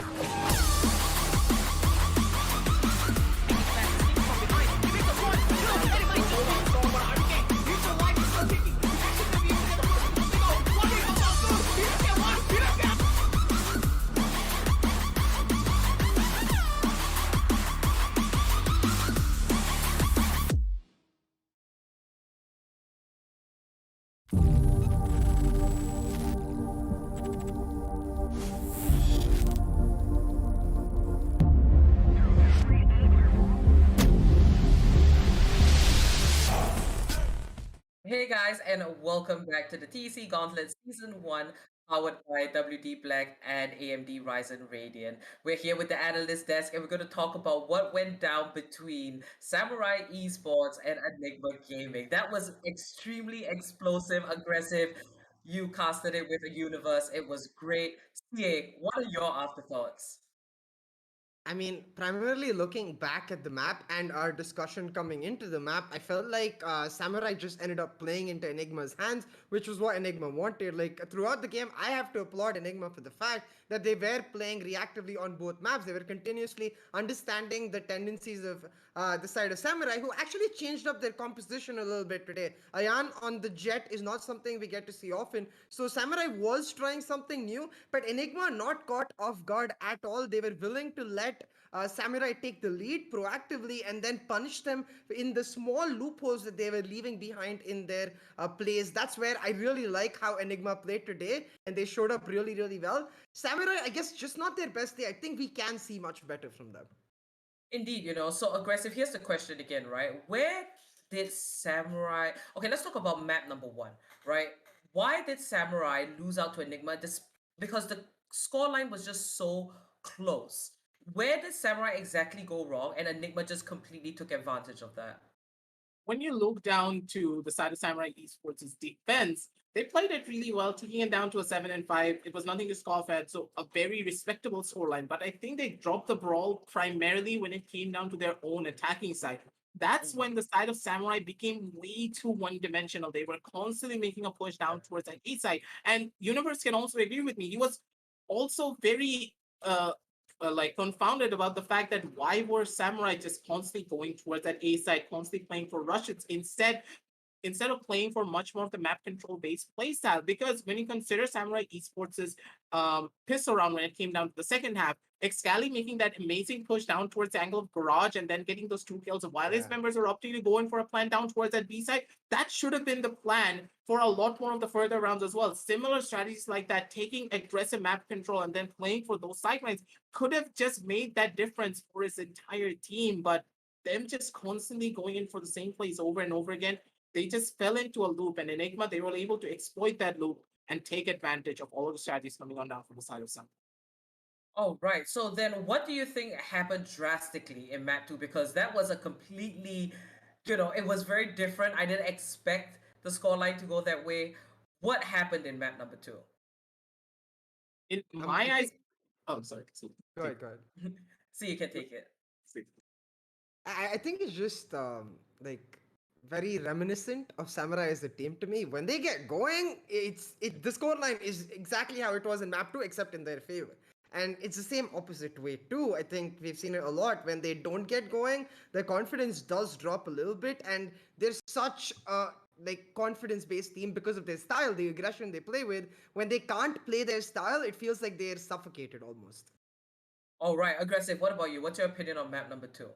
Hey guys, and welcome back to the TEC Gauntlet Season 1 powered by WD Black and AMD Ryzen Radeon. We're here with the analyst desk and we're going to talk about what went down between Samurai Esports and Enigma Gaming. That was extremely explosive, aggressive. You casted it with a universe. It was great. CA, what are your afterthoughts? I mean, primarily looking back at the map and our discussion coming into the map, I felt like Samurai just ended up playing into Enigma's hands, which was what Enigma wanted. Like, throughout the game, I have to applaud Enigma for the fact that they were playing reactively on both maps. They were continuously understanding the tendencies of the side of Samurai, who actually changed up their composition a little bit today. Ayan on the Jet is not something we get to see often. So Samurai was trying something new, but Enigma not caught off guard at all. They were willing to let Samurai take the lead proactively and then punish them in the small loopholes that they were leaving behind in their plays. That's where I really like how Enigma played today, and they showed up really, really well. Samurai, I guess, just not their best day. I think we can see much better from them. Indeed, so aggressive. Here's the question again, right? Where did Samurai. Okay, let's talk about map number one, right? Why did Samurai lose out to Enigma? Because the scoreline was just so close. Where did Samurai exactly go wrong and Enigma just completely took advantage of that? When you look down to the side of Samurai Esports' defense, they played it really well, taking it down to a 7-5. It was nothing to scoff at, so a very respectable scoreline. But I think they dropped the brawl primarily when it came down to their own attacking side. That's when the side of Samurai became way too one-dimensional. They were constantly making a push down towards that A side. And Universe can also agree with me. He was also very like confounded about the fact that why were Samurai just constantly going towards that A side, constantly playing for Russians instead of playing for much more of the map control based playstyle. Because when you consider Samurai Esports' piss around when it came down to the second half, Excali making that amazing push down towards the angle of Garage and then getting those 2 kills while his members are opting to go in for a plan down towards that B side, that should have been the plan for a lot more of the further rounds as well. Similar strategies like that, taking aggressive map control and then playing for those sidelines could have just made that difference for his entire team. But them just constantly going in for the same plays over and over again, they just fell into a loop. And Enigma, they were able to exploit that loop and take advantage of all of the strategies coming on down from the side of Sun. Oh, right. So then what do you think happened drastically in map 2? Because that was a completely, it was very different. I didn't expect the scoreline to go that way. What happened in map number 2? In I my eyes, think. oh, sorry. Go ahead, go ahead. So you can take it. I think it's just like very reminiscent of Samurai as a team to me. When they get going, the scoreline is exactly how it was in map 2, except in their favor. And it's the same opposite way too. I think we've seen it a lot. When they don't get going, their confidence does drop a little bit, and there's such a like confidence-based team because of their style, the aggression they play with. When they can't play their style, it feels like they're suffocated almost. All right, aggressive. What about you? What's your opinion on map number 2?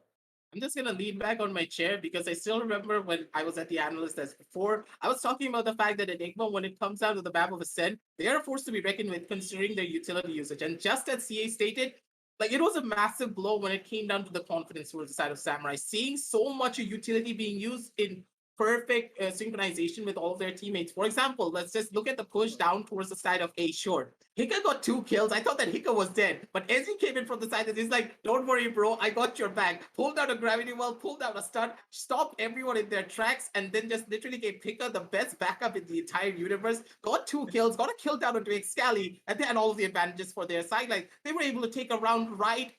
I'm just gonna lean back on my chair because I still remember when I was at the analyst desk before. I was talking about the fact that Enigma, when it comes down to the map of Ascent, they are a force to be reckoned with considering their utility usage. And just as CA stated, like it was a massive blow when it came down to the confidence towards the side of Samurai. Seeing so much utility being used in perfect synchronization with all of their teammates. For example, let's just look at the push down towards the side of A short. Hika got 2 kills. I thought that Hika was dead, but as he came in from the side, he's like, "Don't worry, bro. I got your back." Pulled out a gravity well, pulled out a stun, stopped everyone in their tracks, and then just literally gave Hika the best backup in the entire universe. Got 2 kills, got a kill down onto Excali, and then all of the advantages for their side. Like they were able to take a round right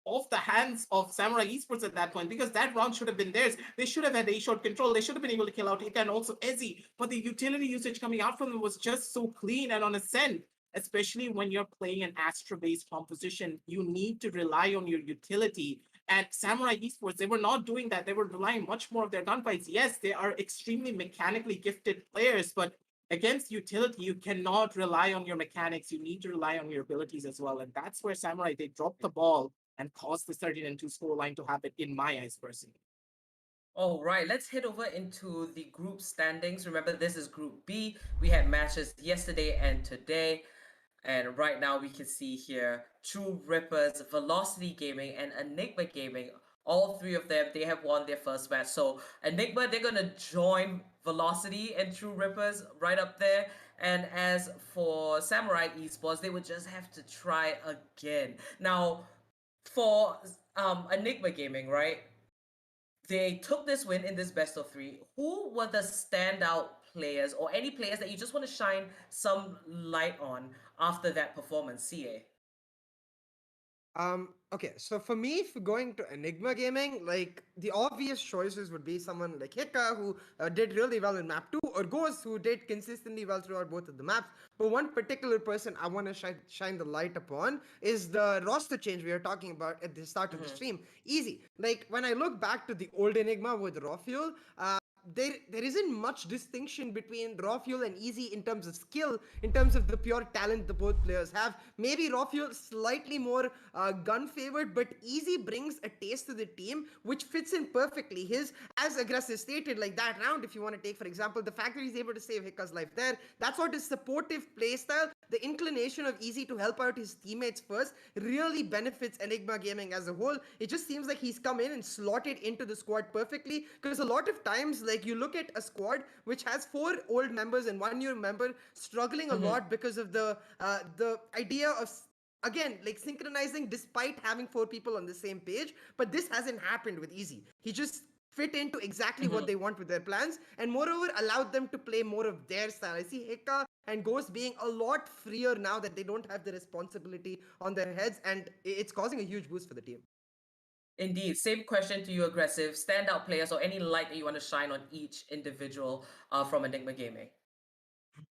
off the hands of Samurai Esports at that point, because that round should have been theirs. They should have had A short control. They should have been able to kill out Hika and also Ezzy. But the utility usage coming out from them was just so clean and on Ascent. Especially when you're playing an Astra-based composition, you need to rely on your utility. And Samurai Esports, they were not doing that. They were relying much more of their gunfights. Yes, they are extremely mechanically gifted players, but against utility, you cannot rely on your mechanics. You need to rely on your abilities as well. And that's where Samurai, they dropped the ball and caused the 13-2 scoreline to happen in my eyes personally. All right, let's head over into the group standings. Remember, this is Group B. We had matches yesterday and today. And right now we can see here True Rippers, Velocity Gaming, and Enigma Gaming. All three of them, they have won their first match. So Enigma, they're going to join Velocity and True Rippers right up there. And as for Samurai Esports, they would just have to try again. Now, for Enigma Gaming, right? They took this win in this best of three. Who were the standout players or any players that you just want to shine some light on after that performance, CA? Okay, so for me, for going to Enigma Gaming, like the obvious choices would be someone like Hika, who did really well in map 2, or Ghost, who did consistently well throughout both of the maps. But one particular person I want to shine the light upon is the roster change we were talking about at the start of the stream. Easy. Like when I look back to the old Enigma with Raw Fuel, there isn't much distinction between Raw Fuel and Easy in terms of skill, in terms of the pure talent the both players have. Maybe Raw Fuel slightly more gun favored, but Easy brings a taste to the team which fits in perfectly. His, as Aggressive stated, like that round, if you want to take for example, the fact that he's able to save Hika's life there, that's what his supportive playstyle, the inclination of Easy to help out his teammates first, really benefits Enigma Gaming as a whole. It just seems like he's come in and slotted into the squad perfectly, because a lot of times, like you look at a squad which has 4 old members and 1 new member struggling a lot because of the idea of, again, like synchronizing despite having 4 people on the same page. But this hasn't happened with Easy. He just fit into exactly what they want with their plans, and moreover allowed them to play more of their style. I see Hika and Ghost being a lot freer now that they don't have the responsibility on their heads, and it's causing a huge boost for the team. Indeed. Same question to you, Aggressive. Standout players or any light that you want to shine on each individual from Enigma Gaming.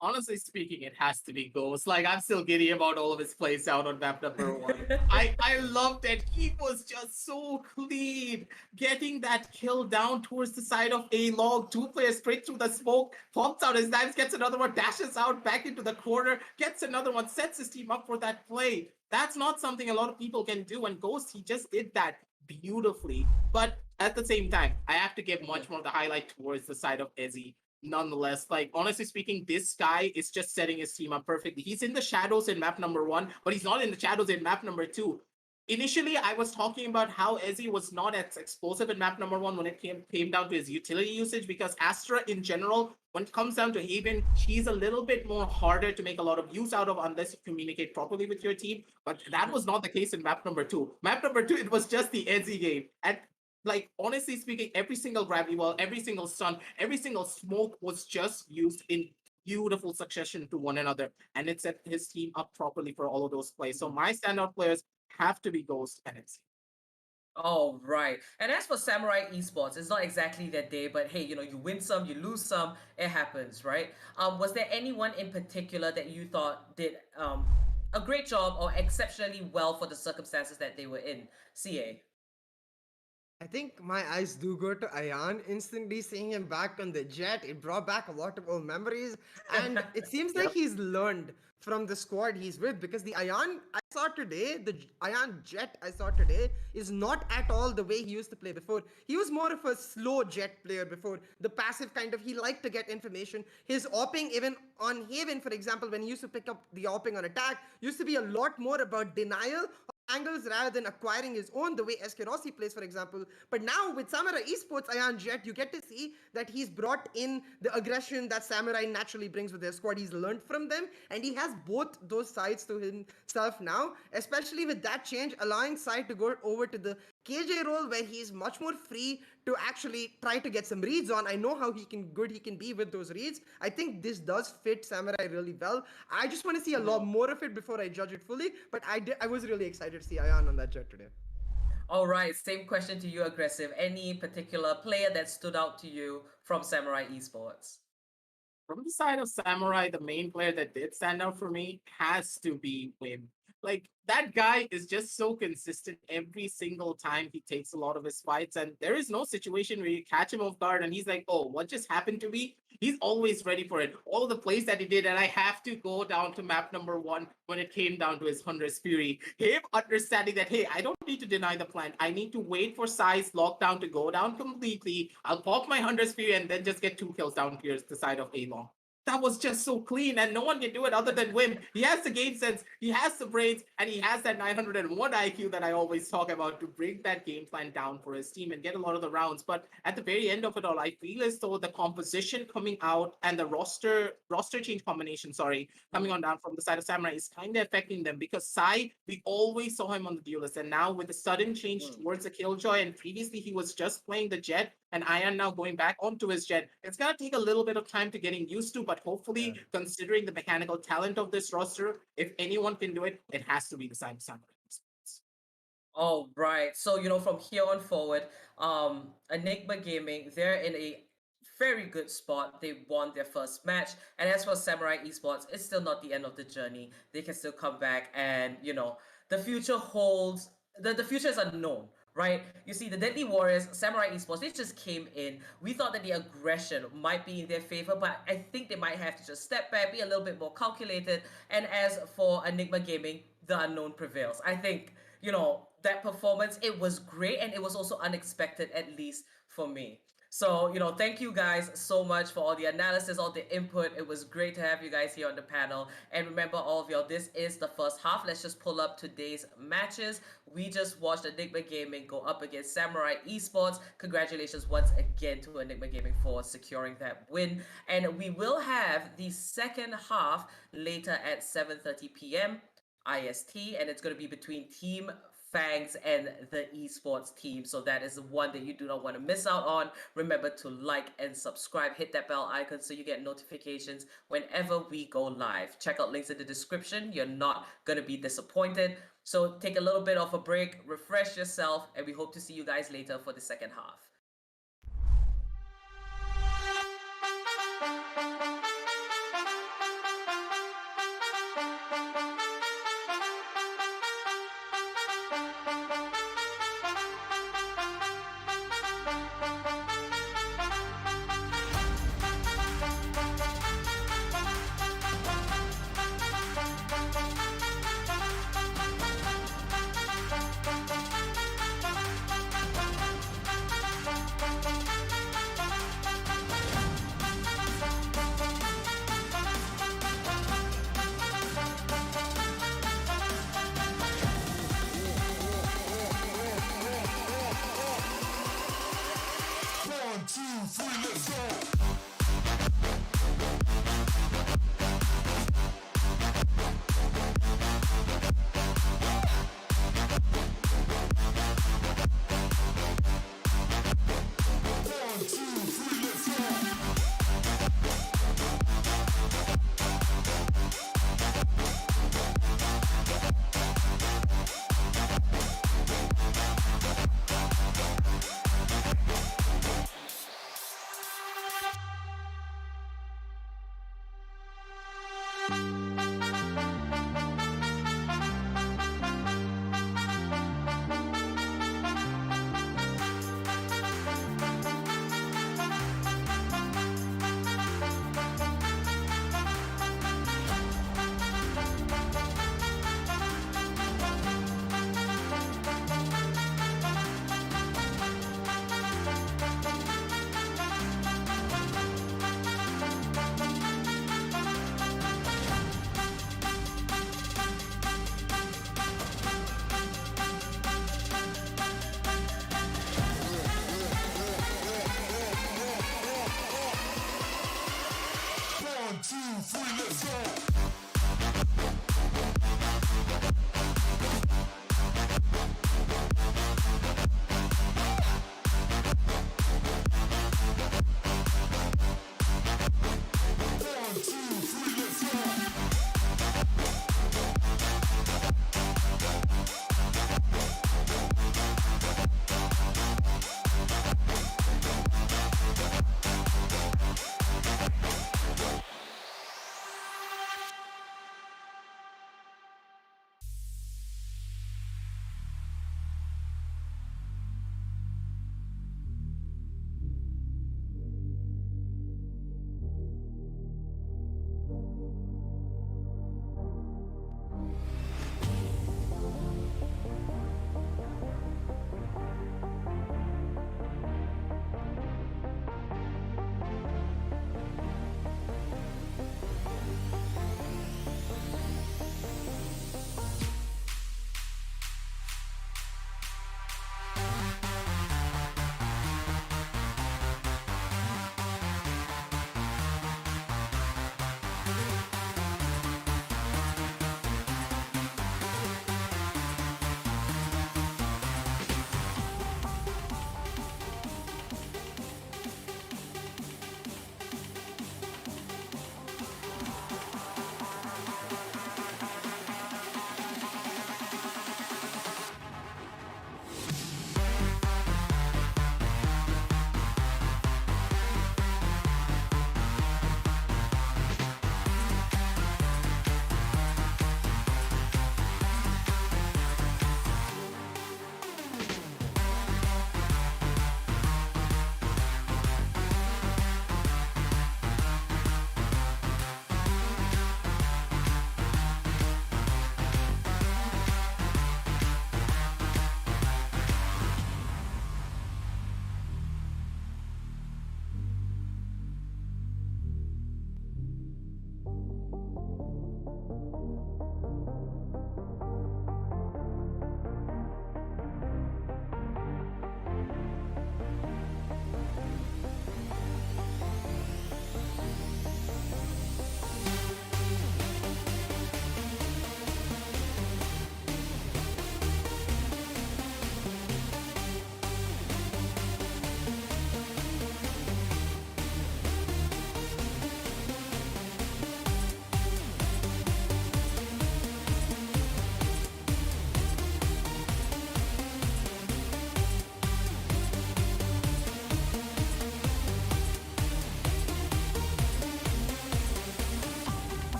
Honestly speaking, it has to be Ghost. Like, I'm still giddy about all of his plays out on map number 1. I loved it. He was just so clean. Getting that kill down towards the side of A log, 2 players straight through the smoke, pops out his knives, gets another one, dashes out back into the corner, gets another one, sets his team up for that play. That's not something a lot of people can do, and Ghost, he just did that beautifully. But at the same time, I have to give much more of the highlight towards the side of Ezzy. Nonetheless, like honestly speaking, this guy is just setting his team up perfectly. He's in the shadows in map number 1, but he's not in the shadows in map number 2. Initially, I was talking about how Ezzy was not as explosive in map number 1 when it came down to his utility usage, because Astra in general, when it comes down to Haven, she's a little bit more harder to make a lot of use out of unless you communicate properly with your team. But that was not the case in map number 2. Map number 2, it was just the Ezzy game. And like honestly speaking, every single gravity well, every single stun, every single smoke was just used in beautiful succession to one another, and it set his team up properly for all of those plays. So my standout players have to be Ghost and Ezzy. Oh, right. And as for Samurai Esports, it's not exactly their day, but hey, you win some, you lose some, it happens, right? Was there anyone in particular that you thought did a great job or exceptionally well for the circumstances that they were in? CA. I think my eyes do go to Ayan. Instantly seeing him back on the jet, it brought back a lot of old memories. And it seems like he's learned from the squad he's with, because the Ayan I saw today, the Ayan jet I saw today, is not at all the way he used to play before. He was more of a slow jet player before. The passive kind of, he liked to get information. His opping, even on Haven, for example, when he used to pick up the opping on attack, used to be a lot more about denial angles rather than acquiring his own, the way SK Rossi plays, for example. But now with Samurai Esports Ayan Jet, you get to see that he's brought in the aggression that Samurai naturally brings with their squad. He's learned from them, and he has both those sides to himself now, especially with that change, allowing Sai to go over to the KJ role where he's much more free to actually try to get some reads on. I know how good he can be with those reads. I think this does fit Samurai really well. I just want to see a lot more of it before I judge it fully, but I was really excited to see Ayan on that jet today. All right, same question to you, Aggressive. Any particular player that stood out to you from Samurai Esports? From the side of Samurai, the main player that did stand out for me has to be Wim. Like, that guy is just so consistent every single time he takes a lot of his fights, and there is no situation where you catch him off guard and he's like, oh, what just happened to me? He's always ready for it. All the plays that he did, and I have to go down to map number 1 when it came down to his Hunter's Fury. Him understanding that, hey, I don't need to deny the plant. I need to wait for Sai's lockdown to go down completely. I'll pop my Hunter's Fury and then just get 2 kills down here to the side of A-Long. that was just so clean, and no one can do it other than Wim. He has the game sense, he has the brains, and he has that 901 IQ that I always talk about to break that game plan down for his team and get a lot of the rounds. But at the very end of it all, I feel as though the composition coming out and the roster change combination, sorry, coming on down from the side of Samurai is kind of affecting them, because Sai, we always saw him on the duelist, and now with the sudden change towards the Killjoy, and previously he was just playing the Jet, and Ian now going back onto his Jet, it's gonna take a little bit of time to getting used to, but hopefully, considering the mechanical talent of this roster, if anyone can do it, it has to be the side of Samurai. All right. So, from here on forward, Enigma Gaming, they're in a very good spot. They won their first match. And as for Samurai Esports, it's still not the end of the journey. They can still come back, and, the future holds, the future is unknown, right? You see, the Deadly Warriors, Samurai Esports, they just came in. We thought that the aggression might be in their favor, but I think they might have to just step back, be a little bit more calculated. And as for Enigma Gaming, the unknown prevails. I think, that performance, it was great, and it was also unexpected, at least for me. So, thank you guys so much for all the analysis, all the input. It was great to have you guys here on the panel. And remember, all of y'all, this is the first half. Let's just pull up today's matches. We just watched Enigma Gaming go up against Samurai Esports. Congratulations once again to Enigma Gaming for securing that win. And we will have the second half later at 7:30 p.m. IST, and it's going to be between Team Fangs and the esports team. So that is the one that you do not want to miss out on. Remember to like and subscribe, hit that bell icon so you get notifications whenever we go live. Check out links in the description. You're not going to be disappointed. So take a little bit of a break, refresh yourself, and we hope to see you guys later for the second half.